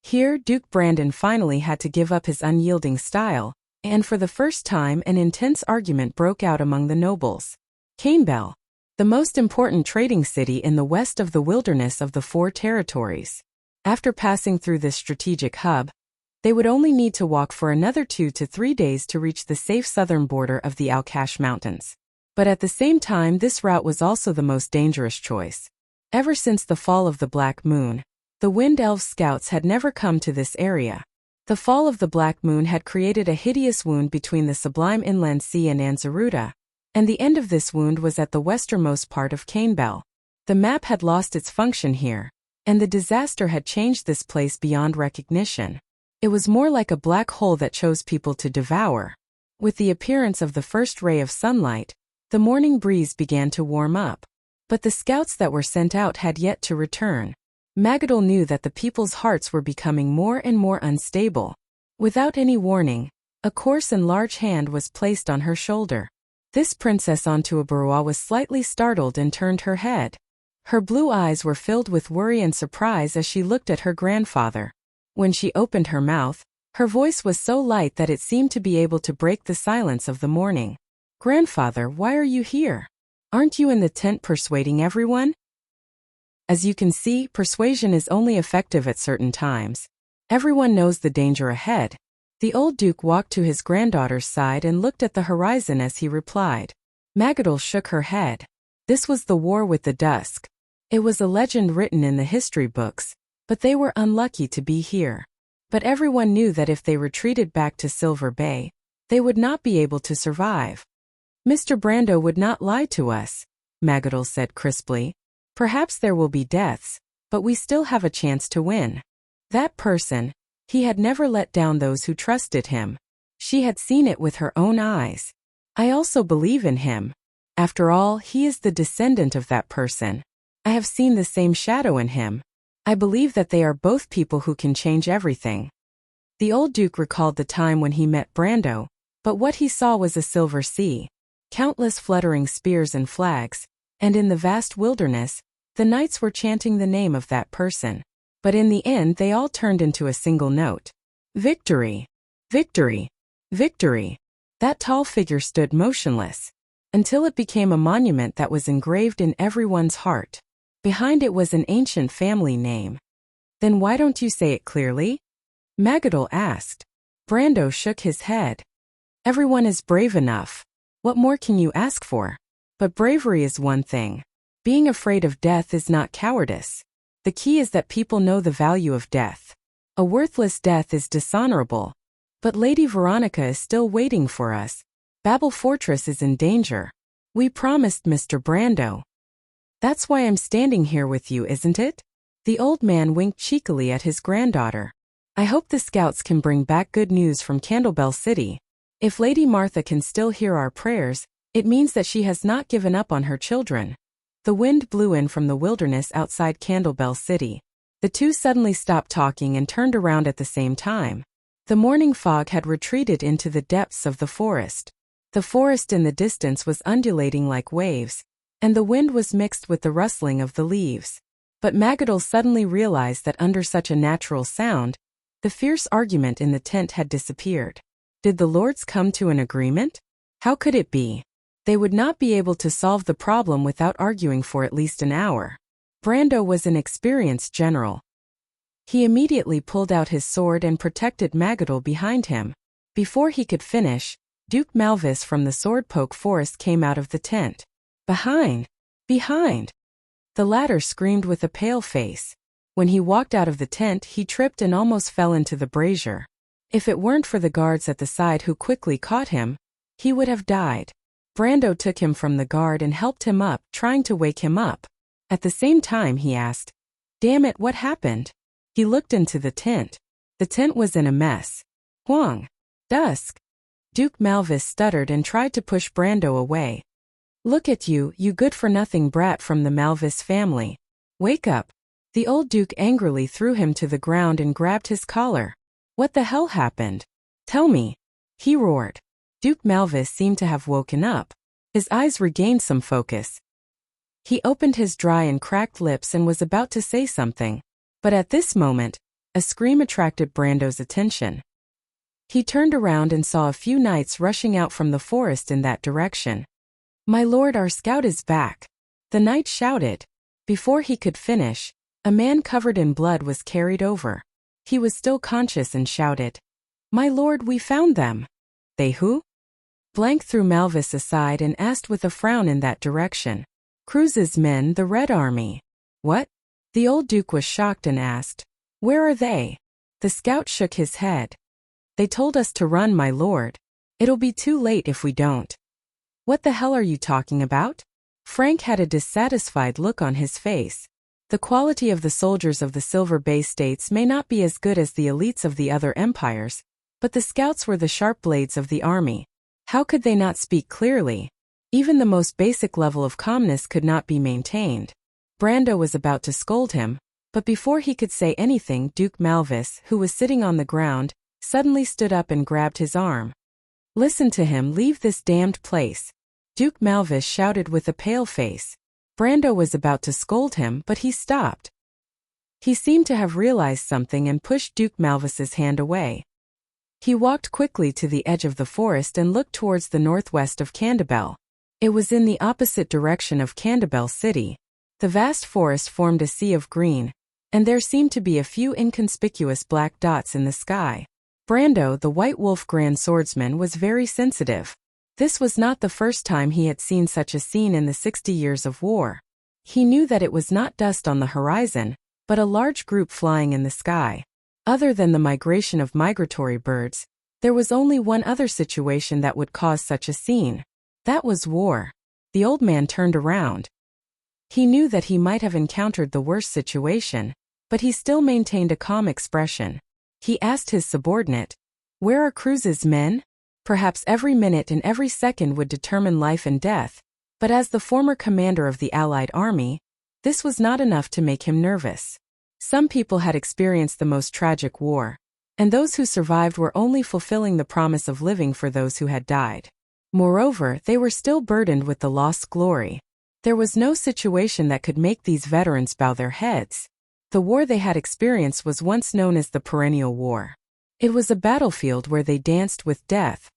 Here, Duke Brandon finally had to give up his unyielding style, and for the first time an intense argument broke out among the nobles. Canebell, the most important trading city in the west of the wilderness of the Four Territories. After passing through this strategic hub, they would only need to walk for another 2 to 3 days to reach the safe southern border of the Al-Kash Mountains. But at the same time, this route was also the most dangerous choice. Ever since the fall of the Black Moon, the Wind Elves scouts had never come to this area. The fall of the Black Moon had created a hideous wound between the sublime inland sea and Anzaruta, and the end of this wound was at the westernmost part of Canebell. The map had lost its function here, and the disaster had changed this place beyond recognition. It was more like a black hole that chose people to devour. With the appearance of the first ray of sunlight, the morning breeze began to warm up. But the scouts that were sent out had yet to return. Magadol knew that the people's hearts were becoming more and more unstable. Without any warning, a coarse and large hand was placed on her shoulder. This princess Ontuabarua was slightly startled and turned her head. Her blue eyes were filled with worry and surprise as she looked at her grandfather. When she opened her mouth, her voice was so light that it seemed to be able to break the silence of the morning. "Grandfather, why are you here? Aren't you in the tent persuading everyone?" As you can see, persuasion is only effective at certain times. Everyone knows the danger ahead. The old duke walked to his granddaughter's side and looked at the horizon as he replied. Magadol shook her head. This was the war with the dusk. It was a legend written in the history books, but they were unlucky to be here. But everyone knew that if they retreated back to Silver Bay, they would not be able to survive. "Mr. Brando would not lie to us," Magadol said crisply. "Perhaps there will be deaths, but we still have a chance to win." That person, he had never let down those who trusted him. She had seen it with her own eyes. "I also believe in him. After all, he is the descendant of that person. I have seen the same shadow in him. I believe that they are both people who can change everything." The old duke recalled the time when he met Brando, but what he saw was a silver sea, countless fluttering spears and flags, and in the vast wilderness, the knights were chanting the name of that person. But in the end they all turned into a single note. "Victory! Victory! Victory!" That tall figure stood motionless, until it became a monument that was engraved in everyone's heart. Behind it was an ancient family name. "Then why don't you say it clearly?" Magadol asked. Brando shook his head. "Everyone is brave enough. What more can you ask for? But bravery is one thing. Being afraid of death is not cowardice. The key is that people know the value of death. A worthless death is dishonorable. But Lady Veronica is still waiting for us. Babel Fortress is in danger. We promised Mr. Brando. That's why I'm standing here with you, isn't it?" The old man winked cheekily at his granddaughter. "I hope the scouts can bring back good news from Candlebell City. If Lady Martha can still hear our prayers, it means that she has not given up on her children." The wind blew in from the wilderness outside Candlebell City. The two suddenly stopped talking and turned around at the same time. The morning fog had retreated into the depths of the forest. The forest in the distance was undulating like waves, and the wind was mixed with the rustling of the leaves. But Magadol suddenly realized that under such a natural sound, the fierce argument in the tent had disappeared. Did the lords come to an agreement? How could it be? They would not be able to solve the problem without arguing for at least an hour. Brando was an experienced general. He immediately pulled out his sword and protected Magadol behind him. Before he could finish, Duke Malvis from the Swordpoke Forest came out of the tent. "Behind! Behind!" The latter screamed with a pale face. When he walked out of the tent, he tripped and almost fell into the brazier. If it weren't for the guards at the side who quickly caught him, he would have died. Brando took him from the guard and helped him up, trying to wake him up. At the same time he asked, "Damn it, what happened?" He looked into the tent. The tent was in a mess. "Huang! Dusk!" Duke Malvis stuttered and tried to push Brando away. "Look at you, you good-for-nothing brat from the Malvis family. Wake up!" The old duke angrily threw him to the ground and grabbed his collar. "What the hell happened? Tell me!" he roared. Duke Malvis seemed to have woken up. His eyes regained some focus. He opened his dry and cracked lips and was about to say something. But at this moment, a scream attracted Brando's attention. He turned around and saw a few knights rushing out from the forest in that direction. "My lord, our scout is back!" the knight shouted. Before he could finish, a man covered in blood was carried over. He was still conscious and shouted, "My lord, we found them!" "They who?" Blank threw Malvis aside and asked with a frown in that direction. "Cruz's men, the Red Army." "What?" The old duke was shocked and asked, "Where are they?" The scout shook his head. "They told us to run, my lord. It'll be too late if we don't." "What the hell are you talking about?" Frank had a dissatisfied look on his face. The quality of the soldiers of the Silver Bay states may not be as good as the elites of the other empires, but the scouts were the sharp blades of the army. How could they not speak clearly? Even the most basic level of calmness could not be maintained. Brando was about to scold him, but before he could say anything, Duke Malvis, who was sitting on the ground, suddenly stood up and grabbed his arm. "Listen to him, leave this damned place," Duke Malvis shouted with a pale face. Brando was about to scold him, but he stopped. He seemed to have realized something and pushed Duke Malvis's hand away. He walked quickly to the edge of the forest and looked towards the northwest of Candabel. It was in the opposite direction of Candabel City. The vast forest formed a sea of green, and there seemed to be a few inconspicuous black dots in the sky. Brando, the White Wolf Grand Swordsman, was very sensitive. This was not the first time he had seen such a scene in the 60 years of war. He knew that it was not dust on the horizon, but a large group flying in the sky. Other than the migration of migratory birds, there was only one other situation that would cause such a scene. That was war. The old man turned around. He knew that he might have encountered the worst situation, but he still maintained a calm expression. He asked his subordinate, "Where are Cruz's men?" Perhaps every minute and every second would determine life and death, but as the former commander of the Allied army, this was not enough to make him nervous. Some people had experienced the most tragic war, and those who survived were only fulfilling the promise of living for those who had died. Moreover, they were still burdened with the lost glory. There was no situation that could make these veterans bow their heads. The war they had experienced was once known as the Perennial War. It was a battlefield where they danced with death.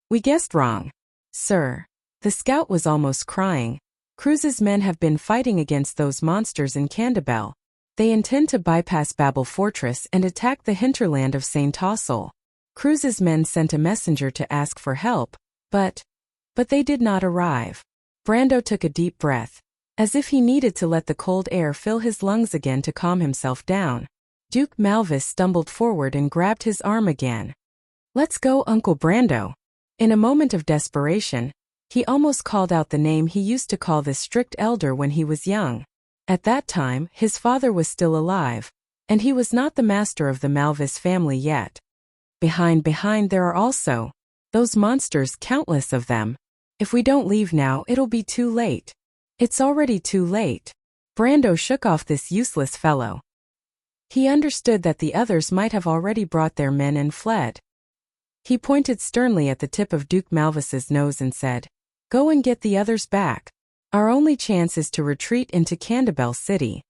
"We guessed wrong, sir." The scout was almost crying. "Cruz's men have been fighting against those monsters in Candabel. They intend to bypass Babel Fortress and attack the hinterland of St. Tossel. Cruz's men sent a messenger to ask for help, but they did not arrive." Brando took a deep breath, as if he needed to let the cold air fill his lungs again to calm himself down. Duke Malvis stumbled forward and grabbed his arm again. "Let's go, Uncle Brando." In a moment of desperation, he almost called out the name he used to call this strict elder when he was young. At that time, his father was still alive, and he was not the master of the Malvis family yet. Behind there are also those monsters, countless of them. If we don't leave now, it'll be too late. It's already too late. Brando shook off this useless fellow. He understood that the others might have already brought their men and fled. He pointed sternly at the tip of Duke Malvis's nose and said, "Go and get the others back. Our only chance is to retreat into Candabel City."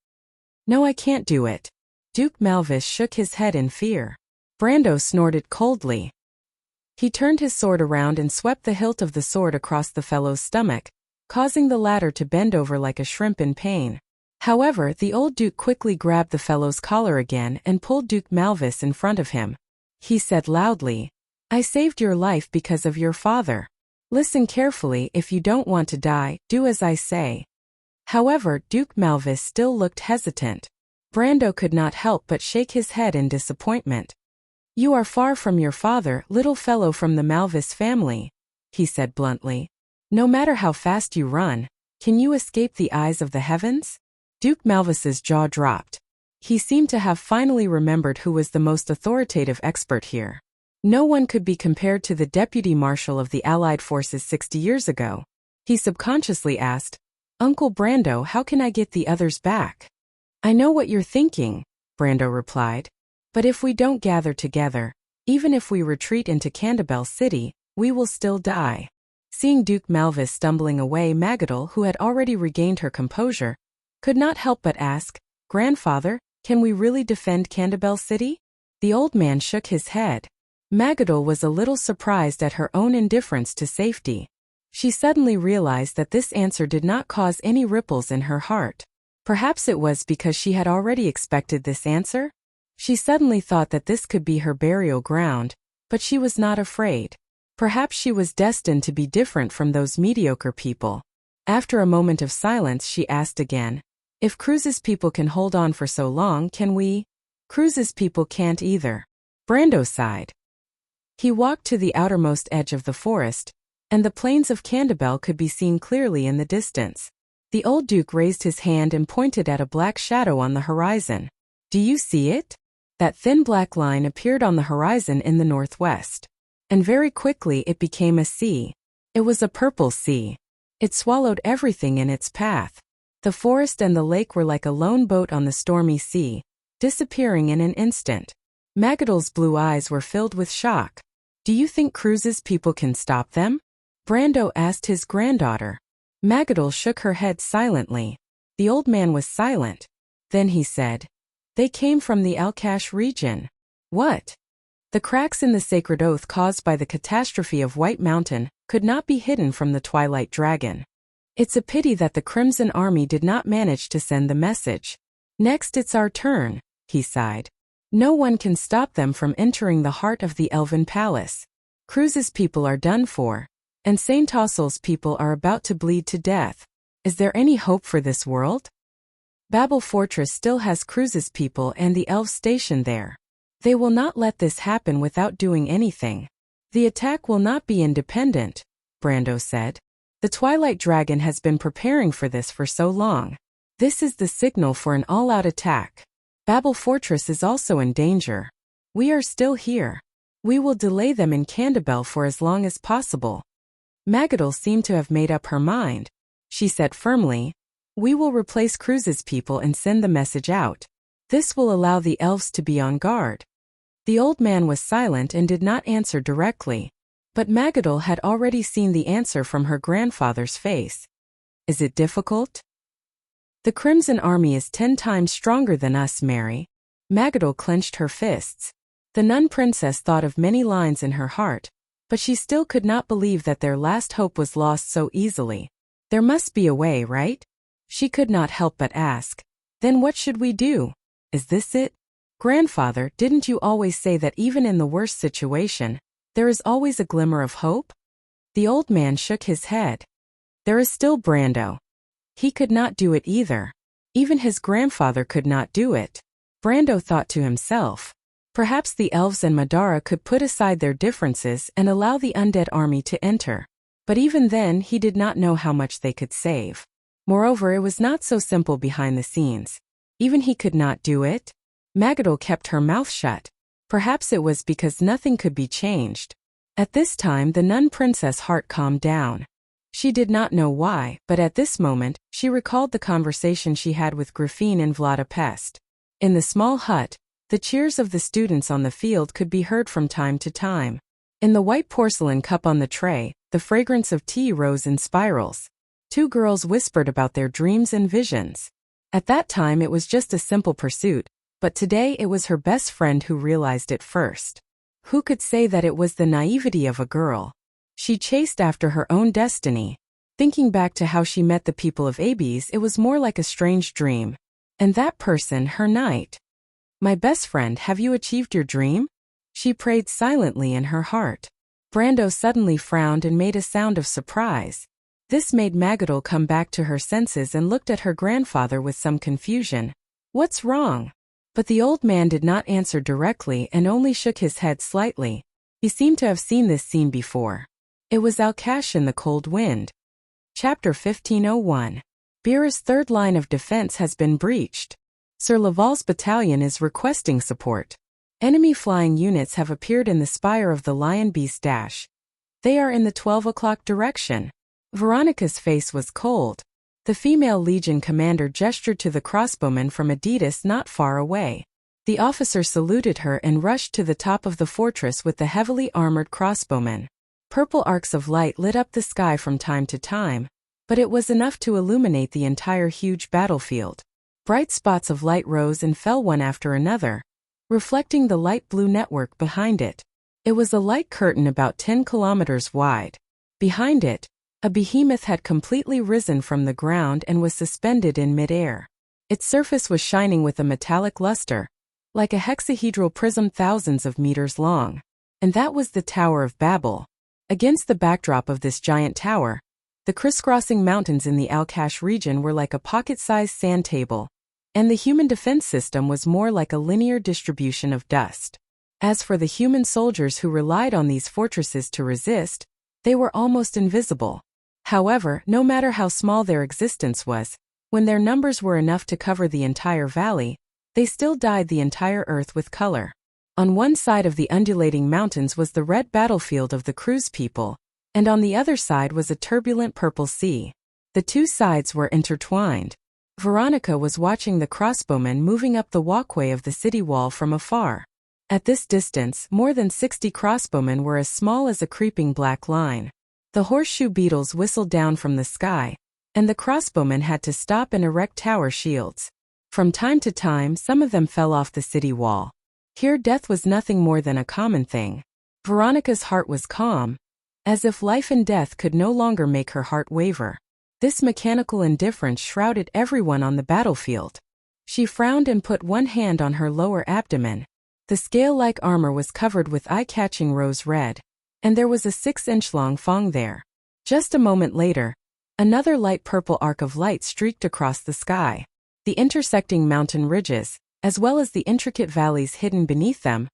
"No, I can't do it." Duke Malvis shook his head in fear. Brando snorted coldly. He turned his sword around and swept the hilt of the sword across the fellow's stomach, causing the latter to bend over like a shrimp in pain. However, the old duke quickly grabbed the fellow's collar again and pulled Duke Malvis in front of him. He said loudly, "I saved your life because of your father. Listen carefully. If you don't want to die, do as I say." However, Duke Malvis still looked hesitant. Brando could not help but shake his head in disappointment. "You are far from your father, little fellow from the Malvis family," he said bluntly. "No matter how fast you run, can you escape the eyes of the heavens?" Duke Malvis's jaw dropped. He seemed to have finally remembered who was the most authoritative expert here. No one could be compared to the deputy marshal of the Allied forces 60 years ago. He subconsciously asked, "Uncle Brando, how can I get the others back?" "I know what you're thinking," Brando replied. "But if we don't gather together, even if we retreat into Candabel City, we will still die. Seeing Duke Malvis stumbling away, Magadol, who had already regained her composure, could not help but ask, "Grandfather, can we really defend Candabel City?" The old man shook his head. Magadol was a little surprised at her own indifference to safety. She suddenly realized that this answer did not cause any ripples in her heart. Perhaps it was because she had already expected this answer? She suddenly thought that this could be her burial ground, but she was not afraid. Perhaps she was destined to be different from those mediocre people. After a moment of silence, she asked again, "If Cruz's people can hold on for so long, can we?" "Cruz's people can't either." Brando sighed. He walked to the outermost edge of the forest, and the plains of Candabel could be seen clearly in the distance. The old duke raised his hand and pointed at a black shadow on the horizon. "Do you see it?" That thin black line appeared on the horizon in the northwest. And very quickly it became a sea. It was a purple sea. It swallowed everything in its path. The forest and the lake were like a lone boat on the stormy sea, disappearing in an instant. Magadol's blue eyes were filled with shock. "Do you think Cruz's people can stop them?" Brando asked his granddaughter. Magadol shook her head silently. The old man was silent. Then he said, "They came from the Alcash region." "What?" "The cracks in the sacred oath caused by the catastrophe of White Mountain could not be hidden from the Twilight Dragon. It's a pity that the Crimson Army did not manage to send the message. Next it's our turn," he sighed. "No one can stop them from entering the heart of the Elven Palace. Cruz's people are done for, and Saint Tossel's people are about to bleed to death. Is there any hope for this world? Babel Fortress still has Cruz's people and the elves stationed there. They will not let this happen without doing anything. The attack will not be independent," Brando said. "The Twilight Dragon has been preparing for this for so long. This is the signal for an all-out attack. Babel Fortress is also in danger. We are still here. We will delay them in Candabel for as long as possible." Magadol seemed to have made up her mind. She said firmly, "We will replace Cruz's people and send the message out. This will allow the elves to be on guard." The old man was silent and did not answer directly. But Magadol had already seen the answer from her grandfather's face. "Is it difficult?" "The Crimson Army is 10 times stronger than us, Mary." Magadol clenched her fists. The nun princess thought of many lines in her heart, but she still could not believe that their last hope was lost so easily. There must be a way, right? She could not help but ask. "Then what should we do? Is this it?" "Grandfather, didn't you always say that even in the worst situation, there is always a glimmer of hope?" The old man shook his head. "There is still Brando. He could not do it either. Even his grandfather could not do it." Brando thought to himself, perhaps the elves and Madara could put aside their differences and allow the undead army to enter. But even then he did not know how much they could save. Moreover, it was not so simple behind the scenes. Even he could not do it. Magadol kept her mouth shut. Perhaps it was because nothing could be changed. At this time the nun princess' heart calmed down. She did not know why, but at this moment, she recalled the conversation she had with Grafine in Vladapest. In the small hut, the cheers of the students on the field could be heard from time to time. In the white porcelain cup on the tray, the fragrance of tea rose in spirals. 2 girls whispered about their dreams and visions. At that time it was just a simple pursuit, but today it was her best friend who realized it first. Who could say that it was the naivety of a girl? She chased after her own destiny. Thinking back to how she met the people of Abes, it was more like a strange dream. And that person, her knight. "My best friend, have you achieved your dream?" She prayed silently in her heart. Brando suddenly frowned and made a sound of surprise. This made Magadol come back to her senses and looked at her grandfather with some confusion. "What's wrong?" But the old man did not answer directly and only shook his head slightly. He seemed to have seen this scene before. It was Alcash in the cold wind. Chapter 1501. Beerah's third line of defense has been breached. Sir Laval's battalion is requesting support. Enemy flying units have appeared in the spire of the Lion Beast Dash. They are in the 12 o'clock direction. Veronica's face was cold. The female legion commander gestured to the crossbowman from Adidas not far away. The officer saluted her and rushed to the top of the fortress with the heavily armored crossbowman. Purple arcs of light lit up the sky from time to time, but it was enough to illuminate the entire huge battlefield. Bright spots of light rose and fell one after another, reflecting the light blue network behind it. It was a light curtain about 10 kilometers wide. Behind it, a behemoth had completely risen from the ground and was suspended in midair. Its surface was shining with a metallic luster, like a hexahedral prism thousands of meters long. And that was the Tower of Babel. Against the backdrop of this giant tower, the crisscrossing mountains in the Al-Kash region were like a pocket-sized sand table, and the human defense system was more like a linear distribution of dust. As for the human soldiers who relied on these fortresses to resist, they were almost invisible. However, no matter how small their existence was, when their numbers were enough to cover the entire valley, they still dyed the entire earth with color. On one side of the undulating mountains was the red battlefield of the Cruz people, and on the other side was a turbulent purple sea. The two sides were intertwined. Veronica was watching the crossbowmen moving up the walkway of the city wall from afar. At this distance, more than 60 crossbowmen were as small as a creeping black line. The horseshoe beetles whistled down from the sky, and the crossbowmen had to stop and erect tower shields. From time to time, some of them fell off the city wall. Here death was nothing more than a common thing. Veronica's heart was calm, as if life and death could no longer make her heart waver. This mechanical indifference shrouded everyone on the battlefield. She frowned and put one hand on her lower abdomen. The scale-like armor was covered with eye-catching rose red, and there was a 6-inch-long thong there. Just a moment later, another light purple arc of light streaked across the sky. The intersecting mountain ridges, as well as the intricate valleys hidden beneath them,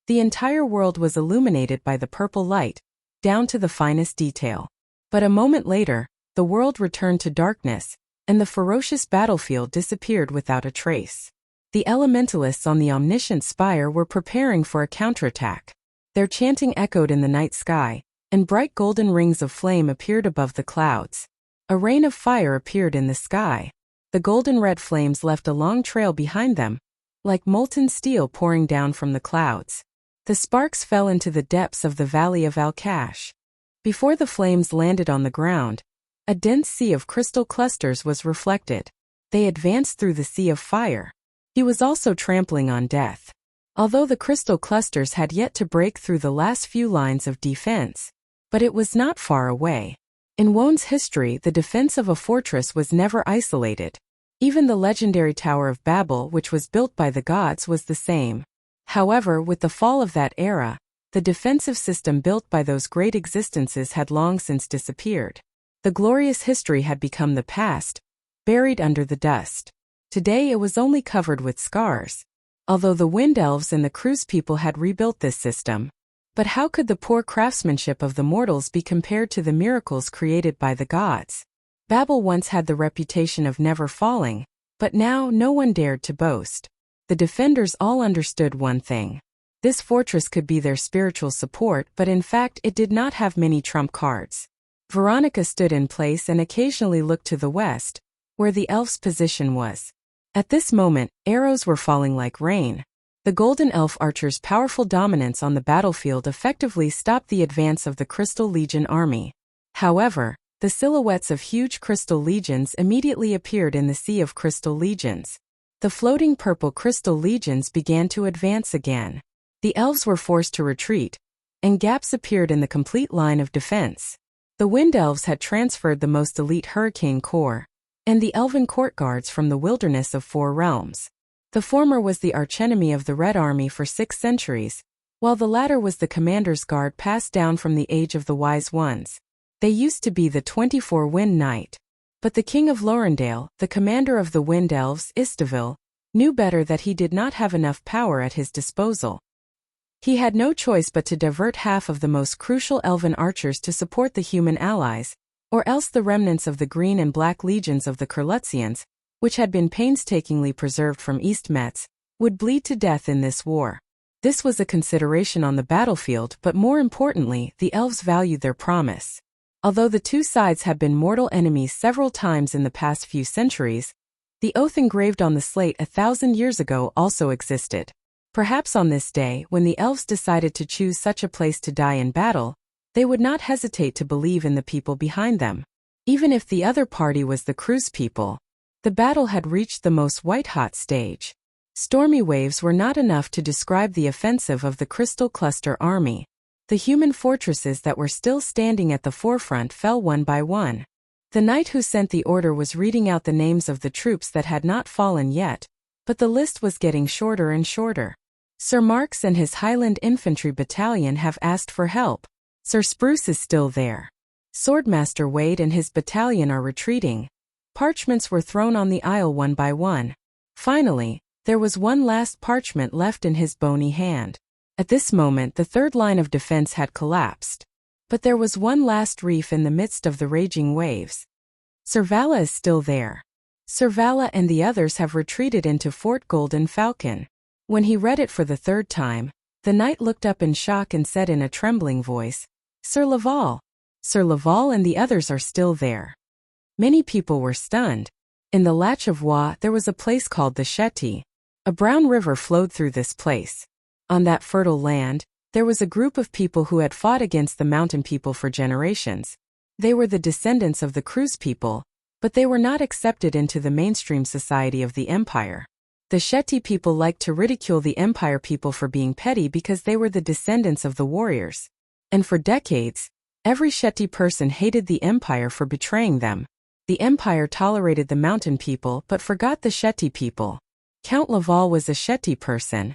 the entire world was illuminated by the purple light, down to the finest detail. But a moment later, the world returned to darkness, and the ferocious battlefield disappeared without a trace. The elementalists on the omniscient spire were preparing for a counterattack. Their chanting echoed in the night sky, and bright golden rings of flame appeared above the clouds. A rain of fire appeared in the sky. The golden red flames left a long trail behind them, like molten steel pouring down from the clouds. The sparks fell into the depths of the valley of Al-Kash. Before the flames landed on the ground, a dense sea of crystal clusters was reflected. They advanced through the sea of fire. He was also trampling on death. Although the crystal clusters had yet to break through the last few lines of defense, but it was not far away. In Won's history, the defense of a fortress was never isolated. Even the legendary Tower of Babel, which was built by the gods, was the same. However, with the fall of that era, the defensive system built by those great existences had long since disappeared. The glorious history had become the past, buried under the dust. Today it was only covered with scars. Although the Wind Elves and the Cruz people had rebuilt this system. But how could the poor craftsmanship of the mortals be compared to the miracles created by the gods? Babel once had the reputation of never falling, but now no one dared to boast. The defenders all understood one thing. This fortress could be their spiritual support, but in fact it did not have many trump cards. Veronica stood in place and occasionally looked to the west, where the elf's position was. At this moment, arrows were falling like rain. The Golden Elf archers' powerful dominance on the battlefield effectively stopped the advance of the Crystal Legion army. However, the silhouettes of huge crystal legions immediately appeared in the sea of crystal legions. The floating purple crystal legions began to advance again. The elves were forced to retreat, and gaps appeared in the complete line of defense. The Wind Elves had transferred the most elite Hurricane Corps and the Elven Court Guards from the Wilderness of Four Realms. The former was the archenemy of the Red Army for 6 centuries, while the latter was the Commander's Guard passed down from the Age of the Wise Ones. They used to be the 24 Wind Knight. But the King of Lorendale, the commander of the Wind Elves, Istavil, knew better that he did not have enough power at his disposal. He had no choice but to divert half of the most crucial elven archers to support the human allies, or else the remnants of the green and black legions of the Kurlutzians, which had been painstakingly preserved from East Metz, would bleed to death in this war. This was a consideration on the battlefield, but more importantly, the elves valued their promise. Although the two sides had been mortal enemies several times in the past few centuries, the oath engraved on the slate 1,000 years ago also existed. Perhaps on this day, when the elves decided to choose such a place to die in battle, They would not hesitate to believe in the people behind them. Even if the other party was the cruise people. The battle had reached the most white-hot stage. Stormy waves were not enough to describe the offensive of the Crystal Cluster army. The human fortresses that were still standing at the forefront fell one by one. The knight who sent the order was reading out the names of the troops that had not fallen yet, but the list was getting shorter and shorter. Sir Marks and his Highland Infantry Battalion have asked for help. Sir Spruce is still there. Swordmaster Wade and his battalion are retreating. Parchments were thrown on the aisle one by one. Finally, there was one last parchment left in his bony hand. At this moment the third line of defense had collapsed. But there was one last reef in the midst of the raging waves. Sir Vala is still there. Sir Vala and the others have retreated into Fort Golden Falcon. When he read it for the third time, the knight looked up in shock and said in a trembling voice, "Sir Laval." Sir Laval and the others are still there. Many people were stunned. In the Latch of Wa there was a place called the Shetty. A brown river flowed through this place. On that fertile land, there was a group of people who had fought against the mountain people for generations. They were the descendants of the cruise people, but they were not accepted into the mainstream society of the empire. The Shetty people liked to ridicule the empire people for being petty because they were the descendants of the warriors. And for decades, every Shetty person hated the empire for betraying them. The empire tolerated the mountain people but forgot the Shetty people. Count Laval was a Shetty person.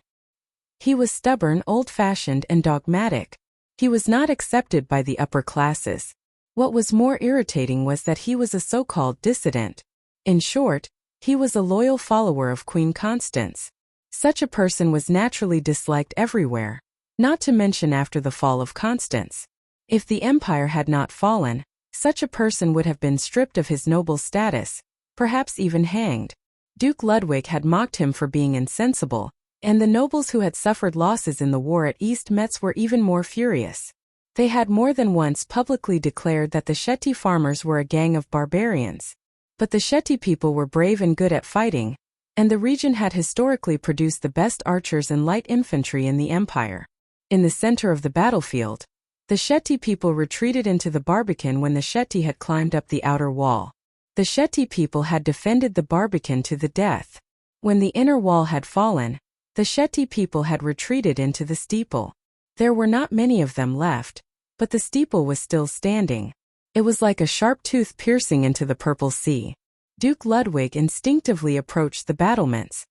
He was stubborn, old-fashioned, and dogmatic. He was not accepted by the upper classes. What was more irritating was that he was a so-called dissident. In short, he was a loyal follower of Queen Constance. Such a person was naturally disliked everywhere, not to mention after the fall of Constance. If the empire had not fallen, such a person would have been stripped of his noble status, perhaps even hanged. Duke Ludwig had mocked him for being insensible, and the nobles who had suffered losses in the war at East Metz were even more furious. They had more than once publicly declared that the Shetty farmers were a gang of barbarians. But the Shetty people were brave and good at fighting, and the region had historically produced the best archers and light infantry in the empire. In the center of the battlefield, the Shetty people retreated into the Barbican when the Shetty had climbed up the outer wall. The Shetty people had defended the Barbican to the death. When the inner wall had fallen, the Shetty people had retreated into the steeple. There were not many of them left, but the steeple was still standing. It was like a sharp tooth piercing into the purple sea. Duke Ludwig instinctively approached the battlements.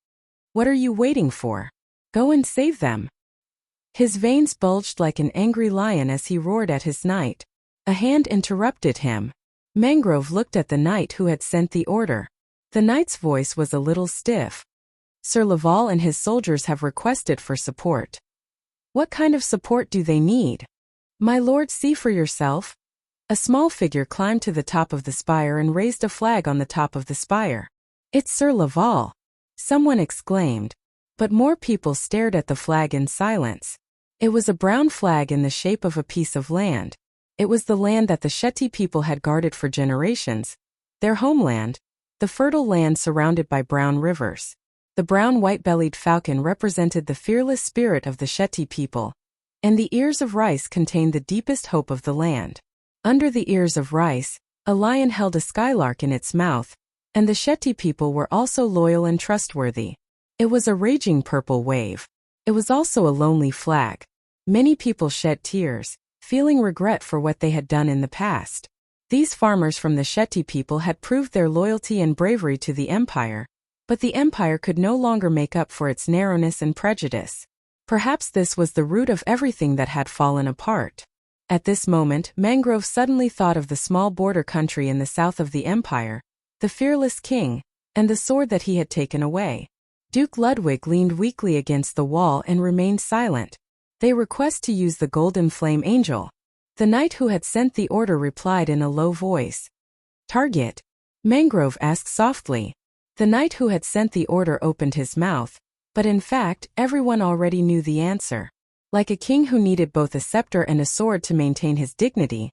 "What are you waiting for? Go and save them." His veins bulged like an angry lion as he roared at his knight. A hand interrupted him. Mangrove looked at the knight who had sent the order. The knight's voice was a little stiff. "Sir Laval and his soldiers have requested for support." "What kind of support do they need?" "My lord, see for yourself." A small figure climbed to the top of the spire and raised a flag on the top of the spire. "It's Sir Laval," someone exclaimed. But more people stared at the flag in silence. It was a brown flag in the shape of a piece of land. It was the land that the Shetty people had guarded for generations. Their homeland, the fertile land surrounded by brown rivers. The brown white-bellied falcon represented the fearless spirit of the Shetty people, and the ears of rice contained the deepest hope of the land. Under the ears of rice, a lion held a skylark in its mouth, and the Shetty people were also loyal and trustworthy. It was a raging purple wave. It was also a lonely flag. Many people shed tears, feeling regret for what they had done in the past. These farmers from the Shetty people had proved their loyalty and bravery to the empire, but the empire could no longer make up for its narrowness and prejudice. Perhaps this was the root of everything that had fallen apart. At this moment, Mangrove suddenly thought of the small border country in the south of the empire, the fearless king, and the sword that he had taken away. Duke Ludwig leaned weakly against the wall and remained silent. "They request to use the golden flame angel." The knight who had sent the order replied in a low voice. "Target?" Mangrove asked softly. The knight who had sent the order opened his mouth, but in fact, everyone already knew the answer. Like a king who needed both a scepter and a sword to maintain his dignity,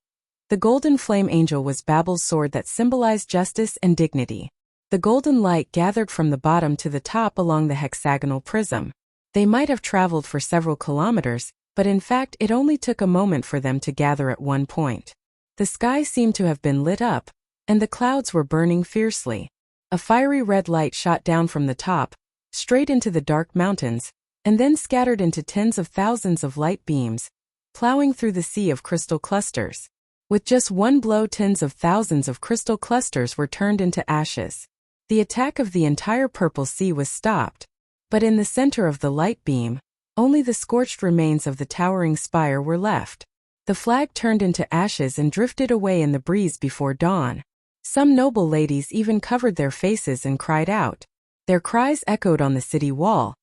the golden flame angel was Babel's sword that symbolized justice and dignity. The golden light gathered from the bottom to the top along the hexagonal prism. They might have traveled for several kilometers, but in fact it only took a moment for them to gather at one point. The sky seemed to have been lit up, and the clouds were burning fiercely. A fiery red light shot down from the top, straight into the dark mountains, and then scattered into tens of thousands of light beams, plowing through the sea of crystal clusters. With just one blow, tens of thousands of crystal clusters were turned into ashes. The attack of the entire purple sea was stopped, but in the center of the light beam, only the scorched remains of the towering spire were left. The flag turned into ashes and drifted away in the breeze before dawn. Some noble ladies even covered their faces and cried out. Their cries echoed on the city wall,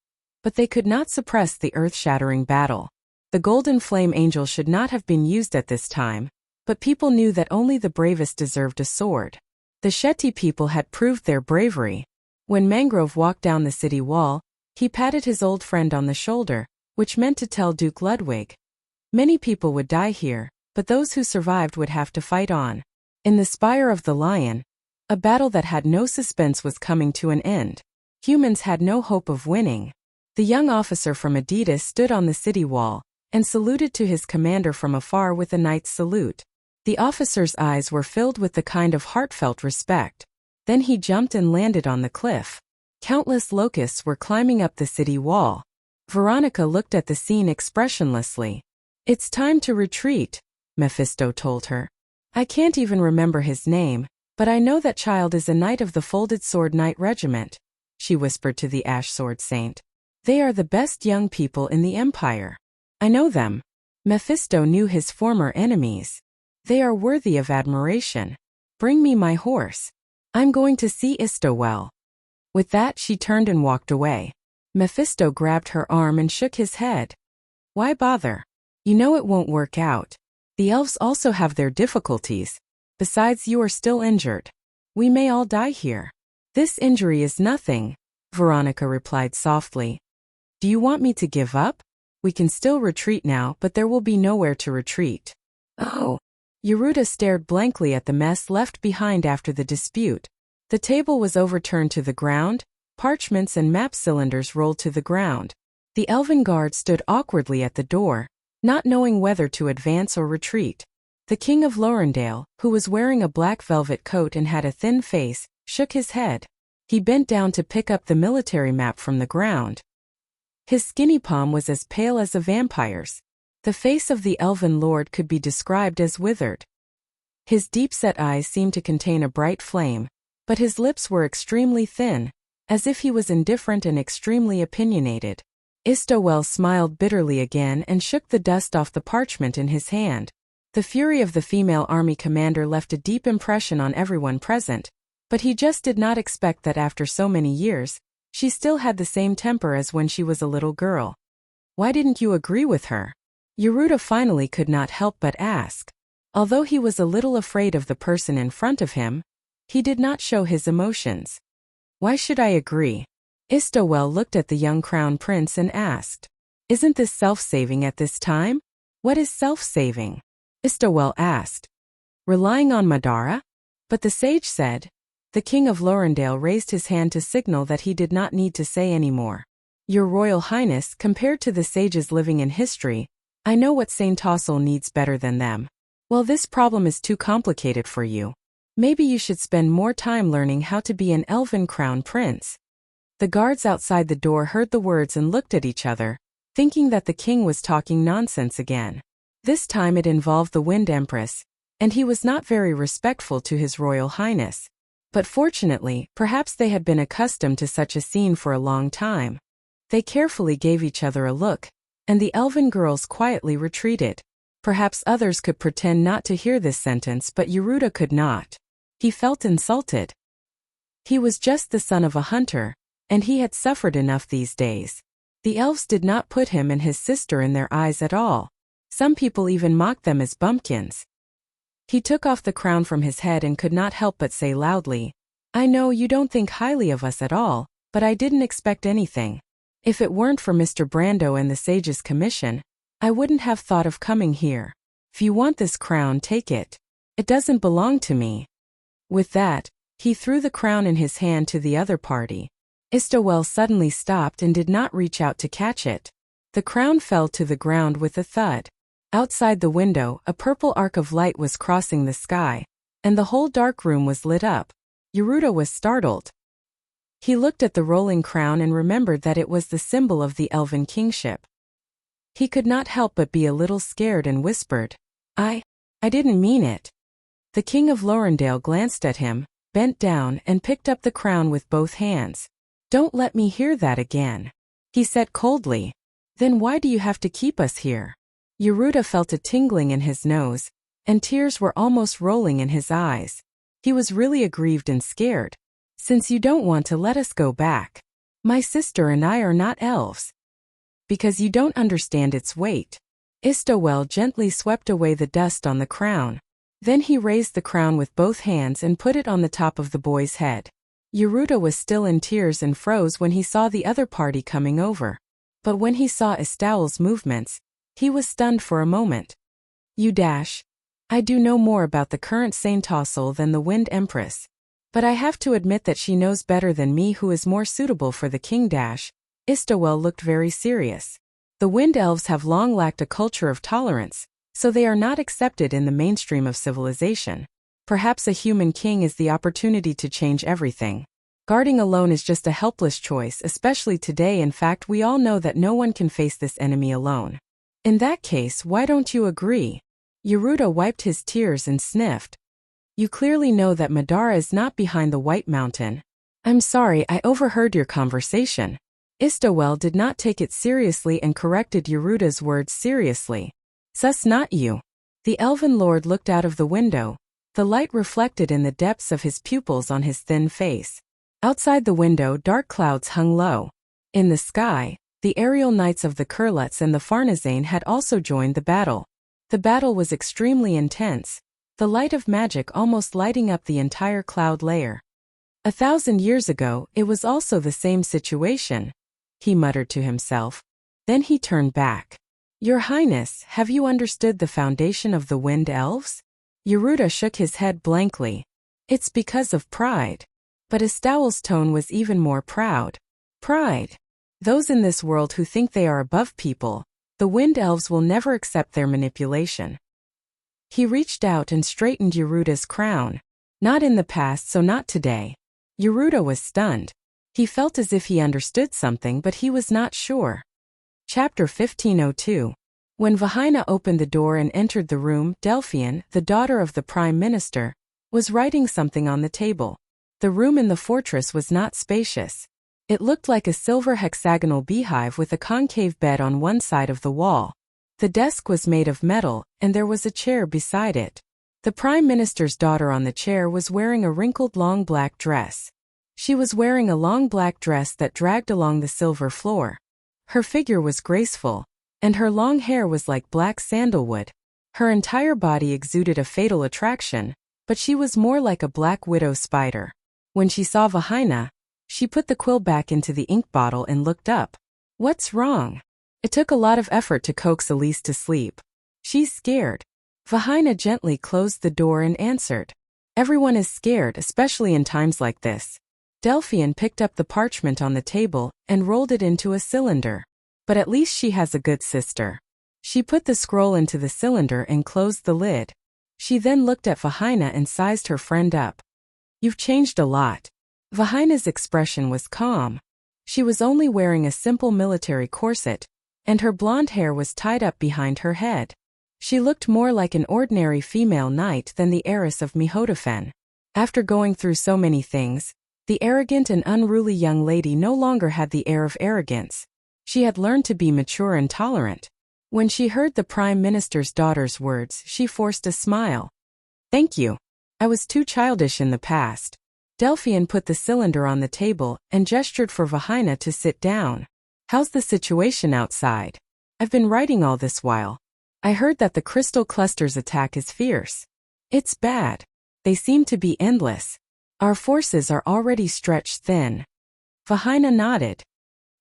but they could not suppress the earth-shattering battle. The golden flame angel should not have been used at this time, but people knew that only the bravest deserved a sword. The Shetty people had proved their bravery. When Mangrove walked down the city wall, he patted his old friend on the shoulder, which meant to tell Duke Ludwig. Many people would die here, but those who survived would have to fight on. In the Spire of the Lion, a battle that had no suspense was coming to an end. Humans had no hope of winning. The young officer from Adidas stood on the city wall and saluted to his commander from afar with a knight's salute. The officer's eyes were filled with the kind of heartfelt respect. Then he jumped and landed on the cliff. Countless locusts were climbing up the city wall. Veronica looked at the scene expressionlessly. "It's time to retreat," Mephisto told her. "I can't even remember his name, but I know that child is a knight of the Folded Sword Knight Regiment," she whispered to the Ash Sword Saint. "They are the best young people in the Empire. I know them." Mephisto knew his former enemies. "They are worthy of admiration. Bring me my horse. I'm going to see Istowell." With that, she turned and walked away. Mephisto grabbed her arm and shook his head. "Why bother? You know it won't work out. The elves also have their difficulties. Besides, you are still injured. We may all die here." "This injury is nothing," Veronica replied softly. "Do you want me to give up? We can still retreat now, but there will be nowhere to retreat." "Oh." Yeruda stared blankly at the mess left behind after the dispute. The table was overturned to the ground, parchments and map cylinders rolled to the ground. The elven guard stood awkwardly at the door, not knowing whether to advance or retreat. The King of Lorendale, who was wearing a black velvet coat and had a thin face, shook his head. He bent down to pick up the military map from the ground. His skinny palm was as pale as a vampire's. The face of the elven lord could be described as withered. His deep-set eyes seemed to contain a bright flame, but his lips were extremely thin, as if he was indifferent and extremely opinionated. Istowell smiled bitterly again and shook the dust off the parchment in his hand. The fury of the female army commander left a deep impression on everyone present, but he just did not expect that after so many years, she still had the same temper as when she was a little girl. "Why didn't you agree with her?" Yeruda finally could not help but ask. Although he was a little afraid of the person in front of him, he did not show his emotions. "Why should I agree?" Istowell looked at the young crown prince and asked. "Isn't this self-saving at this time?" "What is self-saving?" Istowell asked. "Relying on Madara?" But the sage said. The King of Lorendale raised his hand to signal that he did not need to say any more. "Your Royal Highness, compared to the sages living in history, I know what Saint Tossel needs better than them. Well, this problem is too complicated for you. Maybe you should spend more time learning how to be an elven crown prince." The guards outside the door heard the words and looked at each other, thinking that the king was talking nonsense again. This time it involved the Wind Empress, and he was not very respectful to his Royal Highness. But fortunately, perhaps they had been accustomed to such a scene for a long time. They carefully gave each other a look, and the elven girls quietly retreated. Perhaps others could pretend not to hear this sentence, but Yeruda could not. He felt insulted. He was just the son of a hunter, and he had suffered enough these days. The elves did not put him and his sister in their eyes at all. Some people even mocked them as bumpkins. He took off the crown from his head and could not help but say loudly, "I know you don't think highly of us at all, but I didn't expect anything. If it weren't for Mr. Brando and the Sage's commission, I wouldn't have thought of coming here. If you want this crown, take it. It doesn't belong to me." With that, he threw the crown in his hand to the other party. Istowell suddenly stopped and did not reach out to catch it. The crown fell to the ground with a thud. Outside the window, a purple arc of light was crossing the sky, and the whole dark room was lit up. Yaruta was startled. He looked at the rolling crown and remembered that it was the symbol of the elven kingship. He could not help but be a little scared and whispered, I didn't mean it." The King of Lorendale glanced at him, bent down and picked up the crown with both hands. "Don't let me hear that again," he said coldly. "Then why do you have to keep us here?" Yaruta felt a tingling in his nose, and tears were almost rolling in his eyes. He was really aggrieved and scared. "Since you don't want to let us go back. My sister and I are not elves." "Because you don't understand its weight." Istowell gently swept away the dust on the crown. Then he raised the crown with both hands and put it on the top of the boy's head. Yaruta was still in tears and froze when he saw the other party coming over. But when he saw Istowell's movements, he was stunned for a moment. I do know more about the current Saintossel than the Wind Empress. But I have to admit that she knows better than me who is more suitable for the king. Istowell looked very serious. The Wind Elves have long lacked a culture of tolerance, so they are not accepted in the mainstream of civilization. Perhaps a human king is the opportunity to change everything. Guarding alone is just a helpless choice, especially today. In fact, we all know that no one can face this enemy alone. In that case, why don't you agree? Yaruta wiped his tears and sniffed. You clearly know that Madara is not behind the White Mountain. I'm sorry, I overheard your conversation. Istowell did not take it seriously and corrected Yaruta's words seriously. Sus, not you. The elven lord looked out of the window, the light reflected in the depths of his pupils on his thin face. Outside the window, dark clouds hung low. In the sky, the aerial knights of the Kurlets and the Farnazane had also joined the battle. The battle was extremely intense, the light of magic almost lighting up the entire cloud layer. 1,000 years ago, it was also the same situation, he muttered to himself. Then he turned back. Your Highness, have you understood the foundation of the Wind Elves? Yaruta shook his head blankly. It's because of pride. But Istowell's tone was even more proud. Pride. Those in this world who think they are above people, the Wind Elves will never accept their manipulation. He reached out and straightened Yaruta's crown. Not in the past, so not today. Yaruta was stunned. He felt as if he understood something, but he was not sure. Chapter 1502. When Vahaina opened the door and entered the room, Delphian, the daughter of the Prime Minister, was writing something on the table. The room in the fortress was not spacious. It looked like a silver hexagonal beehive with a concave bed on one side of the wall. The desk was made of metal, and there was a chair beside it. The Prime Minister's daughter on the chair was wearing a wrinkled long black dress. She was wearing a long black dress that dragged along the silver floor. Her figure was graceful, and her long hair was like black sandalwood. Her entire body exuded a fatal attraction, but she was more like a black widow spider. When she saw Vahaina, she put the quill back into the ink bottle and looked up. What's wrong? It took a lot of effort to coax Elise to sleep. She's scared. Vahaina gently closed the door and answered. Everyone is scared, especially in times like this. Delphian picked up the parchment on the table and rolled it into a cylinder. But at least she has a good sister. She put the scroll into the cylinder and closed the lid. She then looked at Vahaina and sized her friend up. You've changed a lot. Vahaina's expression was calm. She was only wearing a simple military corset, and her blonde hair was tied up behind her head. She looked more like an ordinary female knight than the heiress of Mihodafen. After going through so many things, the arrogant and unruly young lady no longer had the air of arrogance. She had learned to be mature and tolerant. When she heard the Prime Minister's daughter's words, she forced a smile. Thank you. I was too childish in the past. Delphian put the cylinder on the table and gestured for Vahaina to sit down. How's the situation outside? I've been writing all this while. I heard that the crystal cluster's attack is fierce. It's bad. They seem to be endless. Our forces are already stretched thin. Vahaina nodded.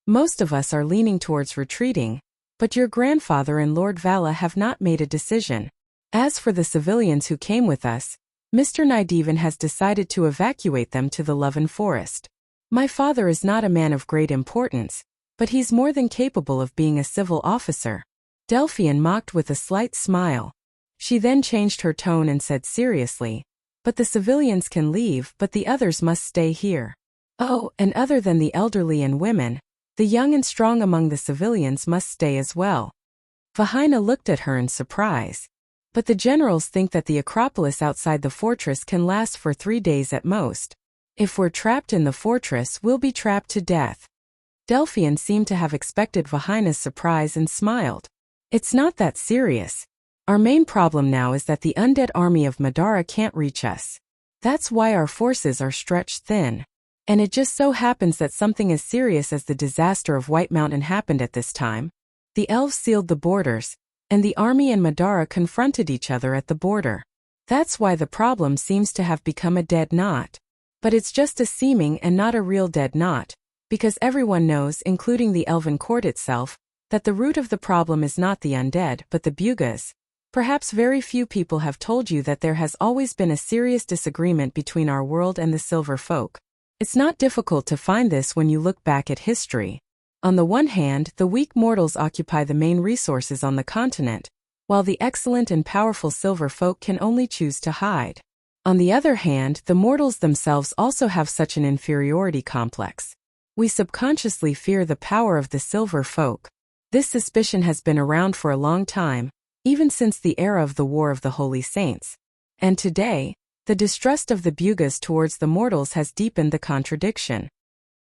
Most of us are leaning towards retreating, but your grandfather and Lord Vala have not made a decision. As for the civilians who came with us, Mr. Nydevan has decided to evacuate them to the Loven Forest. My father is not a man of great importance, But he's more than capable of being a civil officer. Delphian mocked with a slight smile. She then changed her tone and said seriously, "But the civilians can leave, but the others must stay here. Oh, and other than the elderly and women, the young and strong among the civilians must stay as well." Vahina looked at her in surprise. "But the generals think that the Acropolis outside the fortress can last for 3 days at most. If we're trapped in the fortress, we'll be trapped to death." Delphian seemed to have expected Vahina's surprise and smiled. "It's not that serious. Our main problem now is that the undead army of Madara can't reach us. That's why our forces are stretched thin. And it just so happens that something as serious as the disaster of White Mountain happened at this time. The elves sealed the borders, and the army and Madara confronted each other at the border. That's why the problem seems to have become a dead knot. But it's just a seeming and not a real dead knot, because everyone knows, including the elven court itself, that the root of the problem is not the undead but the Bugas. Perhaps very few people have told you that there has always been a serious disagreement between our world and the Silver Folk. It's not difficult to find this when you look back at history. On the one hand, the weak mortals occupy the main resources on the continent, while the excellent and powerful Silver Folk can only choose to hide. On the other hand, the mortals themselves also have such an inferiority complex. We subconsciously fear the power of the Silver Folk. This suspicion has been around for a long time, even since the era of the War of the Holy Saints. And today, the distrust of the Bugas towards the mortals has deepened the contradiction.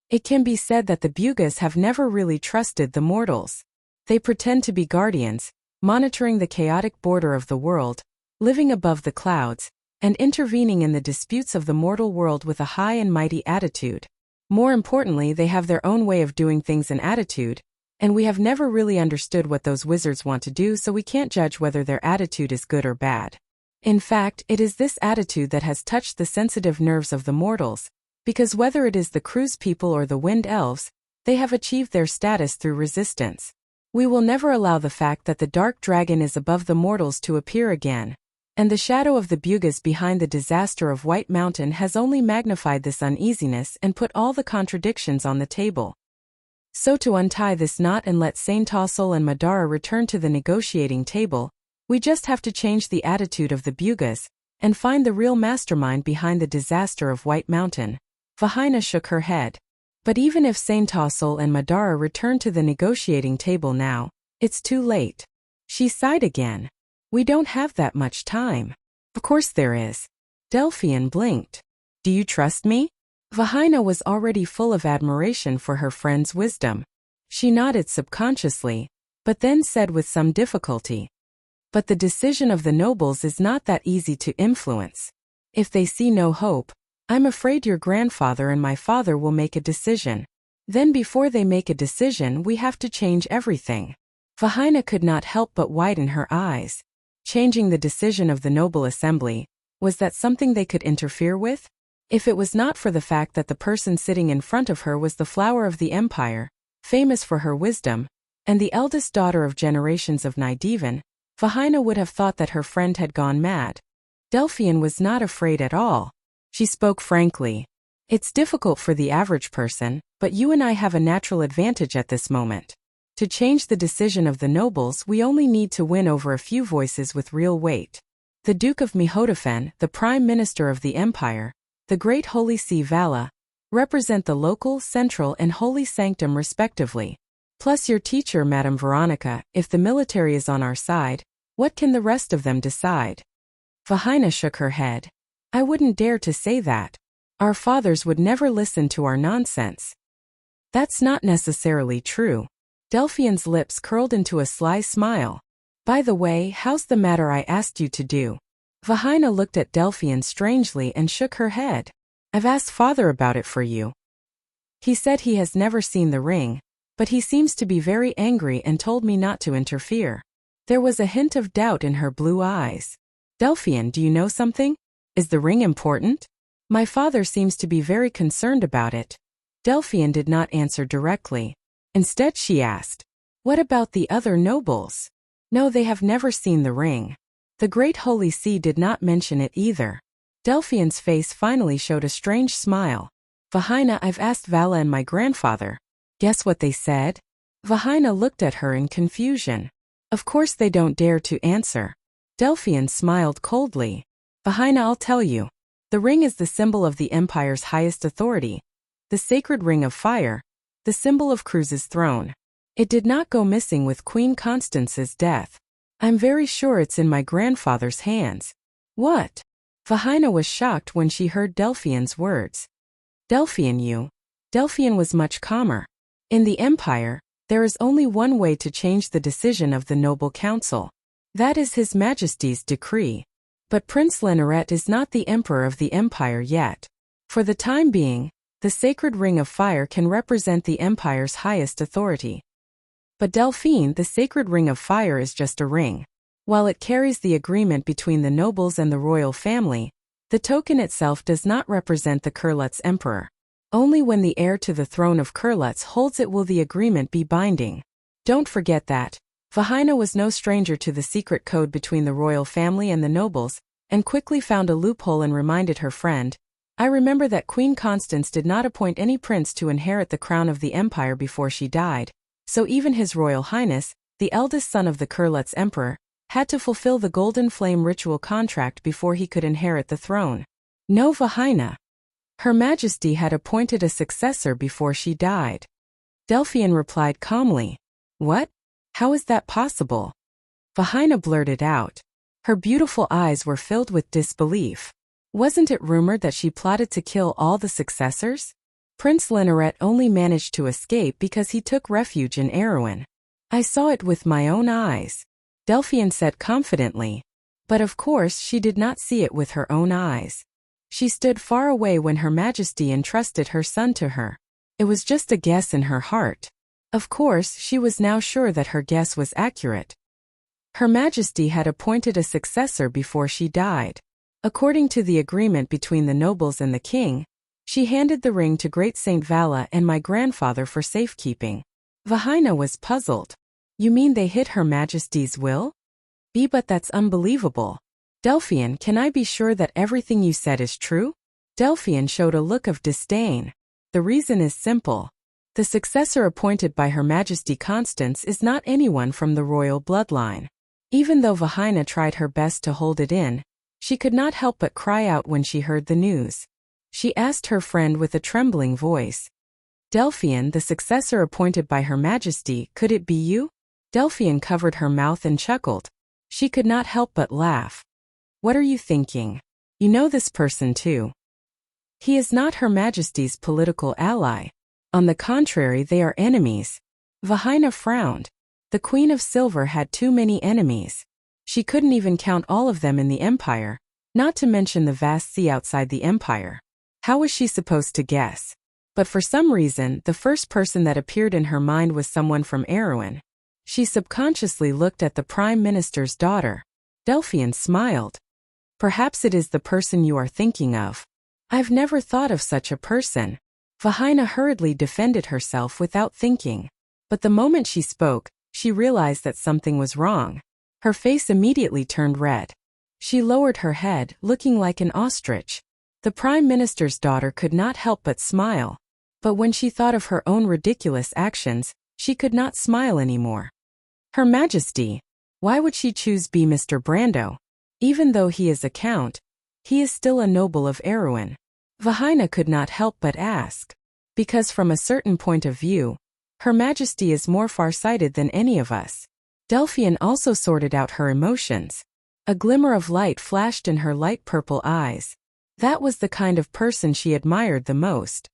It can be said that the Bugas have never really trusted the mortals. They pretend to be guardians, monitoring the chaotic border of the world, living above the clouds, and intervening in the disputes of the mortal world with a high and mighty attitude. More importantly, they have their own way of doing things and attitude, and we have never really understood what those wizards want to do, so we can't judge whether their attitude is good or bad. In fact, it is this attitude that has touched the sensitive nerves of the mortals, because whether it is the Cruise people or the Wind Elves, they have achieved their status through resistance. We will never allow the fact that the Dark Dragon is above the mortals to appear again, and the shadow of the Bugas behind the disaster of White Mountain has only magnified this uneasiness and put all the contradictions on the table. So to untie this knot and let Saint Tossel and Madara return to the negotiating table, we just have to change the attitude of the Bugas, and find the real mastermind behind the disaster of White Mountain. Vahina shook her head. But even if Saint Tossel and Madara return to the negotiating table now, it's too late. She sighed again. We don't have that much time. Of course there is. Delphian blinked. Do you trust me? Vahina was already full of admiration for her friend's wisdom. She nodded subconsciously, but then said with some difficulty, "But the decision of the nobles is not that easy to influence. If they see no hope, I'm afraid your grandfather and my father will make a decision. Then before they make a decision, we have to change everything." Vahina could not help but widen her eyes. Changing the decision of the noble assembly, was that something they could interfere with? If it was not for the fact that the person sitting in front of her was the flower of the empire, famous for her wisdom, and the eldest daughter of generations of Nidevan, Vahina would have thought that her friend had gone mad. Delphian was not afraid at all. She spoke frankly. "It's difficult for the average person, but you and I have a natural advantage at this moment. To change the decision of the nobles, we only need to win over a few voices with real weight. The Duke of Mihodafen, the Prime Minister of the Empire, the Great Holy See Vala, represent the local, central, and holy sanctum respectively. Plus your teacher, Madame Veronica. If the military is on our side, what can the rest of them decide?" Vahina shook her head. "I wouldn't dare to say that. Our fathers would never listen to our nonsense." "That's not necessarily true." Delphian's lips curled into a sly smile. "By the way, how's the matter I asked you to do?" Vahina looked at Delphian strangely and shook her head. "I've asked father about it for you. He said he has never seen the ring, but he seems to be very angry and told me not to interfere." There was a hint of doubt in her blue eyes. "Delphian, do you know something? Is the ring important?" "My father seems to be very concerned about it." Delphian did not answer directly. Instead she asked, "What about the other nobles?" "No, they have never seen the ring. The Great Holy See did not mention it either." Delphian's face finally showed a strange smile. "Vahina, I've asked Vala and my grandfather. Guess what they said? Vahina looked at her in confusion. Of course they don't dare to answer. Delphian smiled coldly. Vahina, I'll tell you. The ring is the symbol of the Empire's highest authority. The sacred ring of fire. The symbol of Cruz's throne. It did not go missing with Queen Constance's death. I'm very sure it's in my grandfather's hands. What? Vahina was shocked when she heard Delphian's words. Delphian was much calmer. In the Empire, there is only one way to change the decision of the Noble Council. That is His Majesty's decree. But Prince Lenoret is not the Emperor of the Empire yet. For the time being, the sacred ring of fire can represent the Empire's highest authority. But Delphine, the sacred ring of fire is just a ring. While it carries the agreement between the nobles and the royal family, the token itself does not represent the Kurlutz Emperor. Only when the heir to the throne of Kurlutz holds it will the agreement be binding. Don't forget that. Vahina was no stranger to the secret code between the royal family and the nobles, and quickly found a loophole and reminded her friend, I remember that Queen Constance did not appoint any prince to inherit the crown of the empire before she died, so even His Royal Highness, the eldest son of the Kurlutz Emperor, had to fulfill the Golden Flame ritual contract before he could inherit the throne. No, Vahina. Her Majesty had appointed a successor before she died. Delphian replied calmly. What? How is that possible? Vahina blurted out. Her beautiful eyes were filled with disbelief. Wasn't it rumored that she plotted to kill all the successors? Prince Lenoret only managed to escape because he took refuge in Erewhon. I saw it with my own eyes, Delphian said confidently. But of course she did not see it with her own eyes. She stood far away when Her Majesty entrusted her son to her. It was just a guess in her heart. Of course, she was now sure that her guess was accurate. Her Majesty had appointed a successor before she died. According to the agreement between the nobles and the king, she handed the ring to Great Saint Vala and my grandfather for safekeeping. Vahina was puzzled. You mean they hid Her Majesty's will? But that's unbelievable. Delphian, can I be sure that everything you said is true? Delphian showed a look of disdain. The reason is simple. The successor appointed by Her Majesty Constance is not anyone from the royal bloodline. Even though Vahina tried her best to hold it in, she could not help but cry out when she heard the news. She asked her friend with a trembling voice. Delphian, the successor appointed by Her Majesty, could it be you? Delphian covered her mouth and chuckled. She could not help but laugh. What are you thinking? You know this person too. He is not Her Majesty's political ally. On the contrary, they are enemies. Vahina frowned. The Queen of Silver had too many enemies. She couldn't even count all of them in the Empire, not to mention the vast sea outside the Empire. How was she supposed to guess? But for some reason, the first person that appeared in her mind was someone from Erewhon. She subconsciously looked at the Prime Minister's daughter. Delphian smiled. Perhaps it is the person you are thinking of. I've never thought of such a person. Vahina hurriedly defended herself without thinking. But the moment she spoke, she realized that something was wrong. Her face immediately turned red. She lowered her head, looking like an ostrich. The Prime Minister's daughter could not help but smile. But when she thought of her own ridiculous actions, she could not smile anymore. Her Majesty. Why would she choose Mr. Brando? Even though he is a count, he is still a noble of Erewhon. Vahina could not help but ask. Because from a certain point of view, Her Majesty is more far-sighted than any of us. Delphian also sorted out her emotions. A glimmer of light flashed in her light purple eyes. That was the kind of person she admired the most.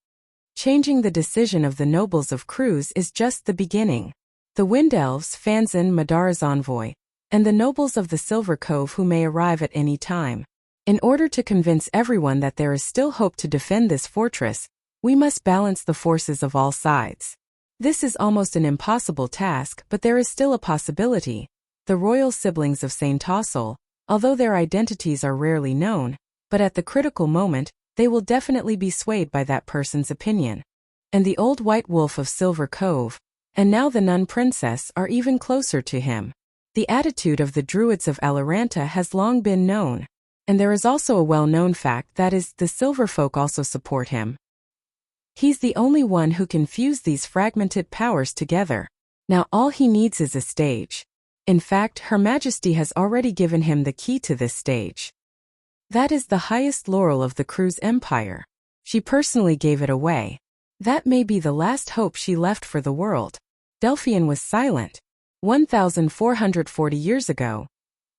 Changing the decision of the nobles of Cruz is just the beginning. The Wind Elves, Fanzan, Madara's envoy, and the nobles of the Silver Cove who may arrive at any time. In order to convince everyone that there is still hope to defend this fortress, we must balance the forces of all sides. This is almost an impossible task, but there is still a possibility. The royal siblings of Saint Tossel, although their identities are rarely known, but at the critical moment, they will definitely be swayed by that person's opinion. And the old white wolf of Silver Cove, and now the nun princess, are even closer to him. The attitude of the Druids of Alaranta has long been known. And there is also a well-known fact that is, the Silver folk also support him. He's the only one who can fuse these fragmented powers together. Now all he needs is a stage. In fact, Her Majesty has already given him the key to this stage. That is the highest laurel of the crew's empire. She personally gave it away. That may be the last hope she left for the world. Delphian was silent. 1,440 years ago,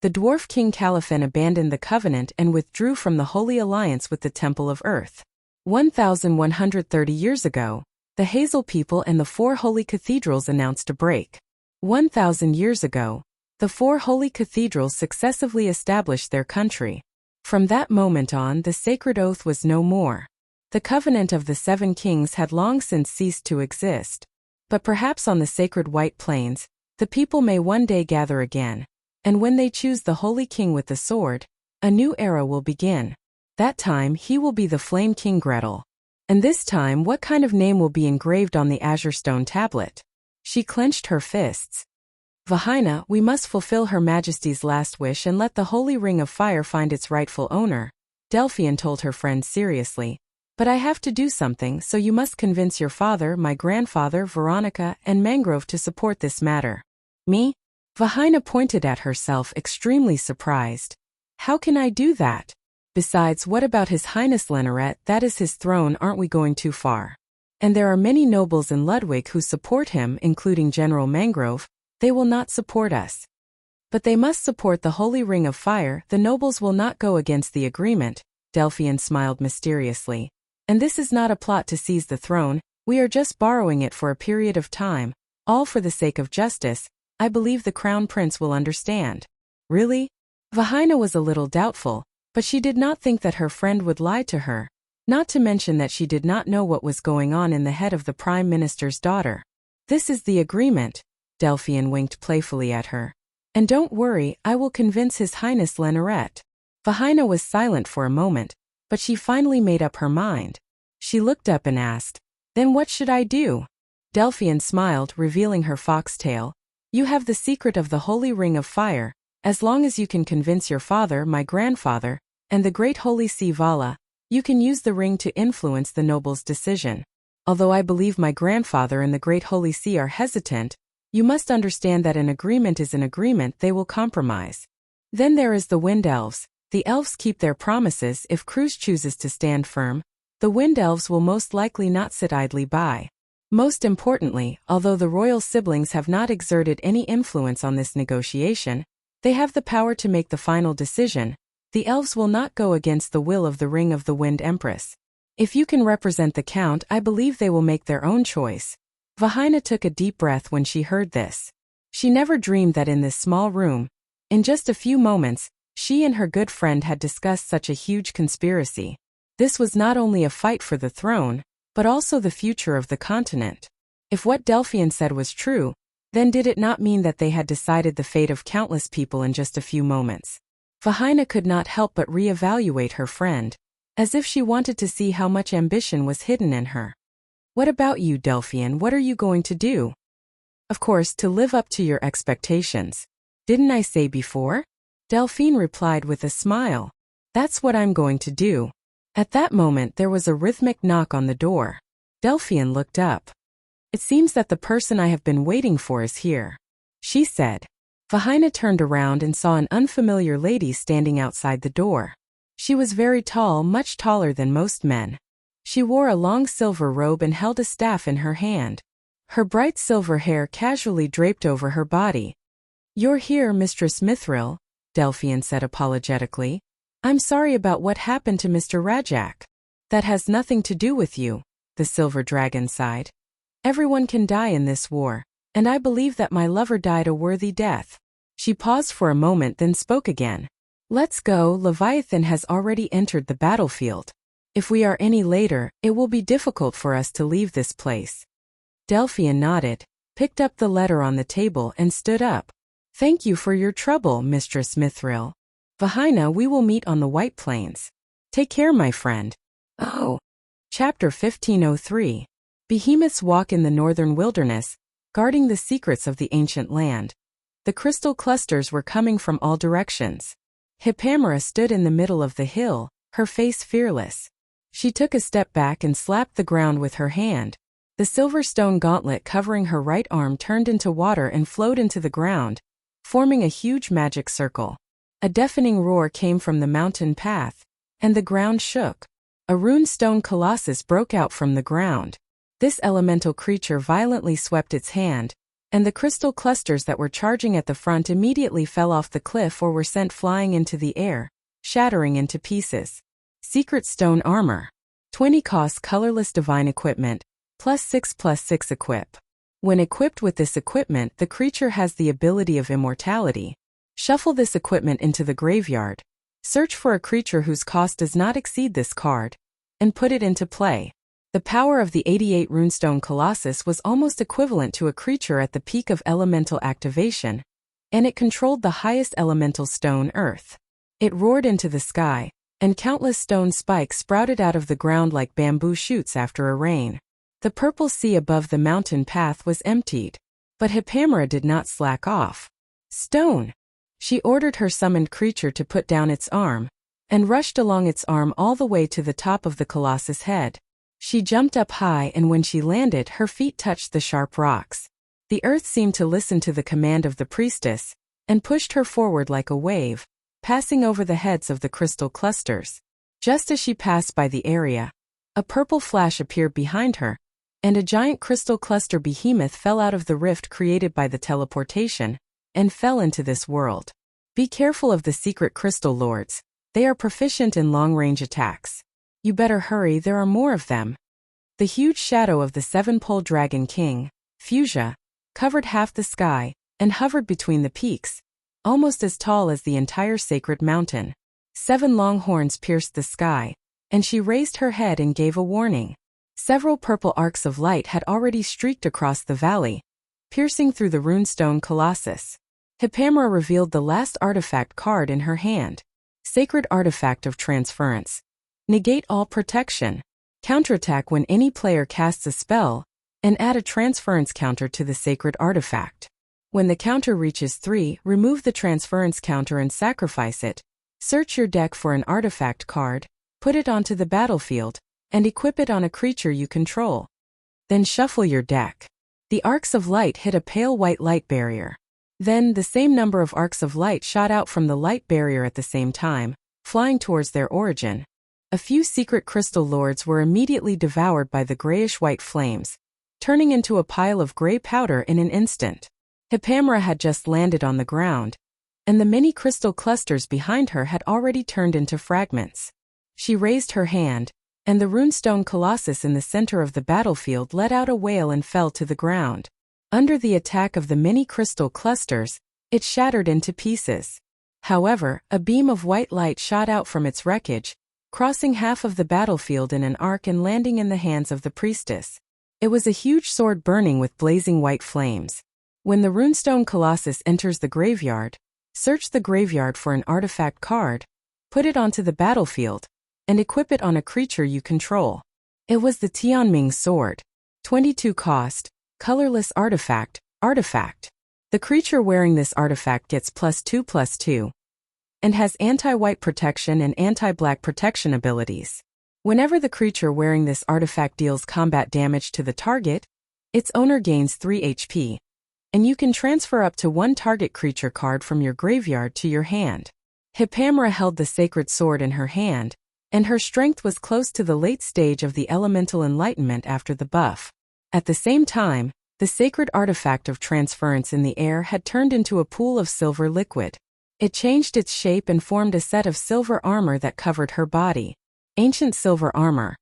the dwarf king Caliphan abandoned the covenant and withdrew from the holy alliance with the Temple of Earth. 1,130 years ago, the Hazel people and the four holy cathedrals announced a break. 1,000 years ago, the four holy cathedrals successively established their country. From that moment on, the sacred oath was no more. The covenant of the seven kings had long since ceased to exist. But perhaps on the sacred White Plains, the people may one day gather again, and when they choose the Holy King with the sword, a new era will begin. That time he will be the Flame King Gretel. And this time what kind of name will be engraved on the azure stone tablet? She clenched her fists. Vahina, we must fulfill Her Majesty's last wish and let the Holy Ring of Fire find its rightful owner, Delphian told her friend seriously. But I have to do something, so you must convince your father, my grandfather, Veronica, and Mangrove to support this matter. Me? Vahina pointed at herself, extremely surprised. How can I do that? Besides, what about His Highness Lenoret? That is his throne, aren't we going too far? And there are many nobles in Ludwig who support him, including General Mangrove. They will not support us. But they must support the Holy Ring of Fire. The nobles will not go against the agreement. Delphian smiled mysteriously. And this is not a plot to seize the throne, we are just borrowing it for a period of time, all for the sake of justice. I believe the Crown Prince will understand. Really? Vahina was a little doubtful, but she did not think that her friend would lie to her, not to mention that she did not know what was going on in the head of the Prime Minister's daughter. This is the agreement, Delphian winked playfully at her. And don't worry, I will convince His Highness Lenoret. Vahina was silent for a moment, but she finally made up her mind. She looked up and asked, Then what should I do? Delphian smiled, revealing her foxtail. You have the secret of the Holy Ring of Fire. As long as you can convince your father, my grandfather, and the great Holy See Vala, you can use the ring to influence the noble's decision. Although I believe my grandfather and the great Holy See are hesitant, you must understand that an agreement is an agreement. They will compromise. Then there is the Wind Elves. The elves keep their promises. If Cruz chooses to stand firm, the Wind Elves will most likely not sit idly by. Most importantly, although the royal siblings have not exerted any influence on this negotiation, they have the power to make the final decision. The elves will not go against the will of the Ring of the Wind Empress. If you can represent the Count, I believe they will make their own choice. Vahina took a deep breath when she heard this. She never dreamed that in this small room, in just a few moments, she and her good friend had discussed such a huge conspiracy. This was not only a fight for the throne, but also the future of the continent. If what Delphian said was true, then did it not mean that they had decided the fate of countless people in just a few moments? Vahina could not help but re-evaluate her friend, as if she wanted to see how much ambition was hidden in her. What about you, Delphian? What are you going to do? Of course, to live up to your expectations. Didn't I say before? Delphine replied with a smile. That's what I'm going to do. At that moment there was a rhythmic knock on the door. Delphian looked up. It seems that the person I have been waiting for is here, she said. Vahina turned around and saw an unfamiliar lady standing outside the door. She was very tall, much taller than most men. She wore a long silver robe and held a staff in her hand. Her bright silver hair casually draped over her body. You're here, Mistress Mithril, Delphian said apologetically. I'm sorry about what happened to Mr. Rajak. That has nothing to do with you, the silver dragon sighed. Everyone can die in this war, and I believe that my lover died a worthy death. She paused for a moment, then spoke again. Let's go, Leviathan has already entered the battlefield. If we are any later, it will be difficult for us to leave this place. Delphian nodded, picked up the letter on the table and stood up. Thank you for your trouble, Mistress Mithril. Vahina, we will meet on the White Plains. Take care, my friend. Oh. Chapter 1503. Behemoths walk in the northern wilderness, guarding the secrets of the ancient land. The crystal clusters were coming from all directions. Hippamera stood in the middle of the hill, her face fearless. She took a step back and slapped the ground with her hand. The silver stone gauntlet covering her right arm turned into water and flowed into the ground, forming a huge magic circle. A deafening roar came from the mountain path, and the ground shook. A runed stone colossus broke out from the ground. This elemental creature violently swept its hand, and the crystal clusters that were charging at the front immediately fell off the cliff or were sent flying into the air, shattering into pieces. Secret stone armor. 20 cost colorless divine equipment, +6/+6 equip. When equipped with this equipment, the creature has the ability of immortality. Shuffle this equipment into the graveyard. Search for a creature whose cost does not exceed this card, and put it into play. The power of the 88 runestone colossus was almost equivalent to a creature at the peak of elemental activation, and it controlled the highest elemental stone, earth. It roared into the sky, and countless stone spikes sprouted out of the ground like bamboo shoots after a rain. The purple sea above the mountain path was emptied, but Hippamera did not slack off. Stone! She ordered her summoned creature to put down its arm, and rushed along its arm all the way to the top of the colossus' head. She jumped up high, and when she landed, her feet touched the sharp rocks. The earth seemed to listen to the command of the priestess, and pushed her forward like a wave, passing over the heads of the crystal clusters. Just as she passed by the area, a purple flash appeared behind her, and a giant crystal cluster behemoth fell out of the rift created by the teleportation, and fell into this world. Be careful of the secret crystal lords. They are proficient in long-range attacks. You better hurry, there are more of them. The huge shadow of the seven-pole dragon king, Wuxia, covered half the sky, and hovered between the peaks, almost as tall as the entire sacred mountain. 7 long horns pierced the sky, and she raised her head and gave a warning. Several purple arcs of light had already streaked across the valley, piercing through the runestone colossus. Hippamera revealed the last artifact card in her hand. Sacred Artifact of Transference. Negate all protection. Counterattack when any player casts a spell, and add a transference counter to the sacred artifact. When the counter reaches 3, remove the transference counter and sacrifice it. Search your deck for an artifact card, put it onto the battlefield, and equip it on a creature you control. Then shuffle your deck. The arcs of light hit a pale white light barrier. Then, the same number of arcs of light shot out from the light barrier at the same time, flying towards their origin. A few secret crystal lords were immediately devoured by the grayish-white flames, turning into a pile of gray powder in an instant. Hippamera had just landed on the ground, and the many crystal clusters behind her had already turned into fragments. She raised her hand, and the runestone colossus in the center of the battlefield let out a wail and fell to the ground. Under the attack of the many crystal clusters, it shattered into pieces. However, a beam of white light shot out from its wreckage, crossing half of the battlefield in an arc and landing in the hands of the priestess. It was a huge sword burning with blazing white flames. When the runestone colossus enters the graveyard, search the graveyard for an artifact card, put it onto the battlefield, and equip it on a creature you control. It was the Tianming sword. 22 cost. Colorless artifact. The creature wearing this artifact gets +2/+2, and has anti-white protection and anti-black protection abilities. Whenever the creature wearing this artifact deals combat damage to the target, its owner gains 3 HP, and you can transfer up to 1 target creature card from your graveyard to your hand. Hippamera held the sacred sword in her hand, and her strength was close to the late stage of the elemental enlightenment after the buff. At the same time, the sacred artifact of transference in the air had turned into a pool of silver liquid. It changed its shape and formed a set of silver armor that covered her body. Ancient silver armor.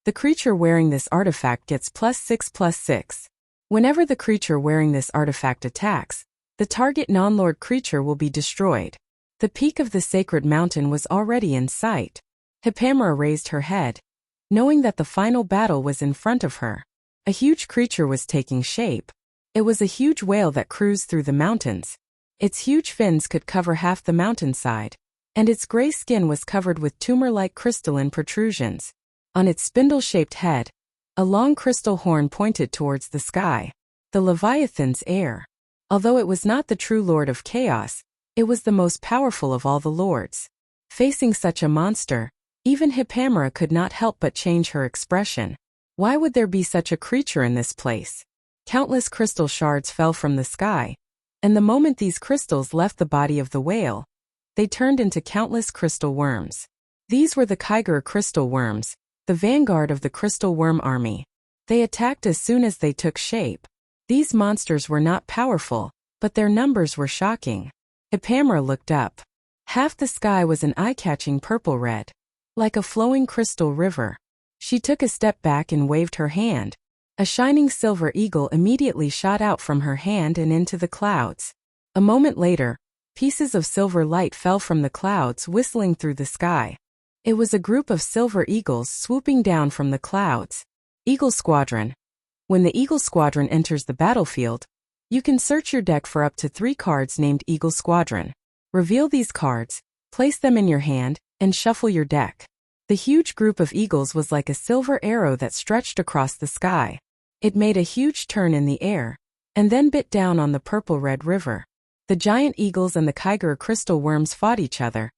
The creature wearing this artifact gets +6/+6. Whenever the creature wearing this artifact attacks, the target non-lord creature will be destroyed. The peak of the sacred mountain was already in sight. Hippamera raised her head, knowing that the final battle was in front of her. A huge creature was taking shape. It was a huge whale that cruised through the mountains. Its huge fins could cover half the mountainside, and its gray skin was covered with tumor-like crystalline protrusions. On its spindle-shaped head, a long crystal horn pointed towards the sky. The Leviathan's heir. Although it was not the true lord of chaos, it was the most powerful of all the lords. Facing such a monster, Even Hippamera could not help but change her expression. Why would there be such a creature in this place? Countless crystal shards fell from the sky, and the moment these crystals left the body of the whale, they turned into countless crystal worms. These were the Kyger crystal worms, the vanguard of the crystal worm army. They attacked as soon as they took shape. These monsters were not powerful, but their numbers were shocking. Hippamera looked up. Half the sky was an eye-catching purple-red, like a flowing crystal river. She took a step back and waved her hand. A shining silver eagle immediately shot out from her hand and into the clouds. A moment later, pieces of silver light fell from the clouds, whistling through the sky. It was a group of silver eagles swooping down from the clouds. Eagle Squadron. When the Eagle Squadron enters the battlefield, you can search your deck for up to 3 cards named Eagle Squadron. Reveal these cards, place them in your hand, and shuffle your deck. The huge group of eagles was like a silver arrow that stretched across the sky. It made a huge turn in the air, and then bit down on the purple-red river. The giant eagles and the Kyger crystal worms fought each other,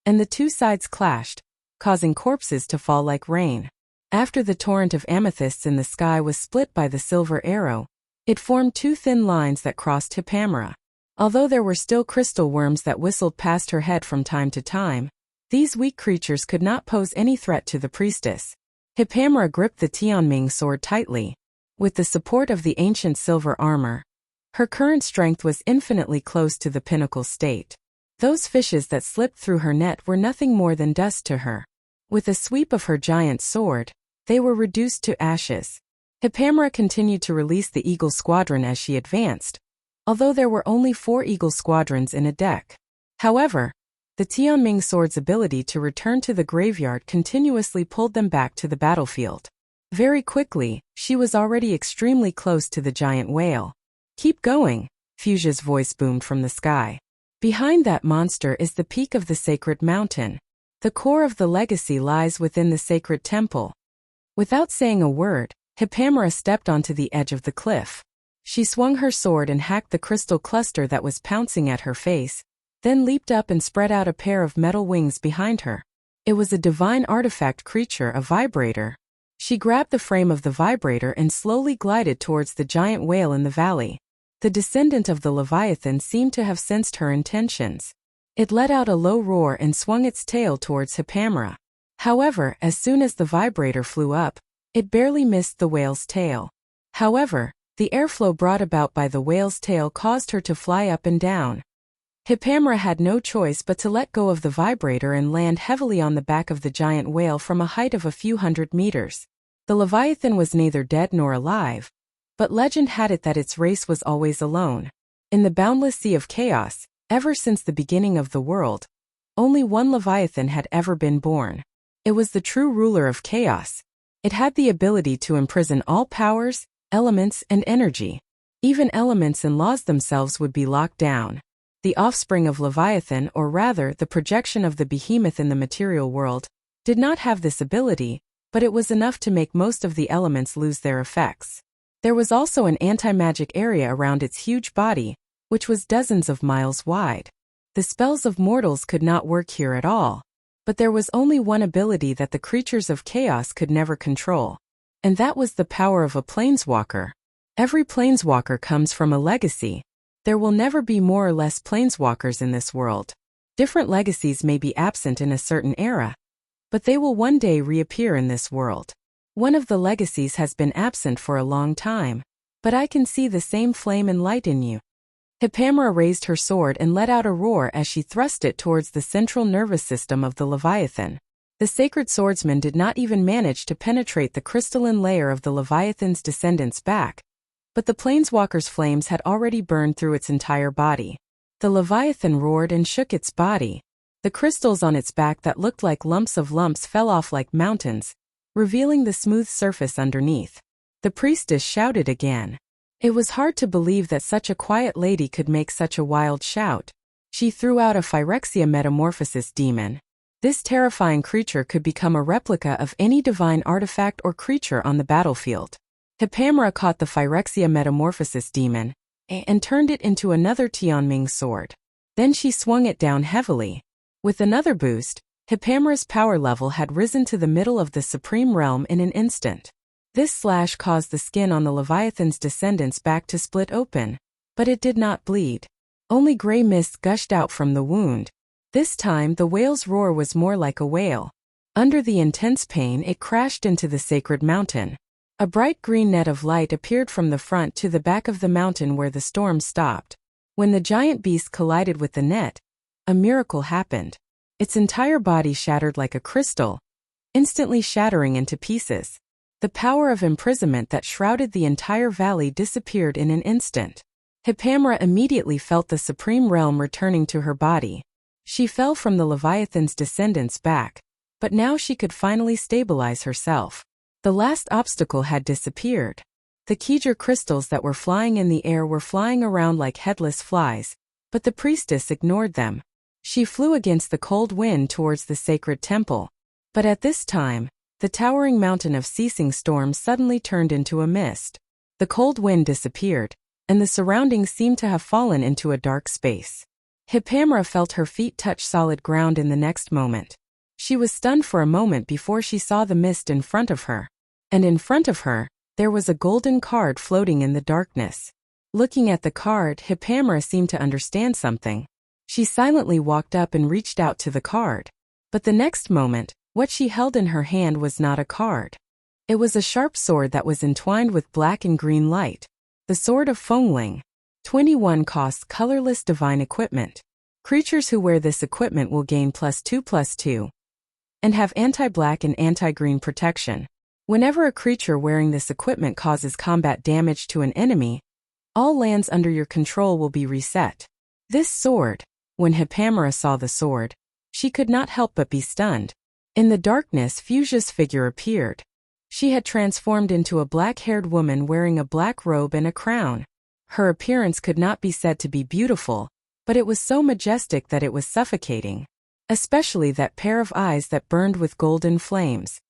and the two sides clashed, causing corpses to fall like rain. After the torrent of amethysts in the sky was split by the silver arrow, it formed 2 thin lines that crossed Hippamera. Although there were still crystal worms that whistled past her head from time to time, these weak creatures could not pose any threat to the priestess. Hippamera gripped the Tianming sword tightly. With the support of the ancient silver armor, her current strength was infinitely close to the pinnacle state. Those fishes that slipped through her net were nothing more than dust to her. With a sweep of her giant sword, they were reduced to ashes. Hippamera continued to release the Eagle Squadron as she advanced, although there were only 4 Eagle Squadrons in a deck. However, the Tianming sword's ability to return to the graveyard continuously pulled them back to the battlefield. Very quickly, she was already extremely close to the giant whale. "Keep going," Fuchsia's voice boomed from the sky. "Behind that monster is the peak of the sacred mountain. The core of the legacy lies within the sacred temple." Without saying a word, Hippamera stepped onto the edge of the cliff. She swung her sword and hacked the crystal cluster that was pouncing at her face, then leaped up and spread out a pair of metal wings behind her. It was a divine artifact creature, a vibrator. She grabbed the frame of the vibrator and slowly glided towards the giant whale in the valley. The descendant of the Leviathan seemed to have sensed her intentions. It let out a low roar and swung its tail towards Hippamera. However, as soon as the vibrator flew up, it barely missed the whale's tail. However, the airflow brought about by the whale's tail caused her to fly up and down. Hippamera had no choice but to let go of the vibrator and land heavily on the back of the giant whale from a height of a few hundred meters. The Leviathan was neither dead nor alive, but legend had it that its race was always alone. In the boundless sea of chaos, ever since the beginning of the world, only one Leviathan had ever been born. It was the true ruler of chaos. It had the ability to imprison all powers, elements, and energy. Even elements and laws themselves would be locked down. The offspring of Leviathan, or rather the projection of the behemoth in the material world, did not have this ability, but it was enough to make most of the elements lose their effects. There was also an anti-magic area around its huge body, which was dozens of miles wide. The spells of mortals could not work here at all, but there was only one ability that the creatures of chaos could never control, and that was the power of a planeswalker. Every planeswalker comes from a legacy. There will never be more or less planeswalkers in this world. Different legacies may be absent in a certain era, but they will one day reappear in this world. One of the legacies has been absent for a long time, but I can see the same flame and light in you. Hippamera raised her sword and let out a roar as she thrust it towards the central nervous system of the Leviathan. The sacred swordsman did not even manage to penetrate the crystalline layer of the Leviathan's descendant's back, but the planeswalker's flames had already burned through its entire body. The Leviathan roared and shook its body. The crystals on its back that looked like lumps fell off like mountains, revealing the smooth surface underneath. The priestess shouted again. It was hard to believe that such a quiet lady could make such a wild shout. She threw out a Phyrexia metamorphosis demon. This terrifying creature could become a replica of any divine artifact or creature on the battlefield. Hippamera caught the Phyrexia metamorphosis demon and turned it into another Tianming sword. Then she swung it down heavily. With another boost, Hippamra's power level had risen to the middle of the supreme realm in an instant. This slash caused the skin on the Leviathan's descendant's back to split open, but it did not bleed. Only gray mist gushed out from the wound. This time the whale's roar was more like a wail. Under the intense pain it crashed into the sacred mountain. A bright green net of light appeared from the front to the back of the mountain where the storm stopped. When the giant beast collided with the net, a miracle happened. Its entire body shattered like a crystal, instantly shattering into pieces. The power of imprisonment that shrouded the entire valley disappeared in an instant. Hippamra immediately felt the supreme realm returning to her body. She fell from the Leviathan's descendant's back, but now she could finally stabilize herself. The last obstacle had disappeared. The Keeger crystals that were flying in the air were flying around like headless flies, but the priestess ignored them. She flew against the cold wind towards the sacred temple. But at this time, the towering mountain of ceasing storms suddenly turned into a mist. The cold wind disappeared, and the surroundings seemed to have fallen into a dark space. Hippamra felt her feet touch solid ground in the next moment. She was stunned for a moment before she saw the mist in front of her. And in front of her, there was a golden card floating in the darkness. Looking at the card, Hippamra seemed to understand something. She silently walked up and reached out to the card. But the next moment, what she held in her hand was not a card. It was a sharp sword that was entwined with black and green light. The Sword of Fengling. 21 costs colorless divine equipment. Creatures who wear this equipment will gain +2/+2 and have anti-black and anti-green protection. Whenever a creature wearing this equipment causes combat damage to an enemy, all lands under your control will be reset. This sword, when Hippamra saw the sword, she could not help but be stunned. In the darkness, Fuchsia's figure appeared. She had transformed into a black-haired woman wearing a black robe and a crown. Her appearance could not be said to be beautiful, but it was so majestic that it was suffocating. Especially that pair of eyes that burned with golden flames.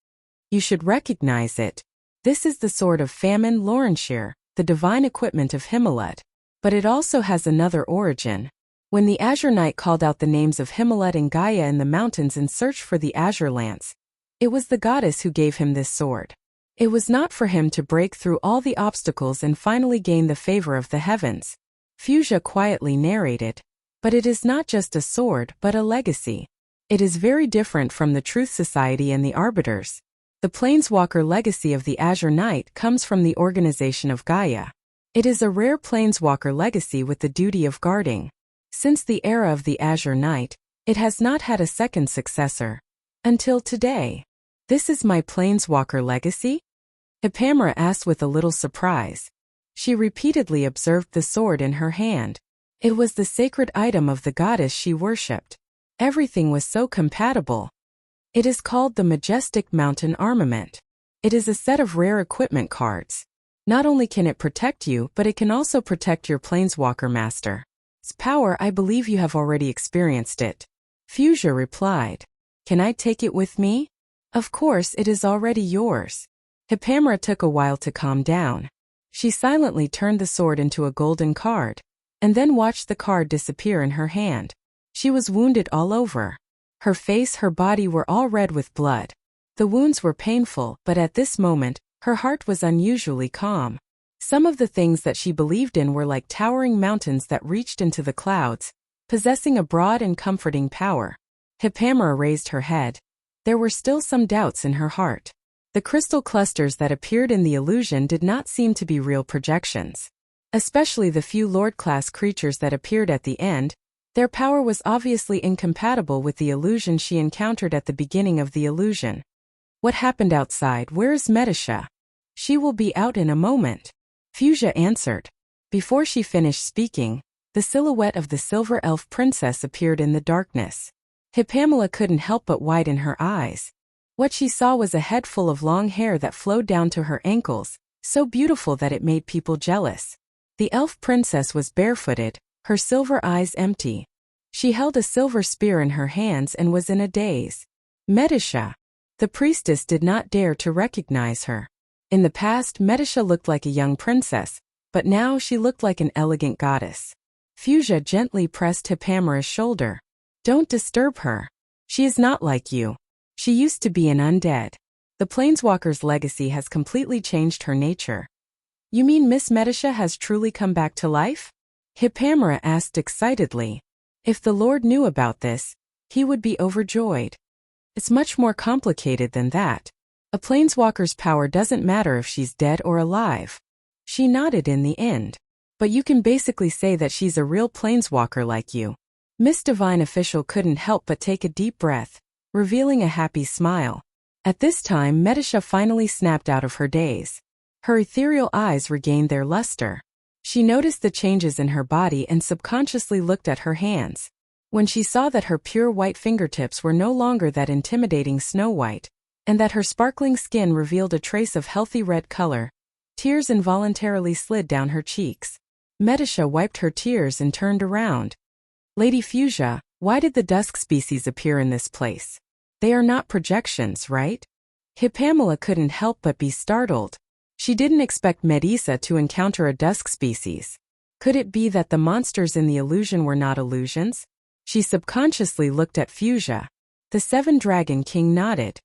You should recognize it. This is the sword of Famine Lorenshire, the divine equipment of Himalud. But it also has another origin. When the Azure Knight called out the names of Himalud and Gaia in the mountains in search for the Azure Lance, it was the goddess who gave him this sword. It was not for him to break through all the obstacles and finally gain the favor of the heavens. Fuchsia quietly narrated. But it is not just a sword but a legacy. It is very different from the Truth Society and the Arbiters. The Planeswalker legacy of the Azure Knight comes from the organization of Gaia. It is a rare Planeswalker legacy with the duty of guarding. Since the era of the Azure Knight, it has not had a second successor. Until today. This is my Planeswalker legacy? Hippamra asked with a little surprise. She repeatedly observed the sword in her hand. It was the sacred item of the goddess she worshipped. Everything was so compatible. It is called the Majestic Mountain Armament. It is a set of rare equipment cards. Not only can it protect you, but it can also protect your Planeswalker master. Its power, I believe you have already experienced it. Fuchsia replied. Can I take it with me? Of course, it is already yours. Hippamra took a while to calm down. She silently turned the sword into a golden card, and then watched the card disappear in her hand. She was wounded all over. Her face, her body were all red with blood. The wounds were painful, but at this moment, her heart was unusually calm. Some of the things that she believed in were like towering mountains that reached into the clouds, possessing a broad and comforting power. Hippamra raised her head. There were still some doubts in her heart. The crystal clusters that appeared in the illusion did not seem to be real projections. Especially the few Lord-class creatures that appeared at the end, their power was obviously incompatible with the illusion she encountered at the beginning of the illusion. What happened outside? Where is Medisha? She will be out in a moment. Fuchsia answered. Before she finished speaking, the silhouette of the silver elf princess appeared in the darkness. Hippamra couldn't help but widen her eyes. What she saw was a head full of long hair that flowed down to her ankles, so beautiful that it made people jealous. The elf princess was barefooted, her silver eyes empty. She held a silver spear in her hands and was in a daze. Medisha. The priestess did not dare to recognize her. In the past, Medisha looked like a young princess, but now she looked like an elegant goddess. Fuchsia gently pressed Hippamra's shoulder. Don't disturb her. She is not like you. She used to be an undead. The Planeswalker's legacy has completely changed her nature. You mean Miss Medisha has truly come back to life? Hippamera asked excitedly. If the Lord knew about this, he would be overjoyed. It's much more complicated than that. A Planeswalker's power doesn't matter if she's dead or alive. She nodded in the end. But you can basically say that she's a real Planeswalker like you. Miss Divine Official couldn't help but take a deep breath, revealing a happy smile. At this time, Medisha finally snapped out of her daze. Her ethereal eyes regained their luster. She noticed the changes in her body and subconsciously looked at her hands. When she saw that her pure white fingertips were no longer that intimidating snow white, and that her sparkling skin revealed a trace of healthy red color, tears involuntarily slid down her cheeks. Medisha wiped her tears and turned around. Lady Fuchsia, why did the dusk species appear in this place? They are not projections, right? Hippamela couldn't help but be startled. She didn't expect Medisa to encounter a dusk species. Could it be that the monsters in the illusion were not illusions? She subconsciously looked at Fuchsia. The Seven Dragon King nodded.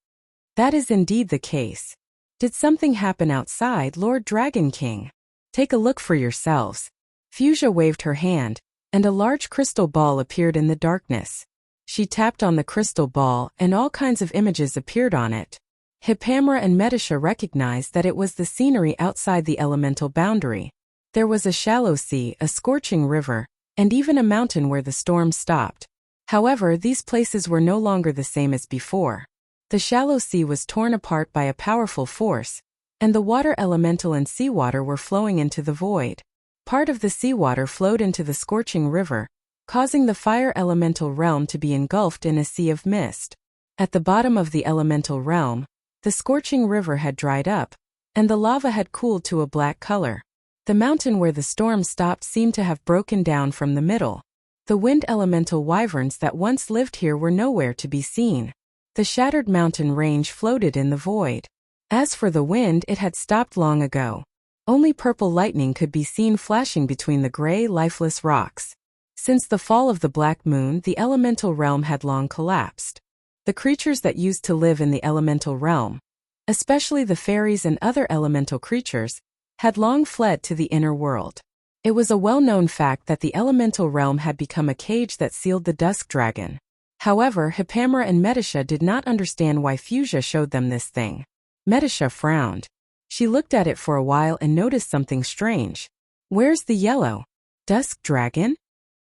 That is indeed the case. Did something happen outside, Lord Dragon King? Take a look for yourselves. Fuchsia waved her hand, and a large crystal ball appeared in the darkness. She tapped on the crystal ball and all kinds of images appeared on it. Hippamera and Medisha recognized that it was the scenery outside the elemental boundary. There was a shallow sea, a scorching river, and even a mountain where the storm stopped. However, these places were no longer the same as before. The shallow sea was torn apart by a powerful force, and the water elemental and seawater were flowing into the void. Part of the seawater flowed into the scorching river, causing the fire elemental realm to be engulfed in a sea of mist. At the bottom of the elemental realm, the scorching river had dried up, and the lava had cooled to a black color. The mountain where the storm stopped seemed to have broken down from the middle. The wind elemental wyverns that once lived here were nowhere to be seen. The shattered mountain range floated in the void. As for the wind, it had stopped long ago. Only purple lightning could be seen flashing between the gray, lifeless rocks. Since the fall of the Black Moon, the elemental realm had long collapsed. The creatures that used to live in the elemental realm, especially the fairies and other elemental creatures, had long fled to the inner world. It was a well-known fact that the elemental realm had become a cage that sealed the dusk dragon. However, Hippamera and Medisha did not understand why Fuchsia showed them this thing. Medisha frowned. She looked at it for a while and noticed something strange. Where's the yellow dusk dragon?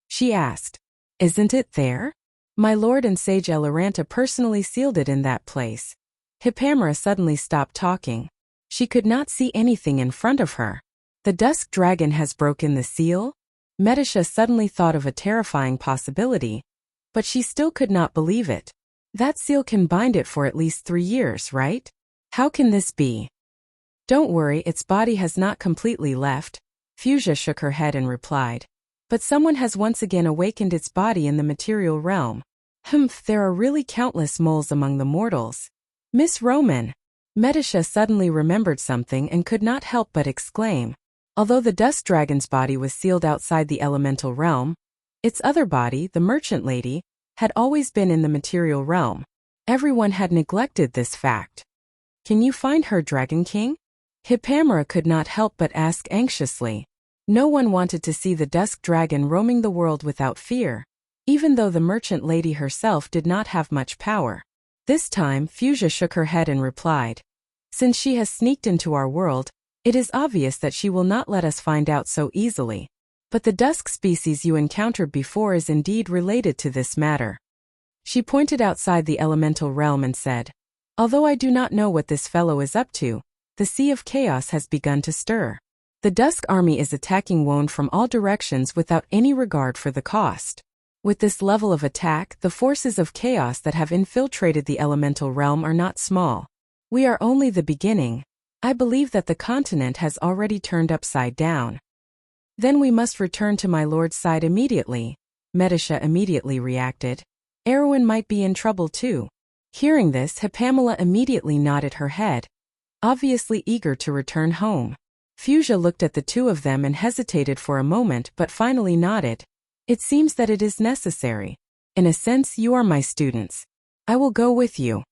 She asked. Isn't it there? My lord and sage Eloranta personally sealed it in that place. Hippamera suddenly stopped talking. She could not see anything in front of her. The dusk dragon has broken the seal? Medisha suddenly thought of a terrifying possibility, but she still could not believe it. That seal can bind it for at least 3 years, right? How can this be? Don't worry, its body has not completely left. Fuchsia shook her head and replied. But someone has once again awakened its body in the material realm. Humph, there are really countless moles among the mortals. Miss Roman. Medisha suddenly remembered something and could not help but exclaim. Although the dusk dragon's body was sealed outside the elemental realm, its other body, the merchant lady, had always been in the material realm. Everyone had neglected this fact. Can you find her, Dragon King? Hippamera could not help but ask anxiously. No one wanted to see the dusk dragon roaming the world without fear, even though the merchant lady herself did not have much power. This time, Fuchsia shook her head and replied. Since she has sneaked into our world, it is obvious that she will not let us find out so easily. But the dusk species you encountered before is indeed related to this matter. She pointed outside the elemental realm and said, although I do not know what this fellow is up to, the Sea of Chaos has begun to stir. The Dusk Army is attacking Wone from all directions without any regard for the cost. With this level of attack, the forces of chaos that have infiltrated the elemental realm are not small. We are only the beginning. I believe that the continent has already turned upside down. Then we must return to my lord's side immediately. Medisha immediately reacted. Erwin might be in trouble too. Hearing this, Hippamela immediately nodded her head, obviously eager to return home. Fuchsia looked at the two of them and hesitated for a moment but finally nodded. It seems that it is necessary. In a sense, you are my students. I will go with you.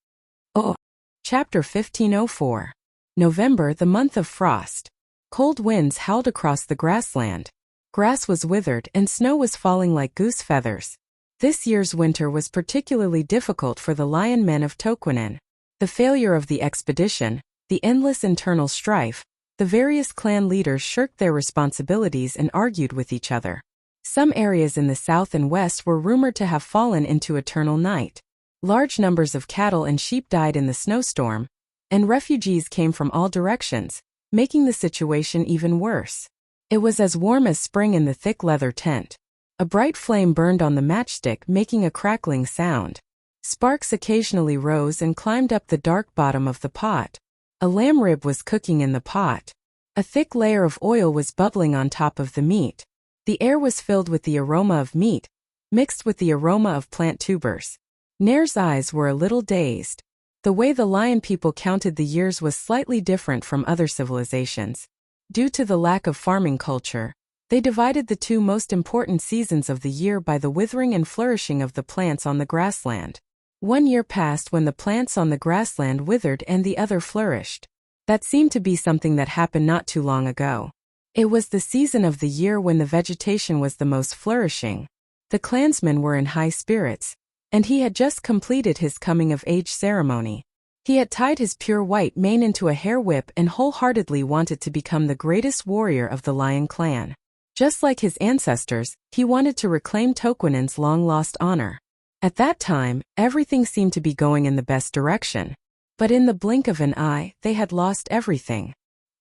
Oh. Chapter 1504. November, the month of frost. Cold winds howled across the grassland. Grass was withered and snow was falling like goose feathers. This year's winter was particularly difficult for the lion men of Toquinen. The failure of the expedition, the endless internal strife, the various clan leaders shirked their responsibilities and argued with each other. Some areas in the south and west were rumored to have fallen into eternal night. Large numbers of cattle and sheep died in the snowstorm, and refugees came from all directions, making the situation even worse. It was as warm as spring in the thick leather tent. A bright flame burned on the matchstick, making a crackling sound. Sparks occasionally rose and climbed up the dark bottom of the pot. A lamb rib was cooking in the pot. A thick layer of oil was bubbling on top of the meat. The air was filled with the aroma of meat, mixed with the aroma of plant tubers. Nair's eyes were a little dazed. The way the lion people counted the years was slightly different from other civilizations. Due to the lack of farming culture, they divided the two most important seasons of the year by the withering and flourishing of the plants on the grassland. 1 year passed when the plants on the grassland withered and the other flourished. That seemed to be something that happened not too long ago. It was the season of the year when the vegetation was the most flourishing. The clansmen were in high spirits, and he had just completed his coming-of-age ceremony. He had tied his pure white mane into a hair whip and wholeheartedly wanted to become the greatest warrior of the lion clan. Just like his ancestors, he wanted to reclaim Toquinen's long-lost honor. At that time, everything seemed to be going in the best direction. But in the blink of an eye, they had lost everything.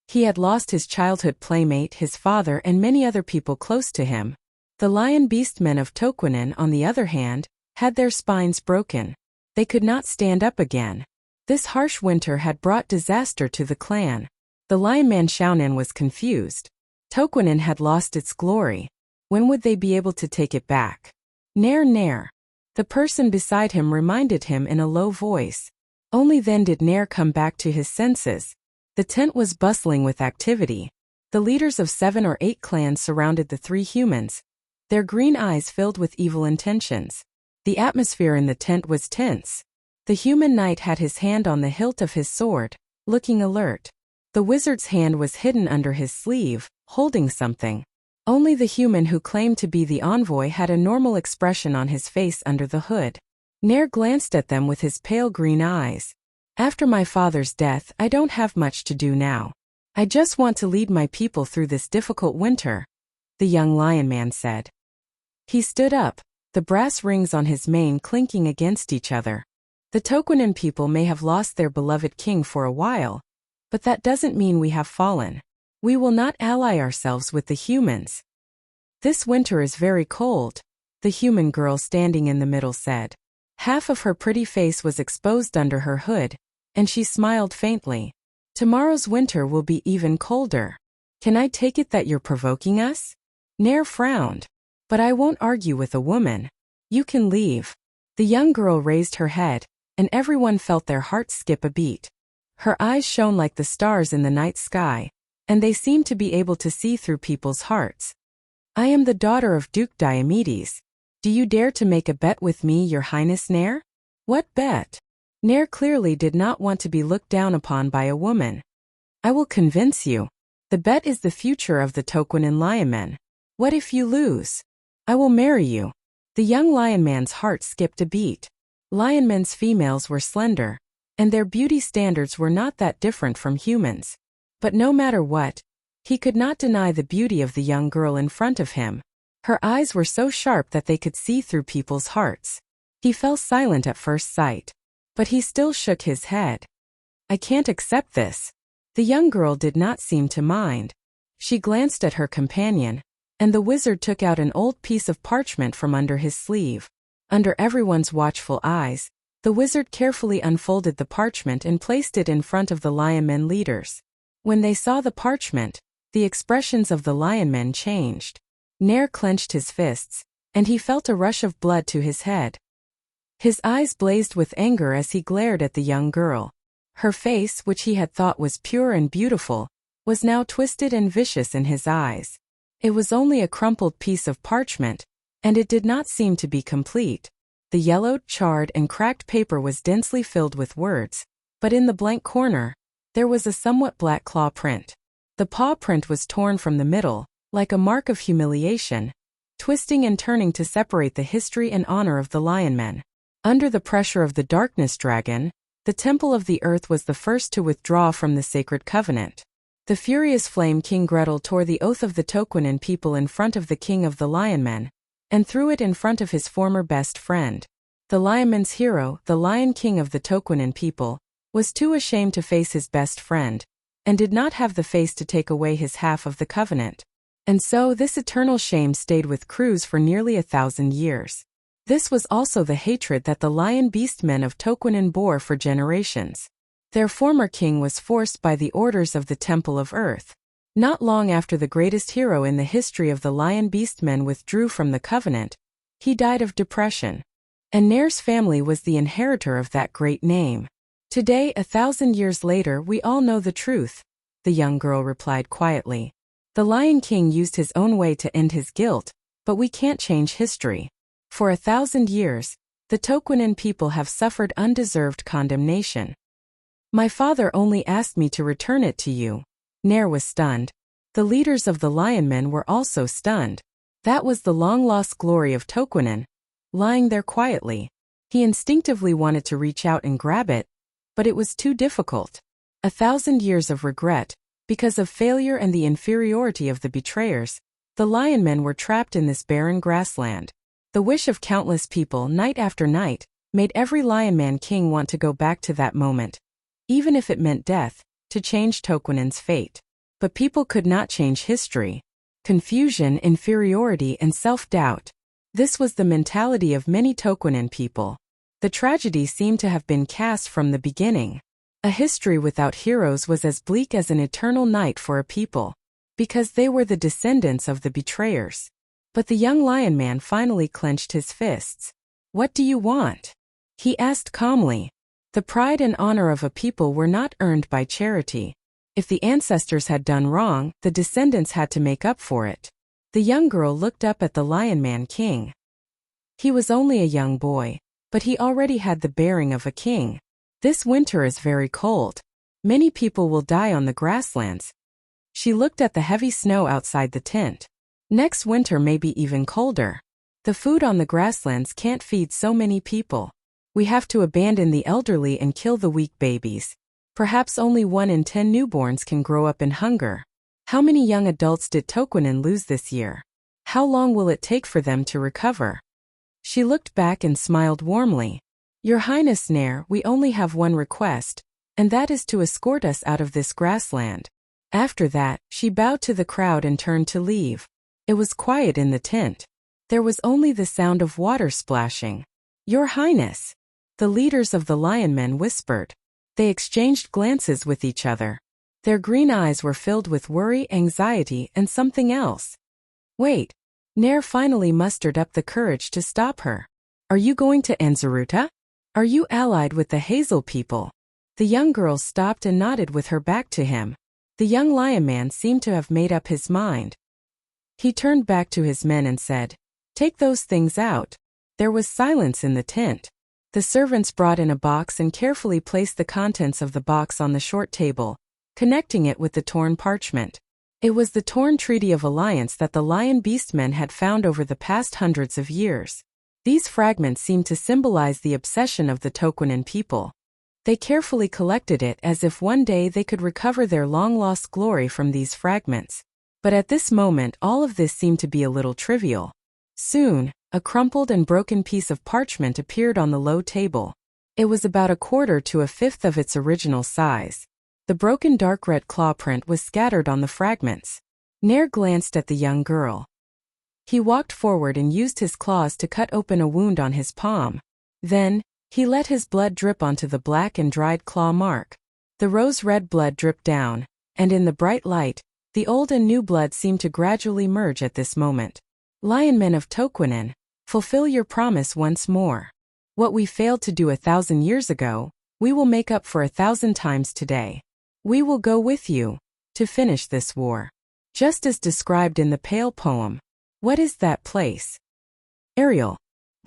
He had lost his childhood playmate, his father, and many other people close to him. The lion beast men of Toquinen, on the other hand, had their spines broken. They could not stand up again. This harsh winter had brought disaster to the clan. The lion man Xiaonan was confused. Toquinen had lost its glory. When would they be able to take it back? Nair, Nair. The person beside him reminded him in a low voice. Only then did Nair come back to his senses. The tent was bustling with activity. The leaders of 7 or 8 clans surrounded the 3 humans, their green eyes filled with evil intentions. The atmosphere in the tent was tense. The human knight had his hand on the hilt of his sword, looking alert. The wizard's hand was hidden under his sleeve, holding something. Only the human who claimed to be the envoy had a normal expression on his face under the hood. Nair glanced at them with his pale green eyes. After my father's death, I don't have much to do now. I just want to lead my people through this difficult winter, the young lion man said. He stood up, the brass rings on his mane clinking against each other. The Toquinen people may have lost their beloved king for a while, but that doesn't mean we have fallen. We will not ally ourselves with the humans. This winter is very cold, the human girl standing in the middle said. Half of her pretty face was exposed under her hood, and she smiled faintly. Tomorrow's winter will be even colder. Can I take it that you're provoking us? Nair frowned. But I won't argue with a woman. You can leave. The young girl raised her head, and everyone felt their hearts skip a beat. Her eyes shone like the stars in the night sky, and they seemed to be able to see through people's hearts. I am the daughter of Duke Diomedes. Do you dare to make a bet with me, Your Highness Nair? What bet? Nair clearly did not want to be looked down upon by a woman. I will convince you. The bet is the future of the Toquinen lionmen. What if you lose? I will marry you. The young lion man's heart skipped a beat. Lionmen's females were slender, and their beauty standards were not that different from humans. But no matter what, he could not deny the beauty of the young girl in front of him. Her eyes were so sharp that they could see through people's hearts. He fell silent at first sight, but he still shook his head. I can't accept this. The young girl did not seem to mind. She glanced at her companion, and the wizard took out an old piece of parchment from under his sleeve. Under everyone's watchful eyes, the wizard carefully unfolded the parchment and placed it in front of the lionmen leaders. When they saw the parchment, the expressions of the lionmen changed. Nair clenched his fists, and he felt a rush of blood to his head. His eyes blazed with anger as he glared at the young girl. Her face, which he had thought was pure and beautiful, was now twisted and vicious in his eyes. It was only a crumpled piece of parchment, and it did not seem to be complete. The yellowed, charred, and cracked paper was densely filled with words, but in the blank corner, there was a somewhat black claw print. The paw print was torn from the middle, like a mark of humiliation, twisting and turning to separate the history and honor of the Lion Men. Under the pressure of the Darkness Dragon, the Temple of the Earth was the first to withdraw from the sacred covenant. The furious Flame King Gretel tore the oath of the Toquinen people in front of the king of the Lion Men, and threw it in front of his former best friend. The Lion Man's hero, the Lion King of the Toquinen people, was too ashamed to face his best friend, and did not have the face to take away his half of the covenant. And so this eternal shame stayed with Cruz for nearly 1,000 years. This was also the hatred that the Lion Beast Men of Toquinen bore for generations. Their former king was forced by the orders of the Temple of Earth. Not long after the greatest hero in the history of the Lion Beast Men withdrew from the covenant, he died of depression. And Nair's family was the inheritor of that great name. Today, 1,000 years later, we all know the truth, the young girl replied quietly. The Lion King used his own way to end his guilt, but we can't change history. For 1,000 years, the Toquinen people have suffered undeserved condemnation. My father only asked me to return it to you. Nair was stunned. The leaders of the Lion Men were also stunned. That was the long-lost glory of Toquinen, lying there quietly. He instinctively wanted to reach out and grab it, but it was too difficult. 1,000 years of regret, because of failure and the inferiority of the betrayers, the Lion Men were trapped in this barren grassland. The wish of countless people night after night made every Lion Man king want to go back to that moment, even if it meant death, to change Toquinen's fate. But people could not change history. Confusion, inferiority, and self-doubt. This was the mentality of many Toquinen people. The tragedy seemed to have been cast from the beginning. A history without heroes was as bleak as an eternal night for a people, because they were the descendants of the betrayers. But the young Lion Man finally clenched his fists. What do you want? He asked calmly. The pride and honor of a people were not earned by charity. If the ancestors had done wrong, the descendants had to make up for it. The young girl looked up at the Lion Man King. He was only a young boy, but he already had the bearing of a king. This winter is very cold. Many people will die on the grasslands. She looked at the heavy snow outside the tent. Next winter may be even colder. The food on the grasslands can't feed so many people. We have to abandon the elderly and kill the weak babies. Perhaps only 1 in 10 newborns can grow up in hunger. How many young adults did Toquinen lose this year? How long will it take for them to recover? She looked back and smiled warmly. Your Highness Nair, we only have one request, and that is to escort us out of this grassland. After that, she bowed to the crowd and turned to leave. It was quiet in the tent. There was only the sound of water splashing. Your Highness! The leaders of the Lion Men whispered. They exchanged glances with each other. Their green eyes were filled with worry, anxiety, and something else. Wait. Nair finally mustered up the courage to stop her. Are you going to Anzaruta? Are you allied with the Hazel people? The young girl stopped and nodded with her back to him. The young Lion Man seemed to have made up his mind. He turned back to his men and said, Take those things out. There was silence in the tent. The servants brought in a box and carefully placed the contents of the box on the short table, connecting it with the torn parchment. It was the torn Treaty of Alliance that the Lion Beast Men had found over the past hundreds of years. These fragments seemed to symbolize the obsession of the Toquinen people. They carefully collected it as if one day they could recover their long-lost glory from these fragments. But at this moment all of this seemed to be a little trivial. Soon, a crumpled and broken piece of parchment appeared on the low table. It was about 1/4 to 1/5 of its original size. The broken dark red claw print was scattered on the fragments. Nair glanced at the young girl. He walked forward and used his claws to cut open a wound on his palm. Then, he let his blood drip onto the black and dried claw mark. The rose-red blood dripped down, and in the bright light, the old and new blood seemed to gradually merge at this moment. Lion Men of Toquinen, fulfill your promise once more. What we failed to do 1,000 years ago, we will make up for 1,000 times today. We will go with you, to finish this war. Just as described in the Pale poem. What is that place? Ariel.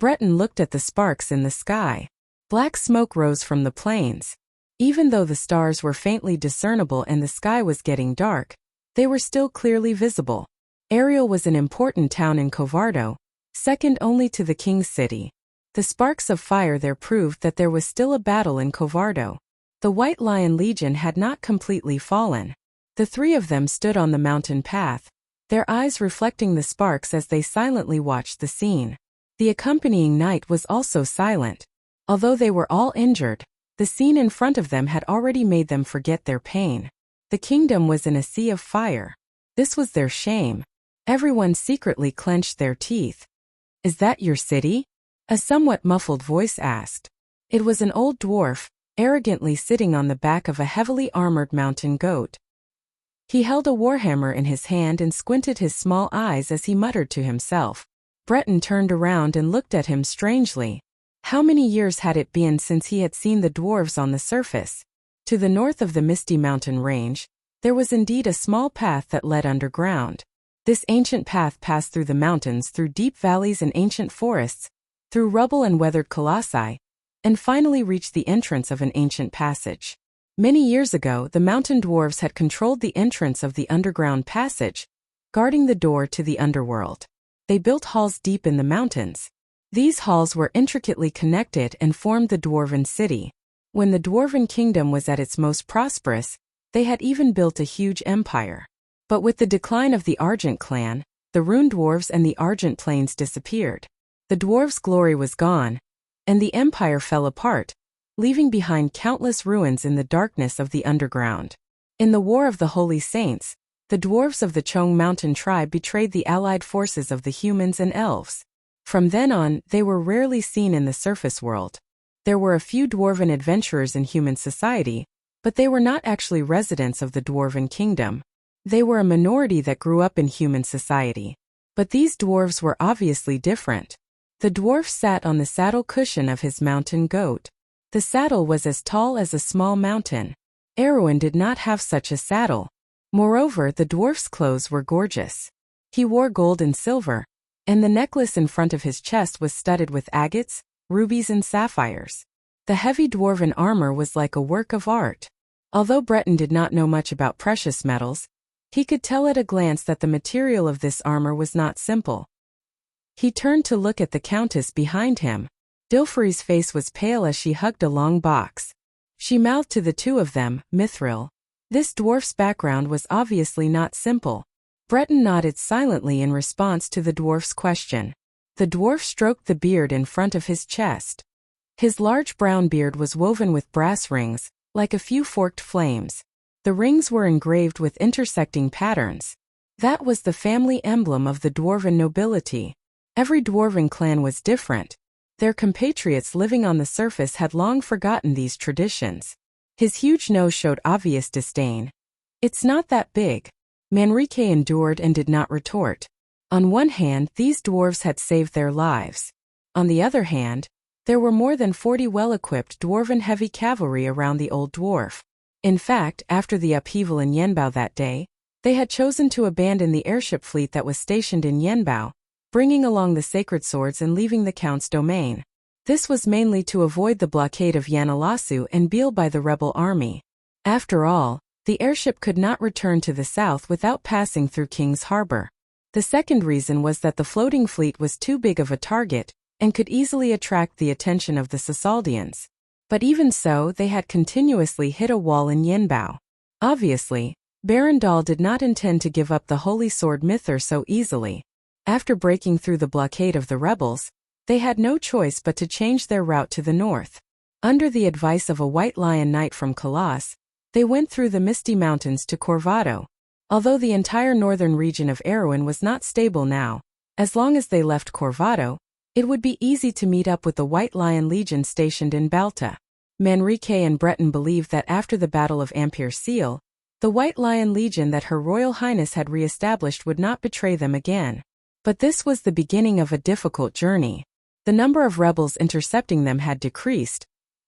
Breton looked at the sparks in the sky. Black smoke rose from the plains. Even though the stars were faintly discernible and the sky was getting dark, they were still clearly visible. Ariel was an important town in Covardo, second only to the king's city. The sparks of fire there proved that there was still a battle in Covardo. The White Lion Legion had not completely fallen. The three of them stood on the mountain path, their eyes reflecting the sparks as they silently watched the scene. The accompanying knight was also silent. Although they were all injured, the scene in front of them had already made them forget their pain. The kingdom was in a sea of fire. This was their shame. Everyone secretly clenched their teeth. "Is that your city?" a somewhat muffled voice asked. It was an old dwarf, arrogantly sitting on the back of a heavily armored mountain goat. He held a warhammer in his hand and squinted his small eyes as he muttered to himself. Breton turned around and looked at him strangely. How many years had it been since he had seen the dwarves on the surface? To the north of the misty mountain range, there was indeed a small path that led underground. This ancient path passed through the mountains, through deep valleys and ancient forests, through rubble and weathered colossi, and finally reached the entrance of an ancient passage. Many years ago, the mountain dwarves had controlled the entrance of the underground passage, guarding the door to the underworld. They built halls deep in the mountains. These halls were intricately connected and formed the Dwarven city. When the Dwarven kingdom was at its most prosperous, they had even built a huge empire. But with the decline of the Argent clan, the Rune dwarves and the Argent plains disappeared. The dwarves' glory was gone, and the empire fell apart, leaving behind countless ruins in the darkness of the underground. In the War of the Holy Saints, the dwarves of the Chong Mountain tribe betrayed the allied forces of the humans and elves. From then on, they were rarely seen in the surface world. There were a few dwarven adventurers in human society, but they were not actually residents of the Dwarven kingdom. They were a minority that grew up in human society. But these dwarves were obviously different. The dwarf sat on the saddle cushion of his mountain goat. The saddle was as tall as a small mountain. Erwin did not have such a saddle. Moreover, the dwarf's clothes were gorgeous. He wore gold and silver, and the necklace in front of his chest was studded with agates, rubies and sapphires. The heavy dwarven armor was like a work of art. Although Breton did not know much about precious metals, he could tell at a glance that the material of this armor was not simple. He turned to look at the countess behind him. Dilfri's face was pale as she hugged a long box. She mouthed to the two of them, "Mithril." This dwarf's background was obviously not simple. Breton nodded silently in response to the dwarf's question. The dwarf stroked the beard in front of his chest. His large brown beard was woven with brass rings, like a few forked flames. The rings were engraved with intersecting patterns. That was the family emblem of the dwarven nobility. Every dwarven clan was different. Their compatriots living on the surface had long forgotten these traditions. His huge nose showed obvious disdain. "It's not that big." Manrique endured and did not retort. On one hand, these dwarves had saved their lives. On the other hand, there were more than 40 well-equipped dwarven heavy cavalry around the old dwarf. In fact, after the upheaval in Yenbao that day, they had chosen to abandon the airship fleet that was stationed in Yenbao, bringing along the sacred swords and leaving the count's domain. This was mainly to avoid the blockade of Yanalasu and Biel by the rebel army. After all, the airship could not return to the south without passing through King's Harbor. The second reason was that the floating fleet was too big of a target and could easily attract the attention of the Sasaldians. But even so, they had continuously hit a wall in Yenbao. Obviously, Barandal did not intend to give up the holy sword Mithr so easily. After breaking through the blockade of the rebels, they had no choice but to change their route to the north. Under the advice of a White Lion knight from Kalas, they went through the misty mountains to Corvado. Although the entire northern region of Erwin was not stable now, as long as they left Corvado, it would be easy to meet up with the White Lion Legion stationed in Balta. Manrique and Breton believed that after the Battle of Ampere Seal, the White Lion Legion that Her Royal Highness had re-established would not betray them again. But this was the beginning of a difficult journey. The number of rebels intercepting them had decreased,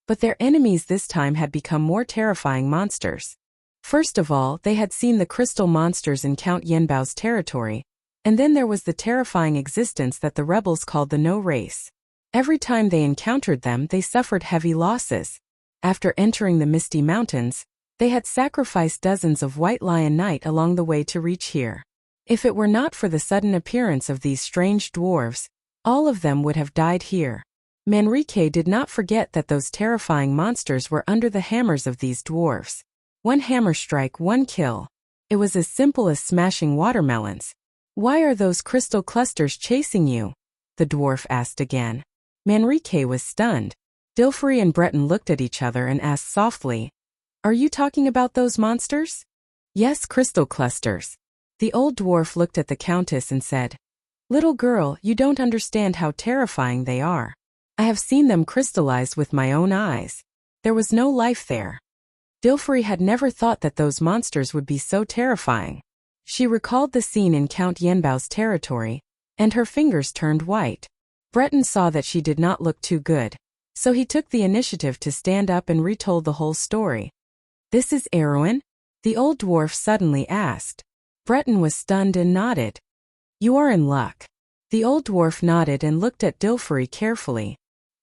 but their enemies this time had become more terrifying monsters. First of all, they had seen the crystal monsters in Count Yenbao's territory, and then there was the terrifying existence that the rebels called the No Race. Every time they encountered them, they suffered heavy losses. After entering the Misty Mountains, they had sacrificed dozens of White Lion Knight along the way to reach here. If it were not for the sudden appearance of these strange dwarves, all of them would have died here. Manrique did not forget that those terrifying monsters were under the hammers of these dwarves. One hammer strike, one kill. It was as simple as smashing watermelons. Why are those crystal clusters chasing you? The dwarf asked again. Manrique was stunned. Dilfrey and Breton looked at each other and asked softly, "Are you talking about those monsters?" "Yes, crystal clusters." The old dwarf looked at the countess and said, "Little girl, you don't understand how terrifying they are. I have seen them crystallized with my own eyes. There was no life there." Dilfrey had never thought that those monsters would be so terrifying. She recalled the scene in Count Yenbao's territory, and her fingers turned white. Breton saw that she did not look too good, so he took the initiative to stand up and retold the whole story. "This is Erwin?" the old dwarf suddenly asked. Breton was stunned and nodded. "You are in luck." The old dwarf nodded and looked at Dilfrey carefully.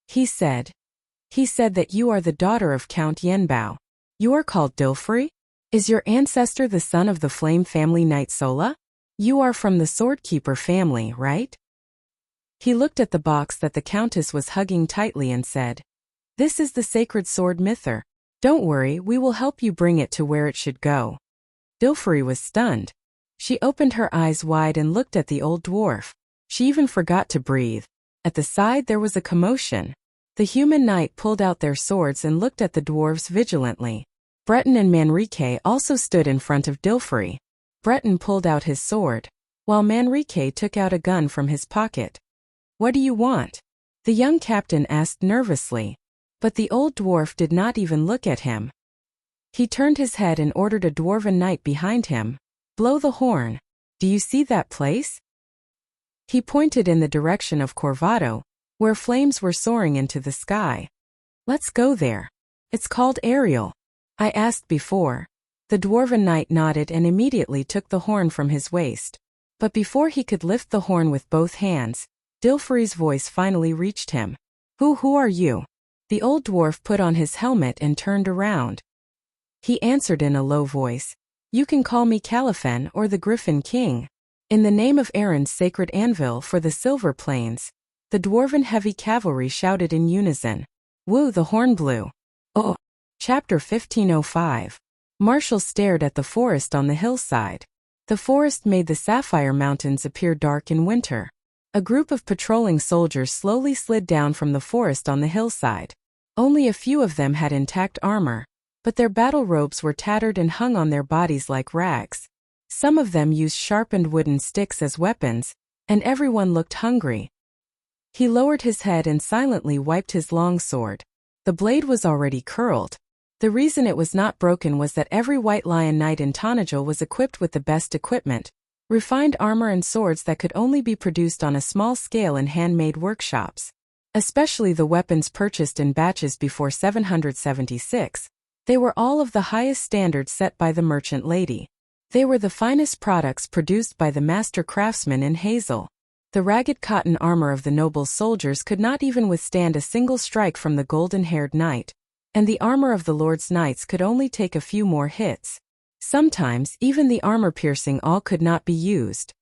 He said that you are the daughter of Count Yenbao. You are called Dilfrey? Is your ancestor the son of the Flame family Knight Sola? You are from the Swordkeeper family, right? He looked at the box that the countess was hugging tightly and said, "This is the sacred sword Mither. Don't worry, we will help you bring it to where it should go." Dilfrey was stunned. She opened her eyes wide and looked at the old dwarf. She even forgot to breathe. At the side there was a commotion. The human knight pulled out their swords and looked at the dwarves vigilantly. Breton and Manrique also stood in front of Dilfrey. Breton pulled out his sword, while Manrique took out a gun from his pocket. "What do you want?" the young captain asked nervously. But the old dwarf did not even look at him. He turned his head and ordered a dwarven knight behind him, "Blow the horn. Do you see that place?" He pointed in the direction of Corvado, where flames were soaring into the sky. "Let's go there. It's called Ariel. I asked before." The dwarven knight nodded and immediately took the horn from his waist. But before he could lift the horn with both hands, Dilfrey's voice finally reached him. Who are you?" The old dwarf put on his helmet and turned around. He answered in a low voice, "You can call me Califen or the Griffin King. In the name of Aaron's sacred anvil for the Silver Plains." The dwarven heavy cavalry shouted in unison. "Woo, the horn blew." Oh! Chapter 1505. Marshall stared at the forest on the hillside. The forest made the Sapphire Mountains appear dark in winter. A group of patrolling soldiers slowly slid down from the forest on the hillside. Only a few of them had intact armor, but their battle robes were tattered and hung on their bodies like rags. Some of them used sharpened wooden sticks as weapons, and everyone looked hungry. He lowered his head and silently wiped his long sword. The blade was already curled. The reason it was not broken was that every White Lion Knight in Tonajil was equipped with the best equipment, refined armor and swords that could only be produced on a small scale in handmade workshops. Especially the weapons purchased in batches before 776. They were all of the highest standards set by the merchant lady. They were the finest products produced by the master craftsman in Hazel. The ragged cotton armor of the noble soldiers could not even withstand a single strike from the golden-haired knight, and the armor of the Lord's knights could only take a few more hits. Sometimes, even the armor-piercing all could not be used.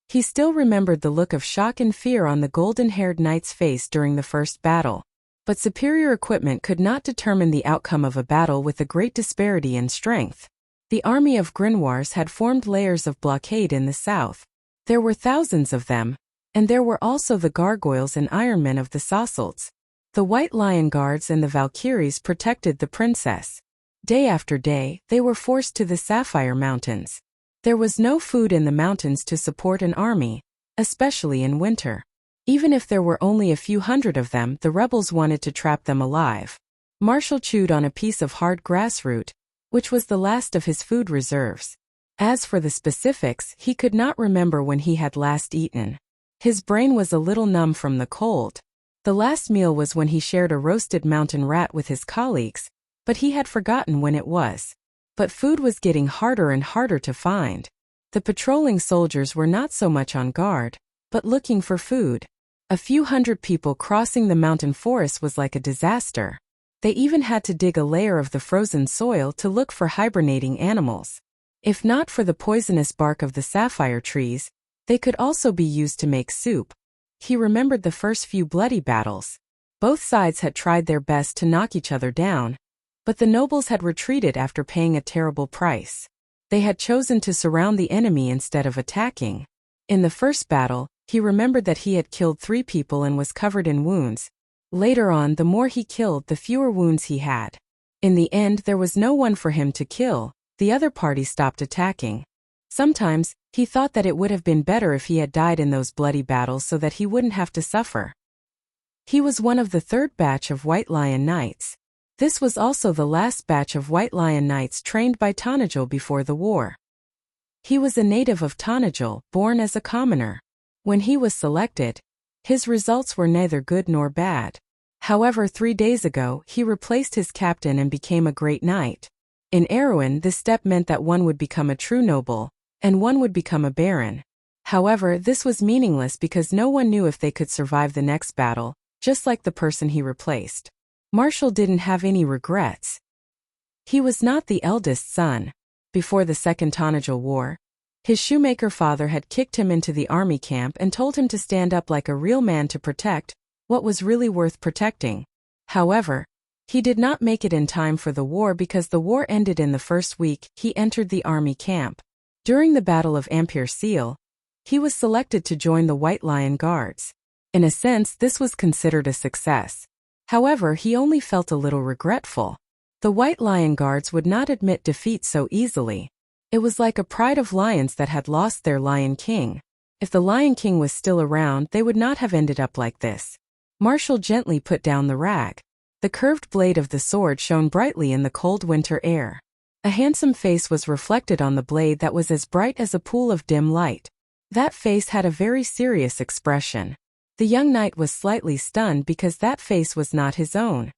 He still remembered the look of shock and fear on the golden-haired knight's face during the first battle. But superior equipment could not determine the outcome of a battle with a great disparity in strength. The army of Grimoires had formed layers of blockade in the south. There were thousands of them, and there were also the gargoyles and ironmen of the Sassalts. The White Lion Guards and the Valkyries protected the princess. Day after day, they were forced to the Sapphire Mountains. There was no food in the mountains to support an army, especially in winter. Even if there were only a few hundred of them, the rebels wanted to trap them alive. Marshall chewed on a piece of hard grass root, which was the last of his food reserves. As for the specifics, he could not remember when he had last eaten. His brain was a little numb from the cold. The last meal was when he shared a roasted mountain rat with his colleagues, but he had forgotten when it was. But food was getting harder and harder to find. The patrolling soldiers were not so much on guard, but looking for food. A few hundred people crossing the mountain forest was like a disaster. They even had to dig a layer of the frozen soil to look for hibernating animals. If not for the poisonous bark of the sapphire trees, they could also be used to make soup. He remembered the first few bloody battles. Both sides had tried their best to knock each other down, but the nobles had retreated after paying a terrible price. They had chosen to surround the enemy instead of attacking. In the first battle, he remembered that he had killed 3 people and was covered in wounds. Later on, the more he killed, the fewer wounds he had. In the end, there was no one for him to kill. The other party stopped attacking. Sometimes, he thought that it would have been better if he had died in those bloody battles so that he wouldn't have to suffer. He was one of the 3rd batch of White Lion Knights. This was also the last batch of White Lion Knights trained by Tanajil before the war. He was a native of Tanajil, born as a commoner. When he was selected, his results were neither good nor bad. However, 3 days ago, he replaced his captain and became a great knight. In Erewhon, this step meant that one would become a true noble, and one would become a baron. However, this was meaningless because no one knew if they could survive the next battle, just like the person he replaced. Marshall didn't have any regrets. He was not the eldest son. Before the Second Tanajil War, his shoemaker father had kicked him into the army camp and told him to stand up like a real man to protect what was really worth protecting. However, he did not make it in time for the war because the war ended in the first week he entered the army camp. During the Battle of Ampere Seal, he was selected to join the White Lion Guards. In a sense, this was considered a success. However, he only felt a little regretful. The White Lion Guards would not admit defeat so easily. It was like a pride of lions that had lost their Lion King. If the Lion King was still around, they would not have ended up like this. Marshall gently put down the rag. The curved blade of the sword shone brightly in the cold winter air. A handsome face was reflected on the blade that was as bright as a pool of dim light. That face had a very serious expression. The young knight was slightly stunned because that face was not his own.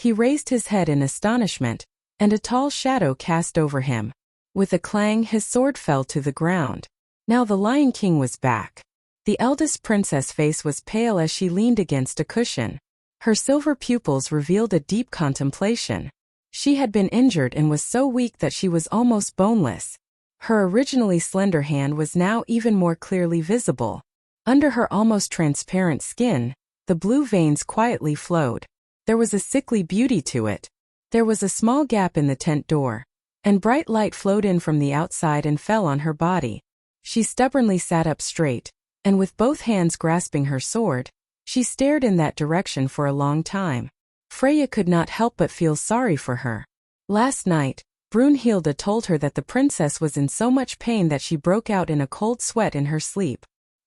He raised his head in astonishment, and a tall shadow cast over him. With a clang, his sword fell to the ground. Now the Lion King was back. The eldest princess' face was pale as she leaned against a cushion. Her silver pupils revealed a deep contemplation. She had been injured and was so weak that she was almost boneless. Her originally slender hand was now even more clearly visible. Under her almost transparent skin, the blue veins quietly flowed. There was a sickly beauty to it. There was a small gap in the tent door, and bright light flowed in from the outside and fell on her body. She stubbornly sat up straight, and with both hands grasping her sword, she stared in that direction for a long time. Freya could not help but feel sorry for her. Last night, Brunhilde told her that the princess was in so much pain that she broke out in a cold sweat in her sleep.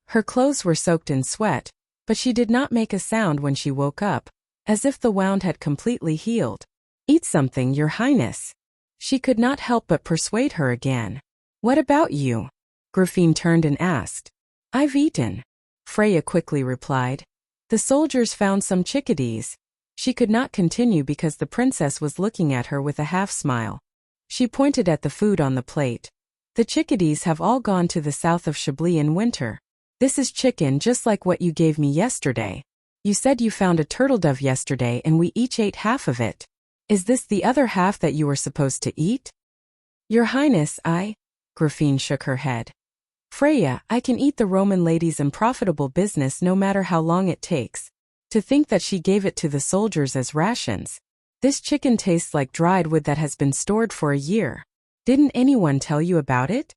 Her clothes were soaked in sweat, but she did not make a sound when she woke up, as if the wound had completely healed. "Eat something, Your Highness." She could not help but persuade her again. "What about you?" Griffin turned and asked. "I've eaten," Freya quickly replied. "The soldiers found some chickadees." She could not continue because the princess was looking at her with a half-smile. She pointed at the food on the plate. "The chickadees have all gone to the south of Chablis in winter. This is chicken just like what you gave me yesterday. You said you found a turtle dove yesterday and we each ate half of it. Is this the other half that you were supposed to eat?" "Your Highness, Griffin shook her head. "Freya, I can eat the Roman lady's unprofitable business no matter how long it takes. To think that she gave it to the soldiers as rations. This chicken tastes like dried wood that has been stored for a year. Didn't anyone tell you about it?"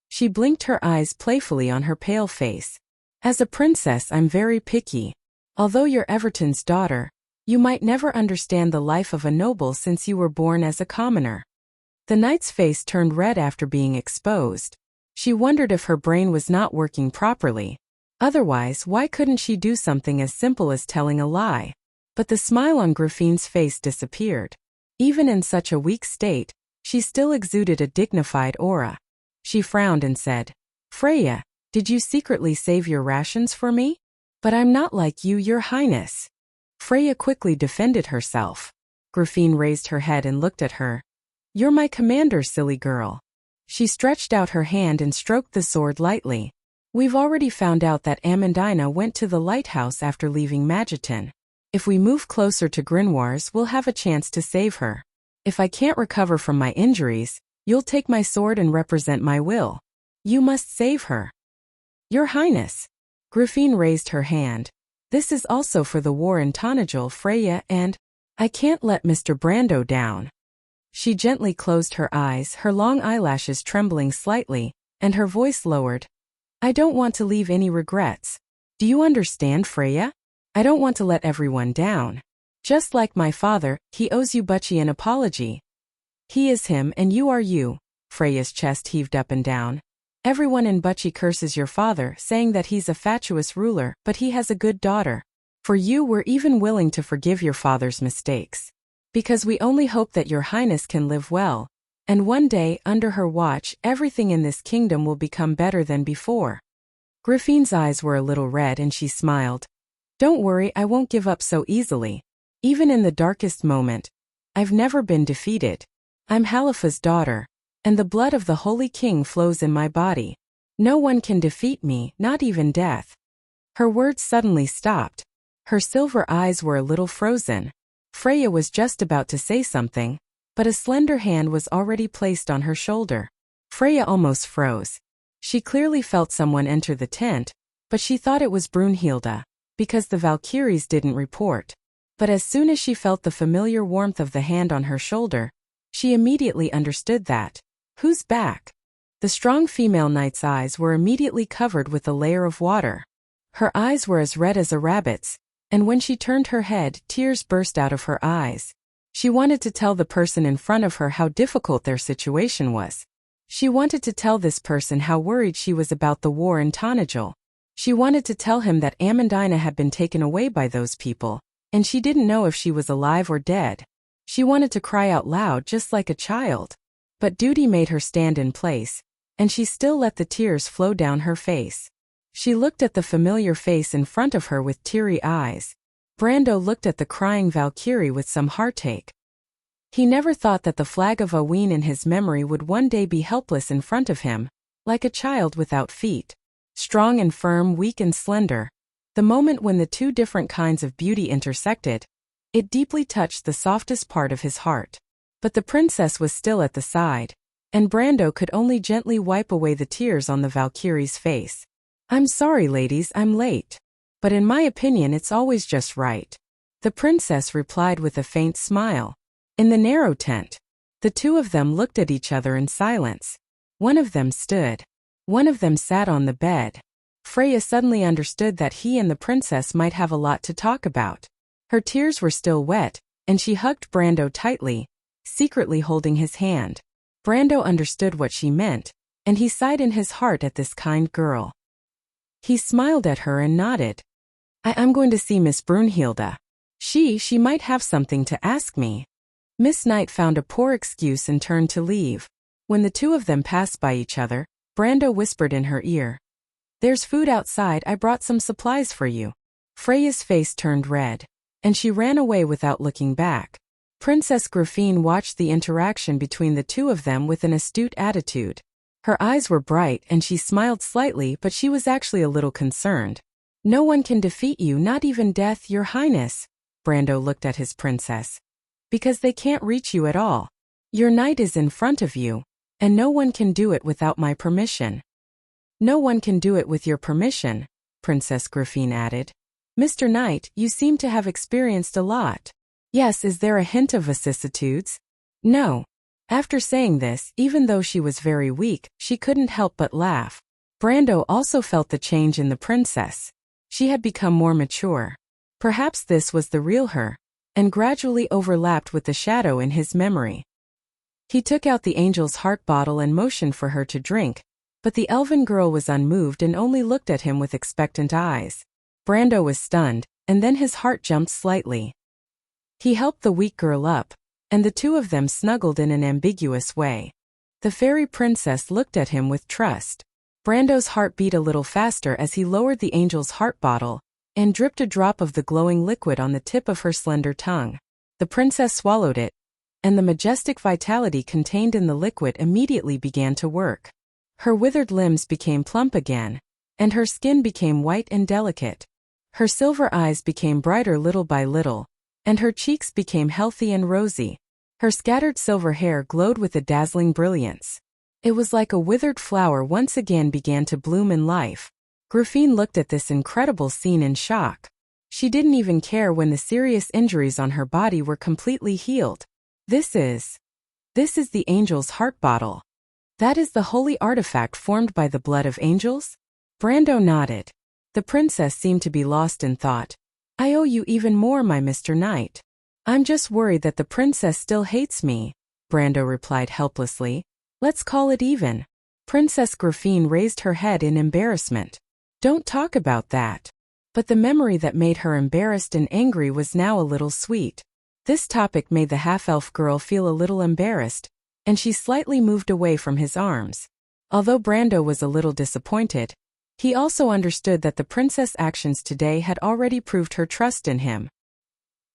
She blinked her eyes playfully on her pale face. "As a princess, I'm very picky. Although you're Everton's daughter, you might never understand the life of a noble since you were born as a commoner." The knight's face turned red after being exposed. She wondered if her brain was not working properly. Otherwise, why couldn't she do something as simple as telling a lie? But the smile on Griffin's face disappeared. Even in such a weak state, she still exuded a dignified aura. She frowned and said, "Freya, did you secretly save your rations for me? But I'm not like you, Your Highness." Freya quickly defended herself. Griffin raised her head and looked at her. "You're my commander, silly girl." She stretched out her hand and stroked the sword lightly. We've already found out that Amandina went to the lighthouse after leaving Magiton. If we move closer to Grimoires, we'll have a chance to save her. If I can't recover from my injuries, you'll take my sword and represent my will. You must save her. Your Highness. Griffine raised her hand. This is also for the war in Tonajul, Freya, and I can't let Mr. Brando down. She gently closed her eyes, her long eyelashes trembling slightly, and her voice lowered. I don't want to leave any regrets. Do you understand, Freya? I don't want to let everyone down. Just like my father, he owes you Butchie an apology. He is him and you are you. Freya's chest heaved up and down. Everyone in Butchie curses your father, saying that he's a fatuous ruler, but he has a good daughter. For you, we're even willing to forgive your father's mistakes. Because we only hope that your Highness can live well. And one day, under her watch, everything in this kingdom will become better than before. Griffine's eyes were a little red and she smiled. Don't worry, I won't give up so easily. Even in the darkest moment. I've never been defeated. I'm Halifa's daughter, and the blood of the Holy King flows in my body. No one can defeat me, not even death. Her words suddenly stopped. Her silver eyes were a little frozen. Freya was just about to say something, but a slender hand was already placed on her shoulder. Freya almost froze. She clearly felt someone enter the tent, but she thought it was Brunhilde, because the Valkyries didn't report. But as soon as she felt the familiar warmth of the hand on her shoulder, she immediately understood that. Who's back? The strong female knight's eyes were immediately covered with a layer of water. Her eyes were as red as a rabbit's, and when she turned her head, tears burst out of her eyes. She wanted to tell the person in front of her how difficult their situation was. She wanted to tell this person how worried she was about the war in Tonajul. She wanted to tell him that Amandina had been taken away by those people, and she didn't know if she was alive or dead. She wanted to cry out loud just like a child. But duty made her stand in place, and she still let the tears flow down her face. She looked at the familiar face in front of her with teary eyes. Brando looked at the crying Valkyrie with some heartache. He never thought that the flag of Aween in his memory would one day be helpless in front of him, like a child without feet. Strong and firm, weak and slender. The moment when the two different kinds of beauty intersected, it deeply touched the softest part of his heart. But the princess was still at the side, and Brando could only gently wipe away the tears on the Valkyrie's face. I'm sorry, ladies, I'm late. But in my opinion it's always just right. The princess replied with a faint smile. In the narrow tent, the two of them looked at each other in silence. One of them stood. One of them sat on the bed. Freya suddenly understood that he and the princess might have a lot to talk about. Her tears were still wet, and she hugged Brando tightly, secretly holding his hand. Brando understood what she meant, and he sighed in his heart at this kind girl. He smiled at her and nodded. I'm going to see Miss Brunhilde. She might have something to ask me. Miss Knight found a poor excuse and turned to leave. When the two of them passed by each other, Brando whispered in her ear. There's food outside, I brought some supplies for you. Freya's face turned red, and she ran away without looking back. Princess Griffine watched the interaction between the two of them with an astute attitude. Her eyes were bright and she smiled slightly, but she was actually a little concerned. No one can defeat you, not even death, your highness. Brando looked at his princess. Because they can't reach you at all. Your knight is in front of you, and no one can do it without my permission. No one can do it with your permission, Princess Griffine added. Mr. Knight, you seem to have experienced a lot. Yes, is there a hint of vicissitudes? No. After saying this, even though she was very weak, she couldn't help but laugh. Brando also felt the change in the princess. She had become more mature. Perhaps this was the real her, and gradually overlapped with the shadow in his memory. He took out the angel's heart bottle and motioned for her to drink, but the elven girl was unmoved and only looked at him with expectant eyes. Brando was stunned, and then his heart jumped slightly. He helped the weak girl up, and the two of them snuggled in an ambiguous way. The fairy princess looked at him with trust. Brando's heart beat a little faster as he lowered the angel's heart bottle, and dripped a drop of the glowing liquid on the tip of her slender tongue. The princess swallowed it, and the majestic vitality contained in the liquid immediately began to work. Her withered limbs became plump again, and her skin became white and delicate. Her silver eyes became brighter little by little, and her cheeks became healthy and rosy. Her scattered silver hair glowed with a dazzling brilliance. It was like a withered flower once again began to bloom in life. Griffin looked at this incredible scene in shock. She didn't even care when the serious injuries on her body were completely healed. This is the angel's heart bottle. That is the holy artifact formed by the blood of angels? Brando nodded. The princess seemed to be lost in thought. I owe you even more, my Mr. Knight. I'm just worried that the princess still hates me, Brando replied helplessly. Let's call it even. Princess Griffin raised her head in embarrassment. Don't talk about that. But the memory that made her embarrassed and angry was now a little sweet. This topic made the half-elf girl feel a little embarrassed, and she slightly moved away from his arms. Although Brando was a little disappointed, he also understood that the princess' actions today had already proved her trust in him.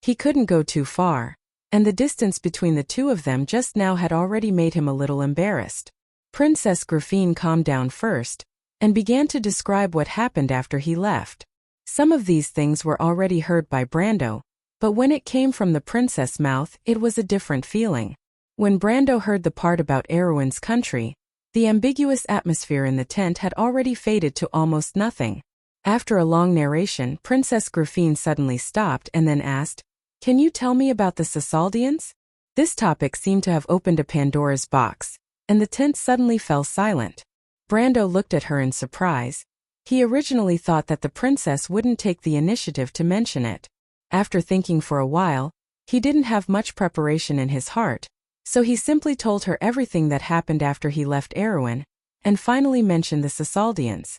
He couldn't go too far, and the distance between the two of them just now had already made him a little embarrassed. Princess Griffin calmed down first, and began to describe what happened after he left. Some of these things were already heard by Brando, but when it came from the princess' mouth, it was a different feeling. When Brando heard the part about Erwin's country, the ambiguous atmosphere in the tent had already faded to almost nothing. After a long narration, Princess Griffin suddenly stopped and then asked, "Can you tell me about the Sasaldians?" This topic seemed to have opened a Pandora's box, and the tent suddenly fell silent. Brando looked at her in surprise. He originally thought that the princess wouldn't take the initiative to mention it. After thinking for a while, he didn't have much preparation in his heart, so he simply told her everything that happened after he left Erwin, and finally mentioned the Sasaldians.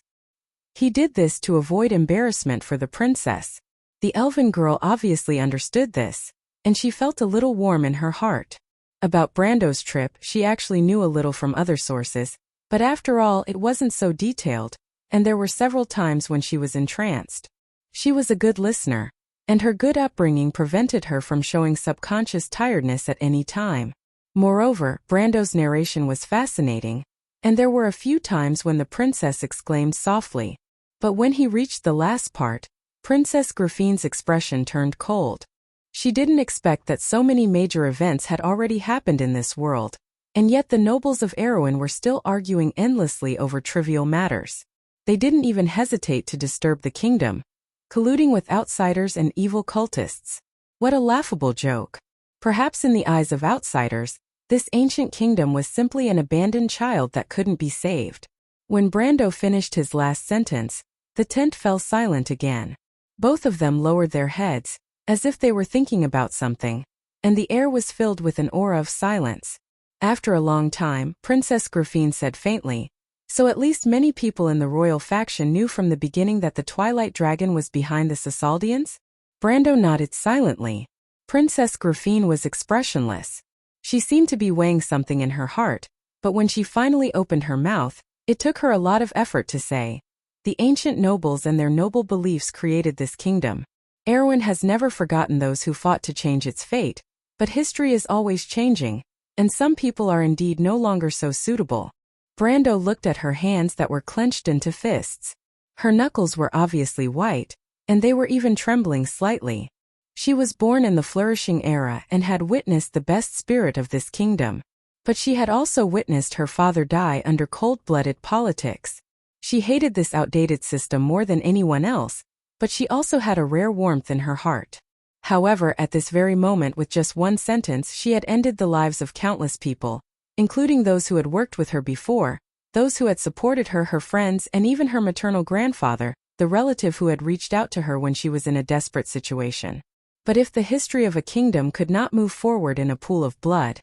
He did this to avoid embarrassment for the princess. The elven girl obviously understood this, and she felt a little warm in her heart. About Brando's trip, she actually knew a little from other sources, but after all, it wasn't so detailed, and there were several times when she was entranced. She was a good listener, and her good upbringing prevented her from showing subconscious tiredness at any time. Moreover, Brando's narration was fascinating, and there were a few times when the princess exclaimed softly. But when he reached the last part, Princess Griffin's expression turned cold. She didn't expect that so many major events had already happened in this world, and yet the nobles of Erwin were still arguing endlessly over trivial matters. They didn't even hesitate to disturb the kingdom, colluding with outsiders and evil cultists. What a laughable joke. Perhaps in the eyes of outsiders, this ancient kingdom was simply an abandoned child that couldn't be saved. When Brando finished his last sentence, the tent fell silent again. Both of them lowered their heads, as if they were thinking about something, and the air was filled with an aura of silence. After a long time, Princess Griffin said faintly, "So at least many people in the royal faction knew from the beginning that the Twilight Dragon was behind the Sasaldians?" Brando nodded silently. Princess Griffin was expressionless. She seemed to be weighing something in her heart, but when she finally opened her mouth, it took her a lot of effort to say, "The ancient nobles and their noble beliefs created this kingdom. Erwin has never forgotten those who fought to change its fate, but history is always changing, and some people are indeed no longer so suitable." Brando looked at her hands that were clenched into fists. Her knuckles were obviously white, and they were even trembling slightly. She was born in the flourishing era and had witnessed the best spirit of this kingdom. But she had also witnessed her father die under cold-blooded politics. She hated this outdated system more than anyone else, but she also had a rare warmth in her heart. However, at this very moment, with just one sentence, she had ended the lives of countless people, including those who had worked with her before, those who had supported her, her friends, and even her maternal grandfather, the relative who had reached out to her when she was in a desperate situation. But if the history of a kingdom could not move forward in a pool of blood,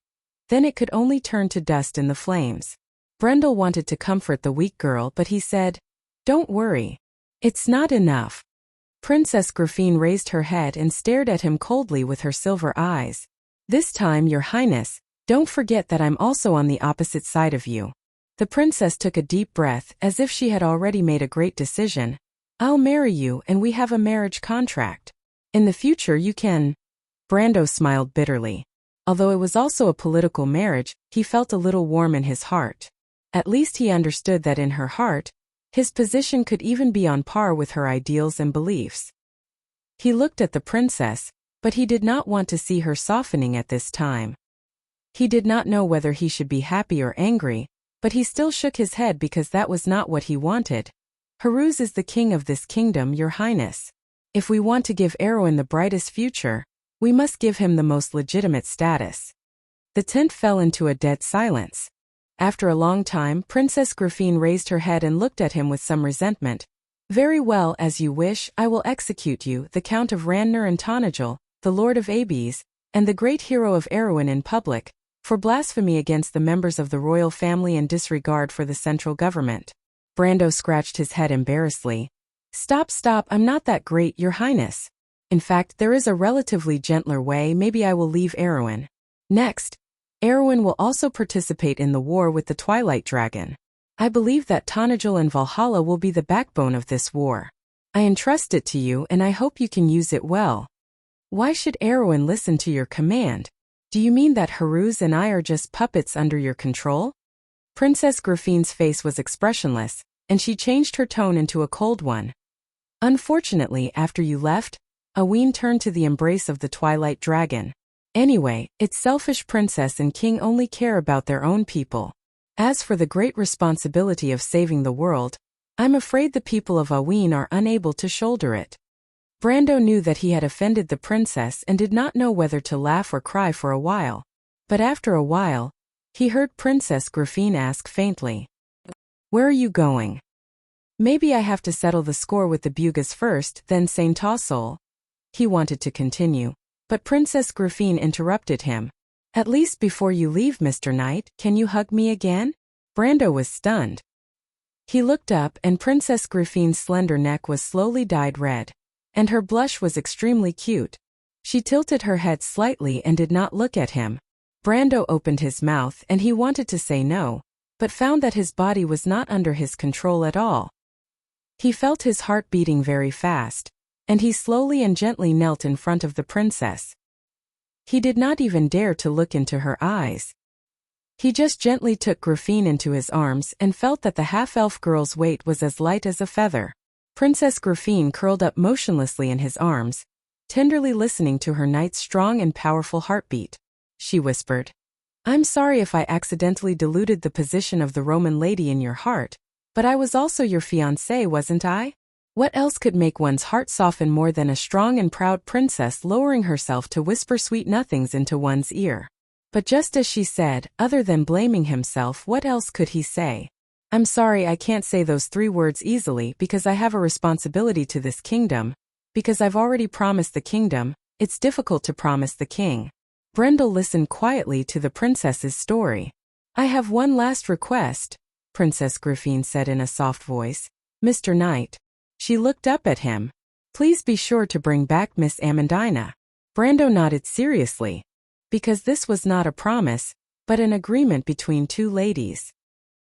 then it could only turn to dust in the flames. Brendel wanted to comfort the weak girl, but he said, "Don't worry. It's not enough." Princess Griffin raised her head and stared at him coldly with her silver eyes. "This time, Your Highness, don't forget that I'm also on the opposite side of you." The princess took a deep breath, as if she had already made a great decision. "I'll marry you and we have a marriage contract. In the future you can—" Brando smiled bitterly. Although it was also a political marriage, he felt a little warm in his heart. At least he understood that in her heart, His position could even be on par with her ideals and beliefs. He looked at the princess, but he did not want to see her softening at this time. He did not know whether he should be happy or angry, but he still shook his head because that was not what he wanted. Haruz is the king of this kingdom, Your Highness. If we want to give Erwin the brightest future, we must give him the most legitimate status. The tent fell into a dead silence. After a long time, Princess Griffine raised her head and looked at him with some resentment. Very well, as you wish, I will execute you, the Count of Ranner and Tonagel, the Lord of Abes, and the great hero of Erwin in public, for blasphemy against the members of the royal family and disregard for the central government. Brando scratched his head embarrassedly. Stop, I'm not that great, Your Highness. In fact, there is a relatively gentler way. Maybe I will leave Erwin. Next, Erwin will also participate in the war with the Twilight Dragon. I believe that Tonagel and Valhalla will be the backbone of this war. I entrust it to you and I hope you can use it well. Why should Erwin listen to your command? Do you mean that Haruz and I are just puppets under your control? Princess Griffine's face was expressionless, and she changed her tone into a cold one. Unfortunately, after you left, Aween turned to the embrace of the Twilight Dragon. Anyway, its selfish princess and king only care about their own people. As for the great responsibility of saving the world, I'm afraid the people of Aween are unable to shoulder it. Brando knew that he had offended the princess and did not know whether to laugh or cry for a while. But after a while, he heard Princess Griffine ask faintly, Where are you going? Maybe I have to settle the score with the Bugas first, then Saint Tassol. He wanted to continue, but Princess Griffine interrupted him. At least before you leave, Mr. Knight, can you hug me again? Brando was stunned. He looked up and Princess Griffine's slender neck was slowly dyed red. And her blush was extremely cute. She tilted her head slightly and did not look at him. Brando opened his mouth and he wanted to say no, but found that his body was not under his control at all. He felt his heart beating very fast, and he slowly and gently knelt in front of the princess. He did not even dare to look into her eyes. He just gently took Griffine into his arms and felt that the half-elf girl's weight was as light as a feather. Princess Griffine curled up motionlessly in his arms, tenderly listening to her knight's strong and powerful heartbeat. She whispered, I'm sorry if I accidentally diluted the position of the Roman lady in your heart, but I was also your fiancé, wasn't I? What else could make one's heart soften more than a strong and proud princess lowering herself to whisper sweet nothings into one's ear? But just as she said, other than blaming himself, what else could he say? I'm sorry, I can't say those 3 words easily because I have a responsibility to this kingdom. Because I've already promised the kingdom, it's difficult to promise the king. Brendel listened quietly to the princess's story. I have one last request, Princess Griffine said in a soft voice. Mr. Knight. She looked up at him. Please be sure to bring back Miss Amandina. Brando nodded seriously. Because this was not a promise, but an agreement between 2 ladies.